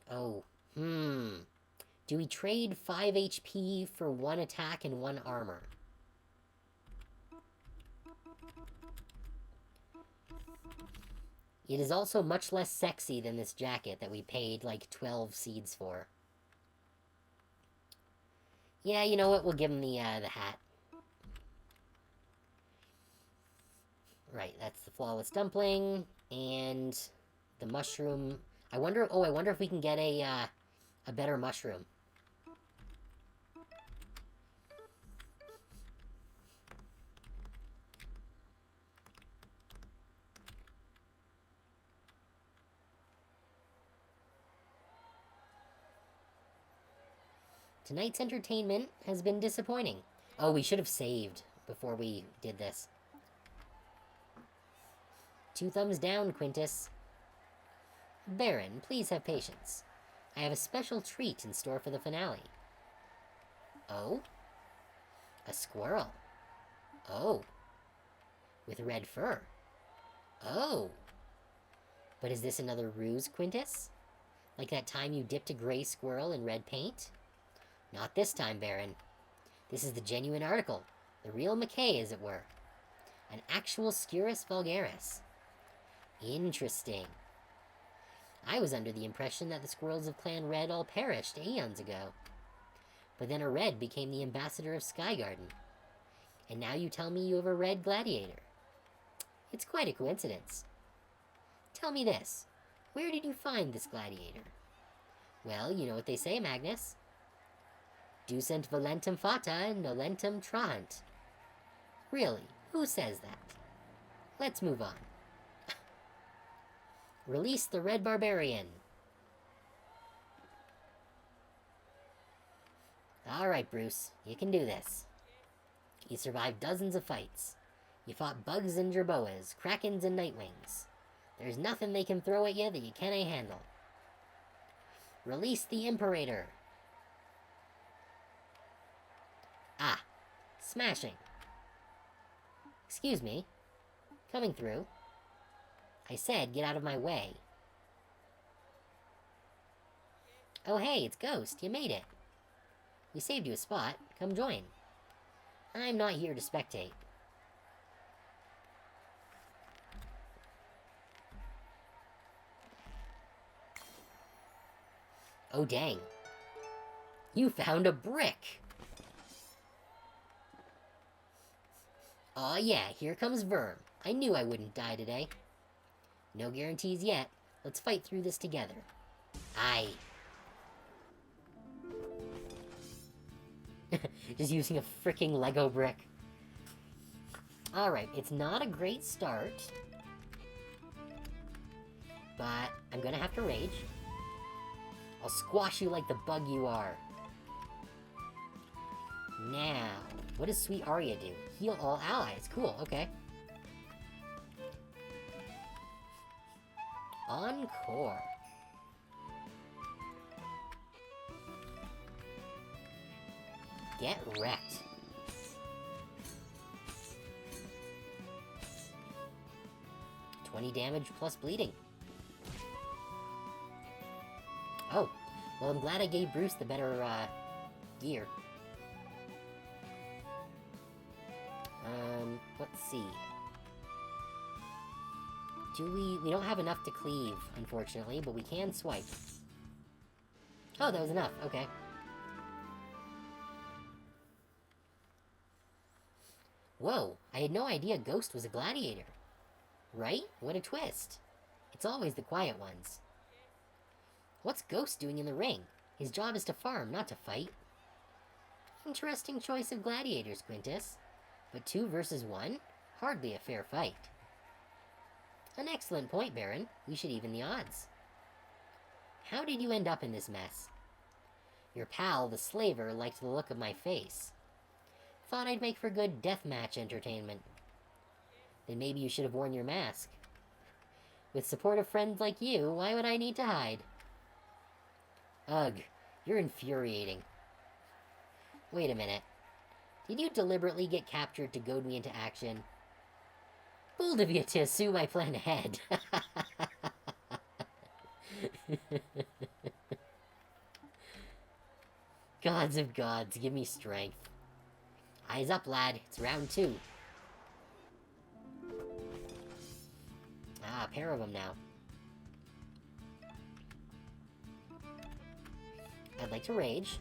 Speaker 1: Oh, Do we trade 5 HP for 1 attack and 1 armor? It is also much less sexy than this jacket that we paid like 12 seeds for. Yeah, you know what? We'll give him the hat. Right, that's the flawless dumpling and the mushroom. I wonder if we can get a better mushroom. Tonight's entertainment has been disappointing. Oh, we should have saved before we did this. 2 thumbs down, Quintus. Baron, please have patience. I have a special treat in store for the finale. Oh? A squirrel. Oh. With red fur. Oh. But is this another ruse, Quintus? Like that time you dipped a gray squirrel in red paint? Not this time, Baron. This is the genuine article. The real McKay, as it were. An actual Squirrel vulgaris. Interesting. I was under the impression that the squirrels of Clan Red all perished aeons ago. But then a red became the ambassador of Skygarden. And now you tell me you have a red gladiator. It's quite a coincidence. Tell me this. Where did you find this gladiator? Well, you know what they say, Magnus. Ducent valentum fata, nolentum trahant. Really, who says that? Let's move on. Release the Red Barbarian. Alright, Bruce, you can do this. You survived dozens of fights. You fought bugs and jerboas, krakens and nightwings. There's nothing they can throw at you that you can't handle. Release the Imperator. Ah, smashing. Excuse me. Coming through. I said get out of my way. Oh hey, it's Ghost. You made it. We saved you a spot. Come join. I'm not here to spectate. Oh dang. You found a brick! Aw yeah, here comes Verm. I knew I wouldn't die today. No guarantees yet. Let's fight through this together. Aye. Just using a freaking Lego brick. Alright, it's not a great start. But I'm gonna have to rage. I'll squash you like the bug you are. Now, what does Sweet Arya do? Heal all allies. Cool, okay. Encore. Get wrecked. $20 damage plus bleeding. Oh, well I'm glad I gave Bruce the better, gear. Let's see. We don't have enough to cleave, unfortunately, but we can swipe. Oh, that was enough, okay. Whoa, I had no idea Ghost was a gladiator. Right? What a twist. It's always the quiet ones. What's Ghost doing in the ring? His job is to farm, not to fight. Interesting choice of gladiators, Quintus. But 2 versus 1? Hardly a fair fight. An excellent point, Baron. We should even the odds. How did you end up in this mess? Your pal, the slaver, liked the look of my face. Thought I'd make for good deathmatch entertainment. Then maybe you should have worn your mask. With supportive friends like you, why would I need to hide? Ugh, you're infuriating. Wait a minute. Did you deliberately get captured to goad me into action? Bold of you to assume I plan ahead. Gods of gods, give me strength. Eyes up, lad. It's round 2. Ah, a pair of them now. I'd like to rage.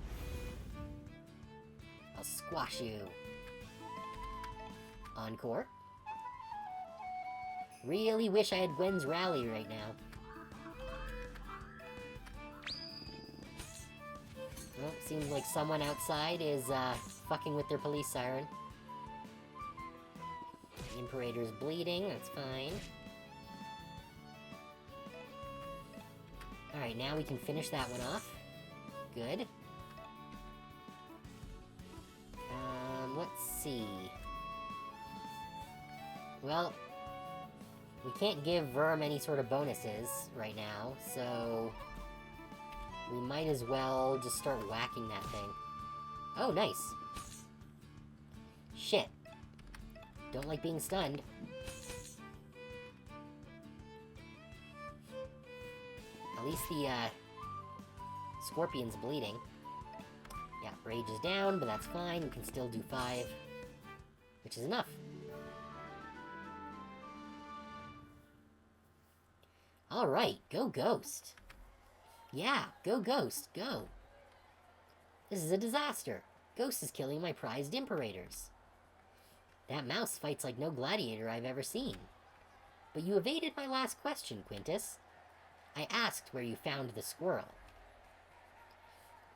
Speaker 1: I'll squash you. Encore. Really wish I had Gwen's rally right now. Well, seems like someone outside is, fucking with their police siren. The Imperator's bleeding, that's fine. Alright, now we can finish that one off. Good. Let's see. Well, we can't give Verm any sort of bonuses right now, so we might as well just start whacking that thing. Oh, nice. Shit. Don't like being stunned. At least the, Scorpion's bleeding. Yeah, rage is down, but that's fine. We can still do 5, which is enough. Alright, go Ghost. Yeah, go Ghost, go. This is a disaster. Ghost is killing my prized Imperators. That mouse fights like no gladiator I've ever seen. But you evaded my last question, Quintus. I asked where you found the squirrel.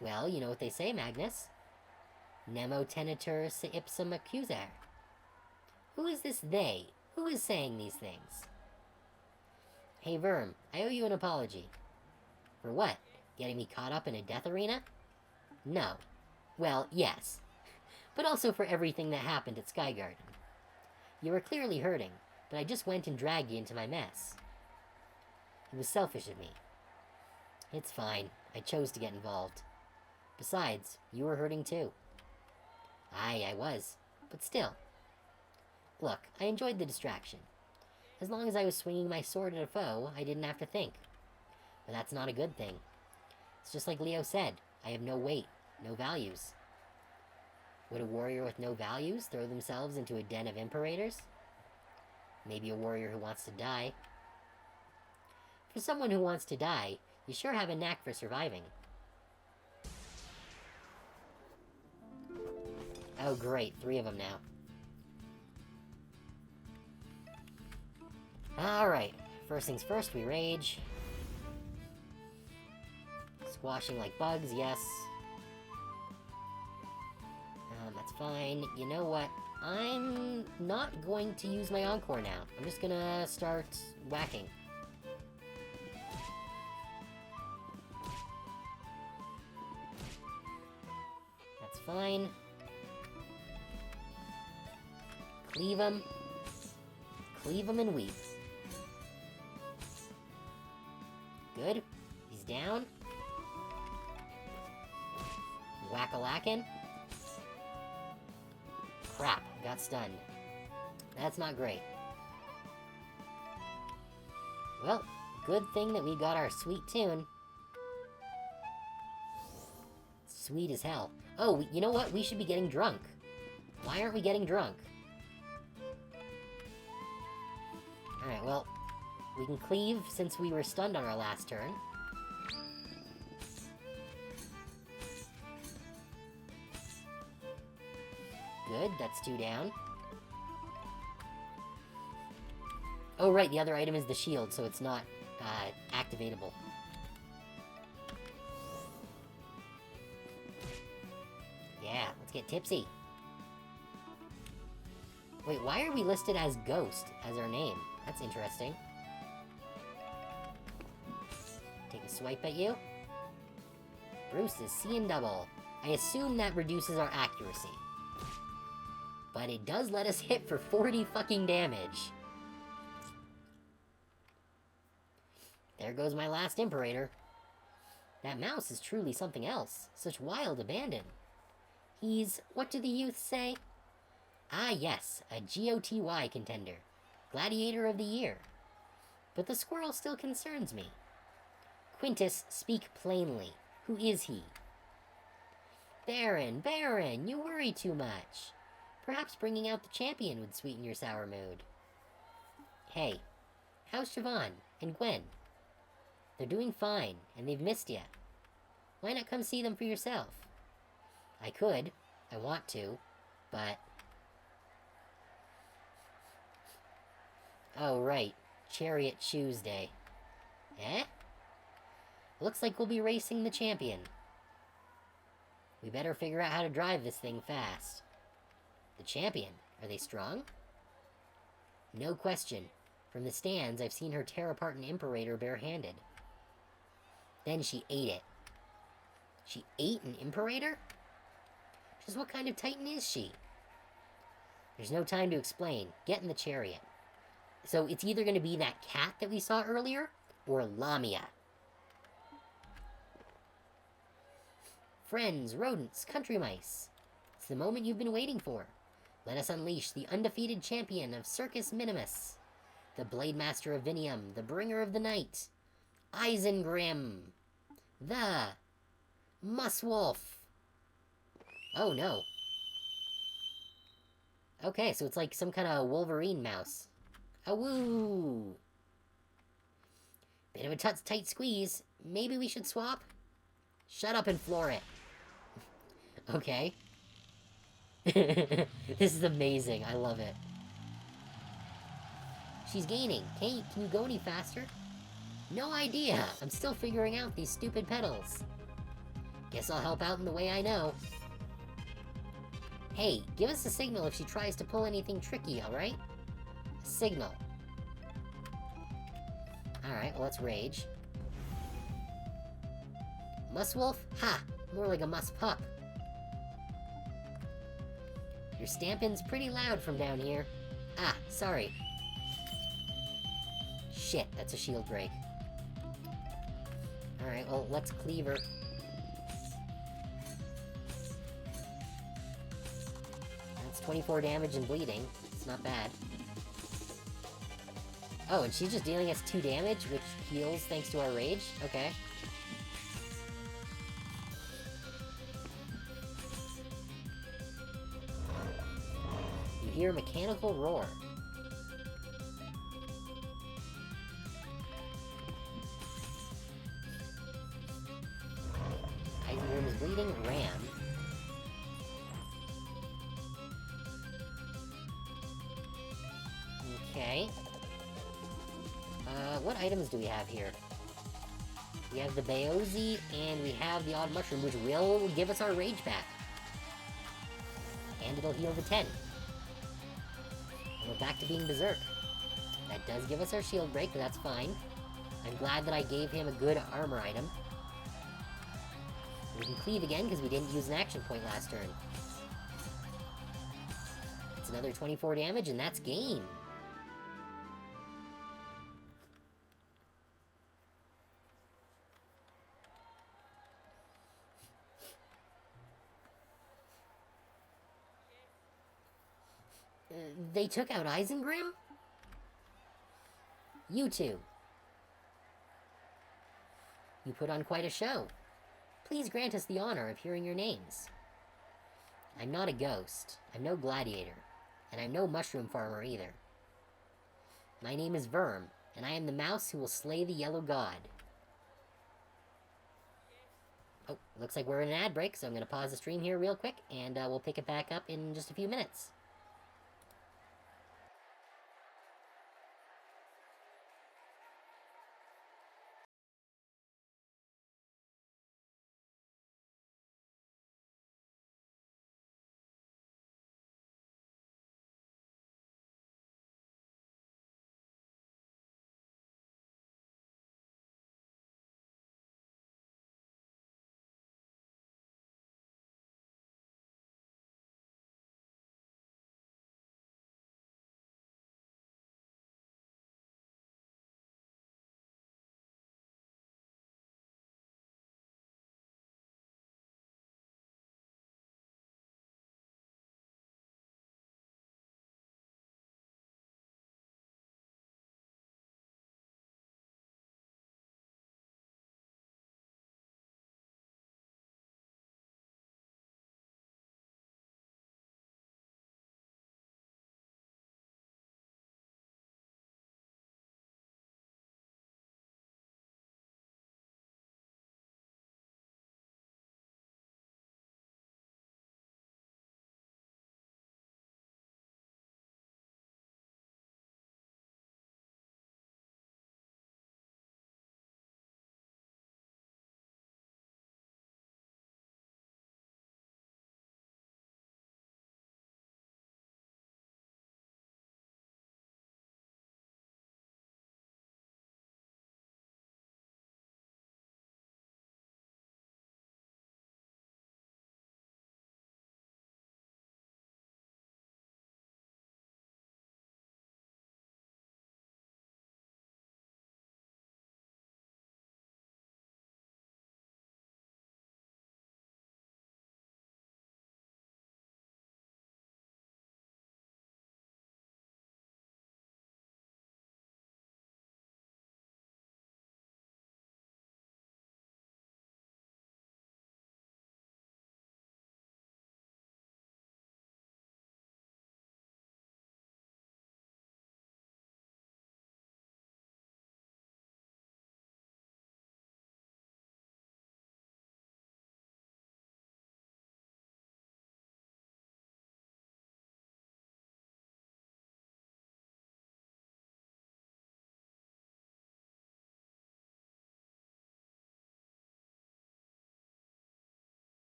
Speaker 1: Well, you know what they say, Magnus. Nemo tenetur se ipsum accusar. Who is this they? Who is saying these things? Hey, Verm, I owe you an apology. For what? Getting me caught up in a death arena? No. Well, yes. But also for everything that happened at Sky Garden. You were clearly hurting, but I just went and dragged you into my mess. It was selfish of me. It's fine. I chose to get involved. Besides, you were hurting too. Aye, I was. But still. Look, I enjoyed the distraction. As long as I was swinging my sword at a foe, I didn't have to think. But that's not a good thing. It's just like Leo said. I have no weight, no values. Would a warrior with no values throw themselves into a den of imperators? Maybe a warrior who wants to die. For someone who wants to die, you sure have a knack for surviving. Oh great, 3 of them now. Alright, first things first, we rage. Squashing like bugs, yes. That's fine. You know what? I'm not going to use my Encore now. I'm just gonna start whacking. That's fine. Cleave him. Cleave him and weep. Good. He's down. Whack-a-lackin'. Crap, got stunned. That's not great. Well, good thing that we got our sweet tune. Sweet as hell. Oh, you know what? We should be getting drunk. Why aren't we getting drunk? Alright, well, we can cleave since we were stunned on our last turn. Good, that's 2 down. Oh right, the other item is the shield, so it's not, activatable. Yeah, let's get tipsy. Wait, why are we listed as Ghost as our name? That's interesting. Take a swipe at you. Bruce is seeing double. I assume that reduces our accuracy. But it does let us hit for 40 fucking damage. There goes my last Imperator. That mouse is truly something else. Such wild abandon. He's, what do the youth say? Ah yes, a GOTY contender. Gladiator of the Year. But the squirrel still concerns me. Quintus, speak plainly. Who is he? Baron, Baron, you worry too much. Perhaps bringing out the champion would sweeten your sour mood. Hey, how's Siobhan and Gwen? They're doing fine, and they've missed you. Why not come see them for yourself? I could. I want to. But... oh, right. Chariot Shoes Day. Eh? Looks like we'll be racing the champion. We better figure out how to drive this thing fast. The champion? Are they strong? No question. From the stands, I've seen her tear apart an Imperator barehanded. Then she ate it. She ate an Imperator? Just what kind of titan is she? There's no time to explain. Get in the chariot. So it's either going to be that cat that we saw earlier, or Lamia. Friends, rodents, country mice. It's the moment you've been waiting for. Let us unleash the undefeated champion of Circus Minimus, the Blade Master of Vinium, the Bringer of the Night, Eisengrim, the Muswolf. Oh no. Okay, so it's like some kind of Wolverine mouse. Awoo! Bit of a tight squeeze. Maybe we should swap? Shut up and floor it. Okay. This is amazing. I love it. She's gaining. Can you go any faster? No idea. I'm still figuring out these stupid pedals. Guess I'll help out in the way I know. Hey, give us a signal if she tries to pull anything tricky, alright? A signal. Alright, well, let's rage. Muswolf? Ha! More like a musk-pup. Your stamping's pretty loud from down here. Ah, sorry. Shit, that's a shield break. Alright, well, let's cleaver. That's 24 damage and bleeding. It's not bad. Oh, and she's just dealing us 2 damage, which heals thanks to our rage? Okay. hear mechanical roar. Eisenworm is bleeding. Ram. Okay. What items do we have here? We have the Bayozi, and we have the Odd Mushroom, which will give us our Rage back. And it'll heal the 10. And we're back to being Berserk. That does give us our shield break, but that's fine. I'm glad that I gave him a good armor item. We can cleave again, because we didn't use an action point last turn. It's another 24 damage, and that's game. They took out Isengrim? You two. You put on quite a show. Please grant us the honor of hearing your names. I'm not a ghost. I'm no gladiator. And I'm no mushroom farmer either. My name is Verm, and I am the mouse who will slay the yellow god. Oh, looks like we're in an ad break, so I'm going to pause the stream here real quick, and we'll pick it back up in just a few minutes.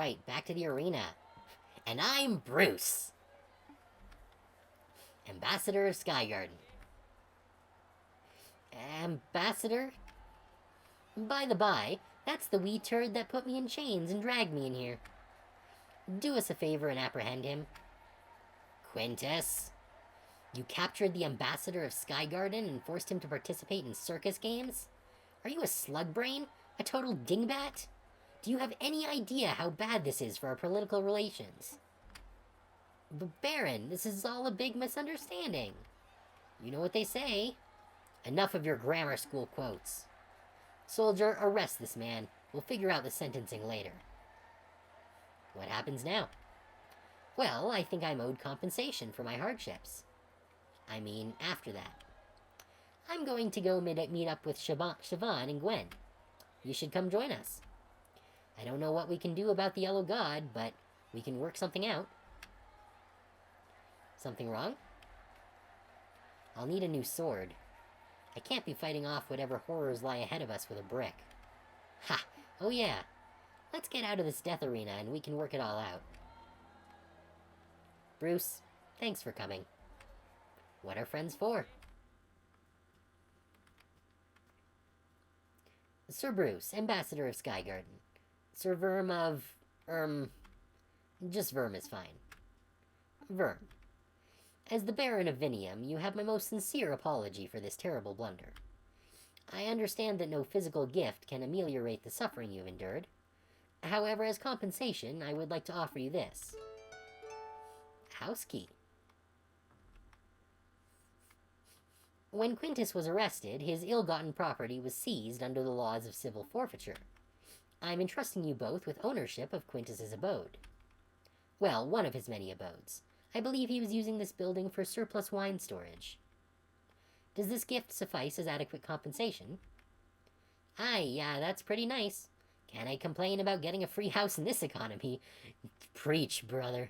Speaker 1: Alright, back to the arena. And I'm Bruce, Ambassador of Skygarden. Ambassador? By the by, that's the wee turd that put me in chains and dragged me in here. Do us a favor and apprehend him. Quintus, you captured the Ambassador of Skygarden and forced him to participate in circus games? Are you a slug brain? A total dingbat? Do you have any idea how bad this is for our political relations? But Baron, this is all a big misunderstanding. You know what they say. Enough of your grammar school quotes. Soldier, arrest this man. We'll figure out the sentencing later. What happens now? Well, I think I'm owed compensation for my hardships. I mean, after that. I'm going to go meet up with Siobhan and Gwen. You should come join us. I don't know what we can do about the Yellow God, but we can work something out. Something wrong? I'll need a new sword. I can't be fighting off whatever horrors lie ahead of us with a brick. Ha! Oh yeah! Let's get out of this death arena and we can work it all out. Bruce, thanks for coming. What are friends for? Sir Bruce, Ambassador of Skygarden. Sir Verm of... just Verm is fine. Verm. As the Baron of Vinium, you have my most sincere apology for this terrible blunder. I understand that no physical gift can ameliorate the suffering you've endured. However, as compensation, I would like to offer you this. House key. When Quintus was arrested, his ill-gotten property was seized under the laws of civil forfeiture. I'm entrusting you both with ownership of Quintus's abode. Well, one of his many abodes. I believe he was using this building for surplus wine storage. Does this gift suffice as adequate compensation? Aye, yeah, that's pretty nice. Can't I complain about getting a free house in this economy? Preach, brother.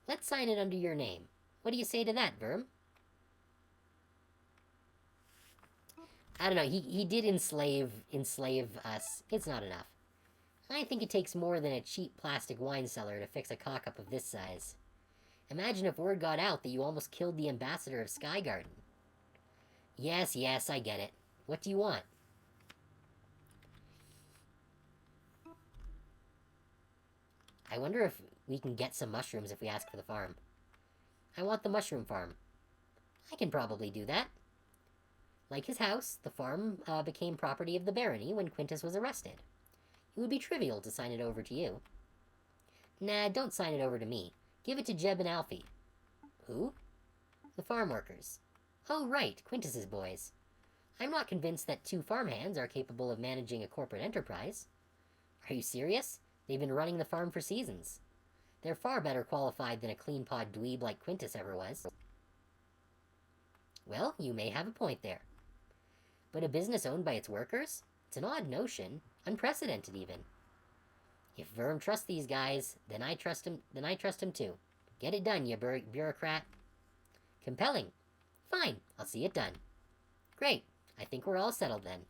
Speaker 1: Let's sign it under your name. What do you say to that, Verm? I don't know, he did enslave us. It's not enough. I think it takes more than a cheap plastic wine cellar to fix a cock-up of this size. Imagine if word got out that you almost killed the Ambassador of Skygarden. Yes, I get it. What do you want? I wonder if we can get some mushrooms if we ask for the farm. I want the mushroom farm. I can probably do that. Like his house, the farm became property of the barony when Quintus was arrested. It would be trivial to sign it over to you. Nah, don't sign it over to me. Give it to Jeb and Alfie. Who? The farm workers. Oh, right, Quintus's boys. I'm not convinced that two farmhands are capable of managing a corporate enterprise. Are you serious? They've been running the farm for seasons. They're far better qualified than a clean-pawed dweeb like Quintus ever was. Well, you may have a point there. But a business owned by its workers? It's an odd notion. Unprecedented, even. If Verm trusts these guys, then I trust him too. Get it done, you bureaucrat. Compelling. Fine, I'll see it done. Great, I think we're all settled then.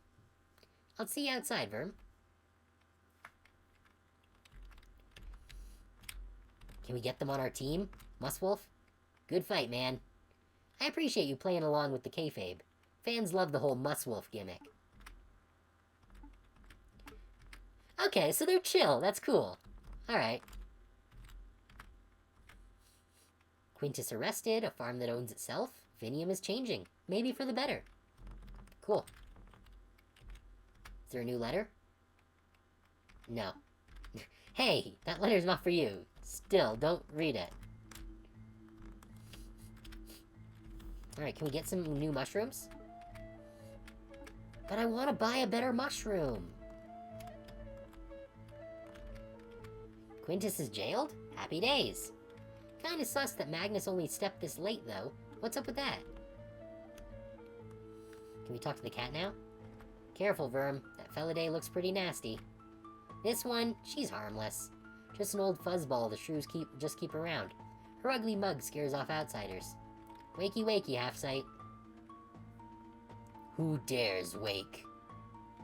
Speaker 1: I'll see you outside, Verm. Can we get them on our team, Muswolf? Good fight, man. I appreciate you playing along with the kayfabe. Fans love the whole Muswolf gimmick. Okay, so they're chill. That's cool. Alright. Quintus arrested, a farm that owns itself. Vinium is changing. Maybe for the better. Cool. Is there a new letter? No. Hey, that letter's not for you. Still, don't read it. Alright, can we get some new mushrooms? But I want to buy a better mushroom. Quintus is jailed? Happy days. Kinda sus that Magnus only stepped this late, though. What's up with that? Can we talk to the cat now? Careful, Verm. That Felidae looks pretty nasty. This one, she's harmless. Just an old fuzzball the shrews just keep around. Her ugly mug scares off outsiders. Wakey wakey, half-sight. Who dares wake?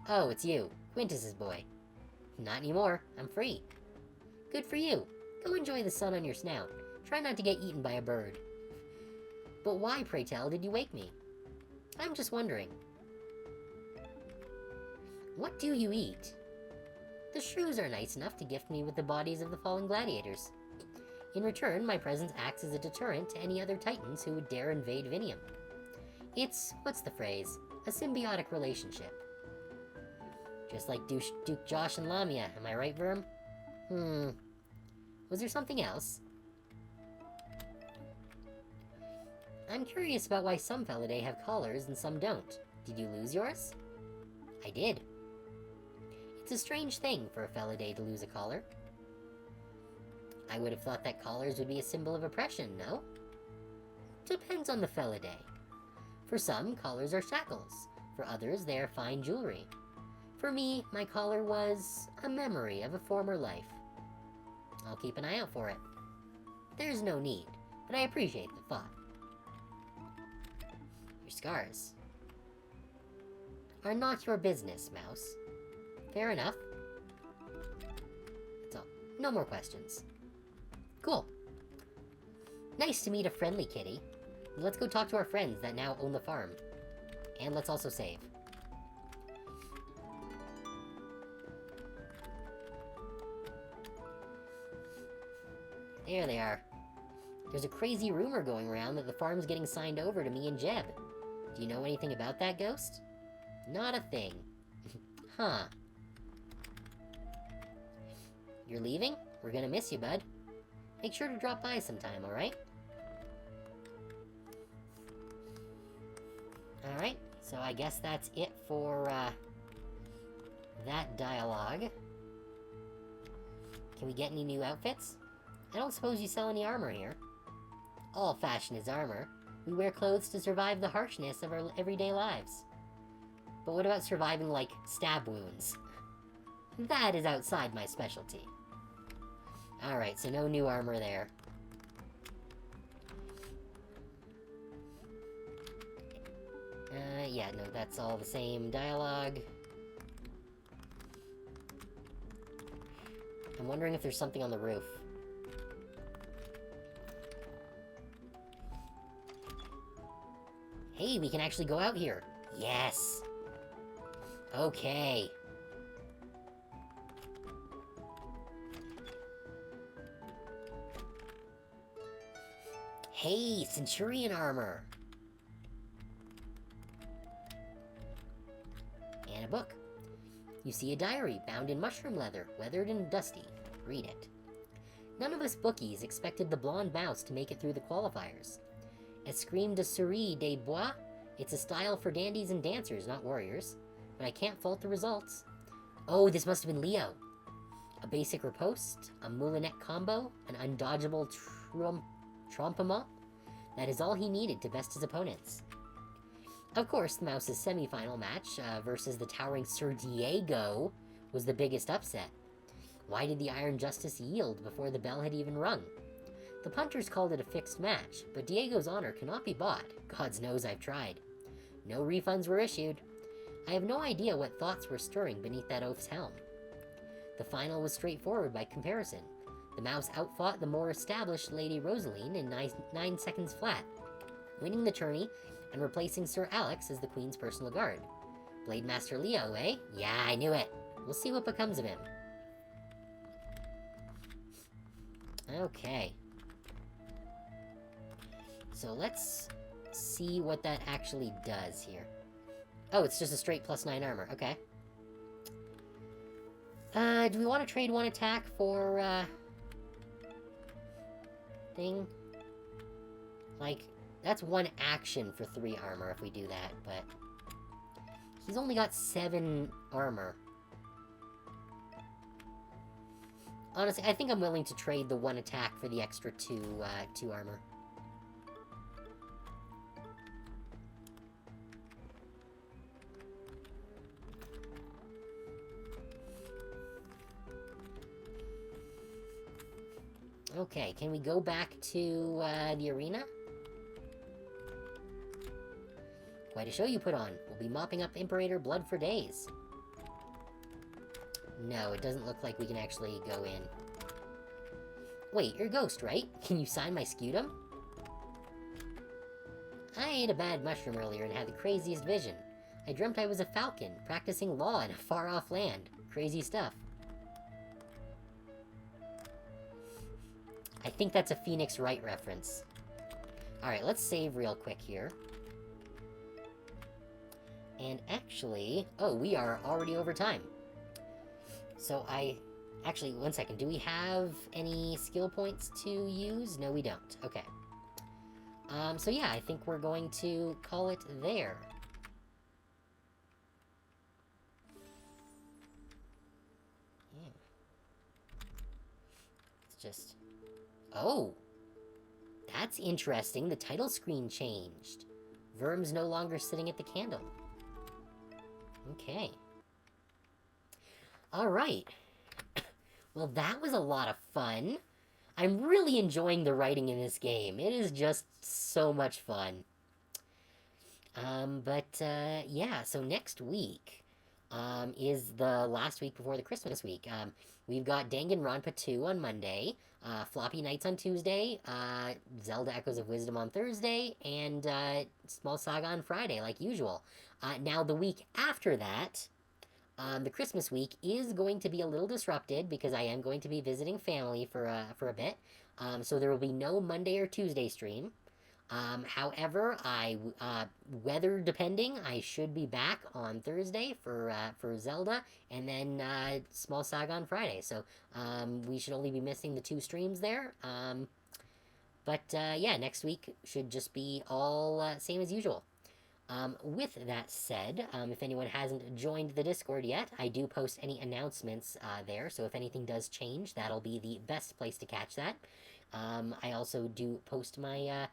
Speaker 1: Oh, it's you. Quintus's boy. Not anymore. I'm free. Good for you. Go enjoy the sun on your snout. Try not to get eaten by a bird. But why, pray tell, did you wake me? I'm just wondering. What do you eat? The shrews are nice enough to gift me with the bodies of the fallen gladiators. In return, my presence acts as a deterrent to any other titans who would dare invade Vinium. It's, what's the phrase, a symbiotic relationship. Just like Duke Josh and Lamia, am I right, Verm? Was there something else? I'm curious about why some Felidae have collars and some don't. Did you lose yours? I did. It's a strange thing for a Felidae to lose a collar. I would have thought that collars would be a symbol of oppression, no? Depends on the Felidae. For some, collars are shackles. For others, they are fine jewelry. For me, my collar was a memory of a former life. I'll keep an eye out for it. There's no need, but I appreciate the thought. Your scars are not your business, Mouse. Fair enough. That's all. No more questions. Cool. Nice to meet a friendly kitty. Let's go talk to our friends that now own the farm. And let's also save. There they are. There's a crazy rumor going around that the farm's getting signed over to me and Jeb. Do you know anything about that, Ghost? Not a thing. Huh. You're leaving? We're gonna miss you, bud. Make sure to drop by sometime, alright? Alright, so I guess that's it for, that dialogue. Can we get any new outfits? I don't suppose you sell any armor here. All fashion is armor. We wear clothes to survive the harshness of our everyday lives. But what about surviving, like, stab wounds? That is outside my specialty. Alright, so no new armor there. Yeah, no, that's all the same dialogue. I'm wondering if there's something on the roof. Hey, we can actually go out here. Yes! Okay. Hey, Centurion armor! And a book. You see a diary bound in mushroom leather, weathered and dusty. Read it. None of us bookies expected the blonde mouse to make it through the qualifiers. Escrime de souris des bois? It's a style for dandies and dancers, not warriors. But I can't fault the results. Oh, this must have been Leo. A basic riposte, a moulinet combo, an undodgeable trompement. That is all he needed to best his opponents. Of course, the Mouse's semi-final match versus the towering Sir Diego was the biggest upset. Why did the Iron Justice yield before the bell had even rung? The punters called it a fixed match, but Diego's honor cannot be bought. God's knows I've tried. No refunds were issued. I have no idea what thoughts were stirring beneath that oaf's helm. The final was straightforward by comparison. The Mouse outfought the more established Lady Rosaline in 9 seconds flat, winning the tourney and replacing Sir Alex as the Queen's personal guard. Blade Master Leo, eh? Yeah, I knew it. We'll see what becomes of him. Okay. So let's see what that actually does here. Oh, it's just a straight +9 armor. Okay. Do we want to trade one attack for, thing? Like, that's one action for 3 armor if we do that, but he's only got 7 armor. Honestly, I think I'm willing to trade the 1 attack for the extra 2 armor. Okay, can we go back to, the arena? Quite a show you put on. We'll be mopping up Imperator blood for days. No, it doesn't look like we can actually go in. Wait, you're a ghost, right? Can you sign my scutum? I ate a bad mushroom earlier and had the craziest vision. I dreamt I was a falcon, practicing law in a far-off land. Crazy stuff. I think that's a Phoenix Wright reference. Alright, let's save real quick here. And actually... Oh, we are already over time. So actually, one second. Do we have any skill points to use? No, we don't. Okay. So yeah, I think we're going to call it there. Yeah. It's just... Oh! That's interesting. The title screen changed. Verm's no longer sitting at the candle. Okay. Alright. Well, that was a lot of fun. I'm really enjoying the writing in this game. It is just so much fun. Yeah, so next week is the last week before the Christmas week. We've got Danganronpa 2 on Monday, Floppy Nights on Tuesday, Zelda Echoes of Wisdom on Thursday, and Small Saga on Friday, like usual. Now, the week after that, the Christmas week is going to be a little disrupted because I am going to be visiting family for a bit. So there will be no Monday or Tuesday stream. However, weather depending, I should be back on Thursday for Zelda, and then Small Saga on Friday. So we should only be missing the 2 streams there. Yeah, next week should just be all same as usual. With that said, if anyone hasn't joined the Discord yet, I do post any announcements there, so if anything does change, that'll be the best place to catch that. I also do post my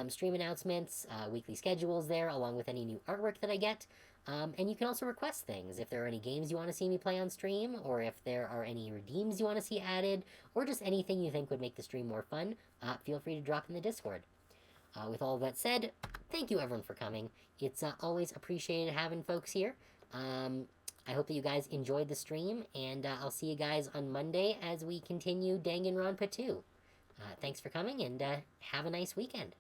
Speaker 1: stream announcements, weekly schedules there, along with any new artwork that I get. And you can also request things. If there are any games you want to see me play on stream, or if there are any redeems you want to see added, or just anything you think would make the stream more fun, feel free to drop in the Discord. With all that said, thank you everyone for coming. It's always appreciated having folks here. I hope that you guys enjoyed the stream, and I'll see you guys on Monday as we continue Danganronpa 2. Thanks for coming, and have a nice weekend.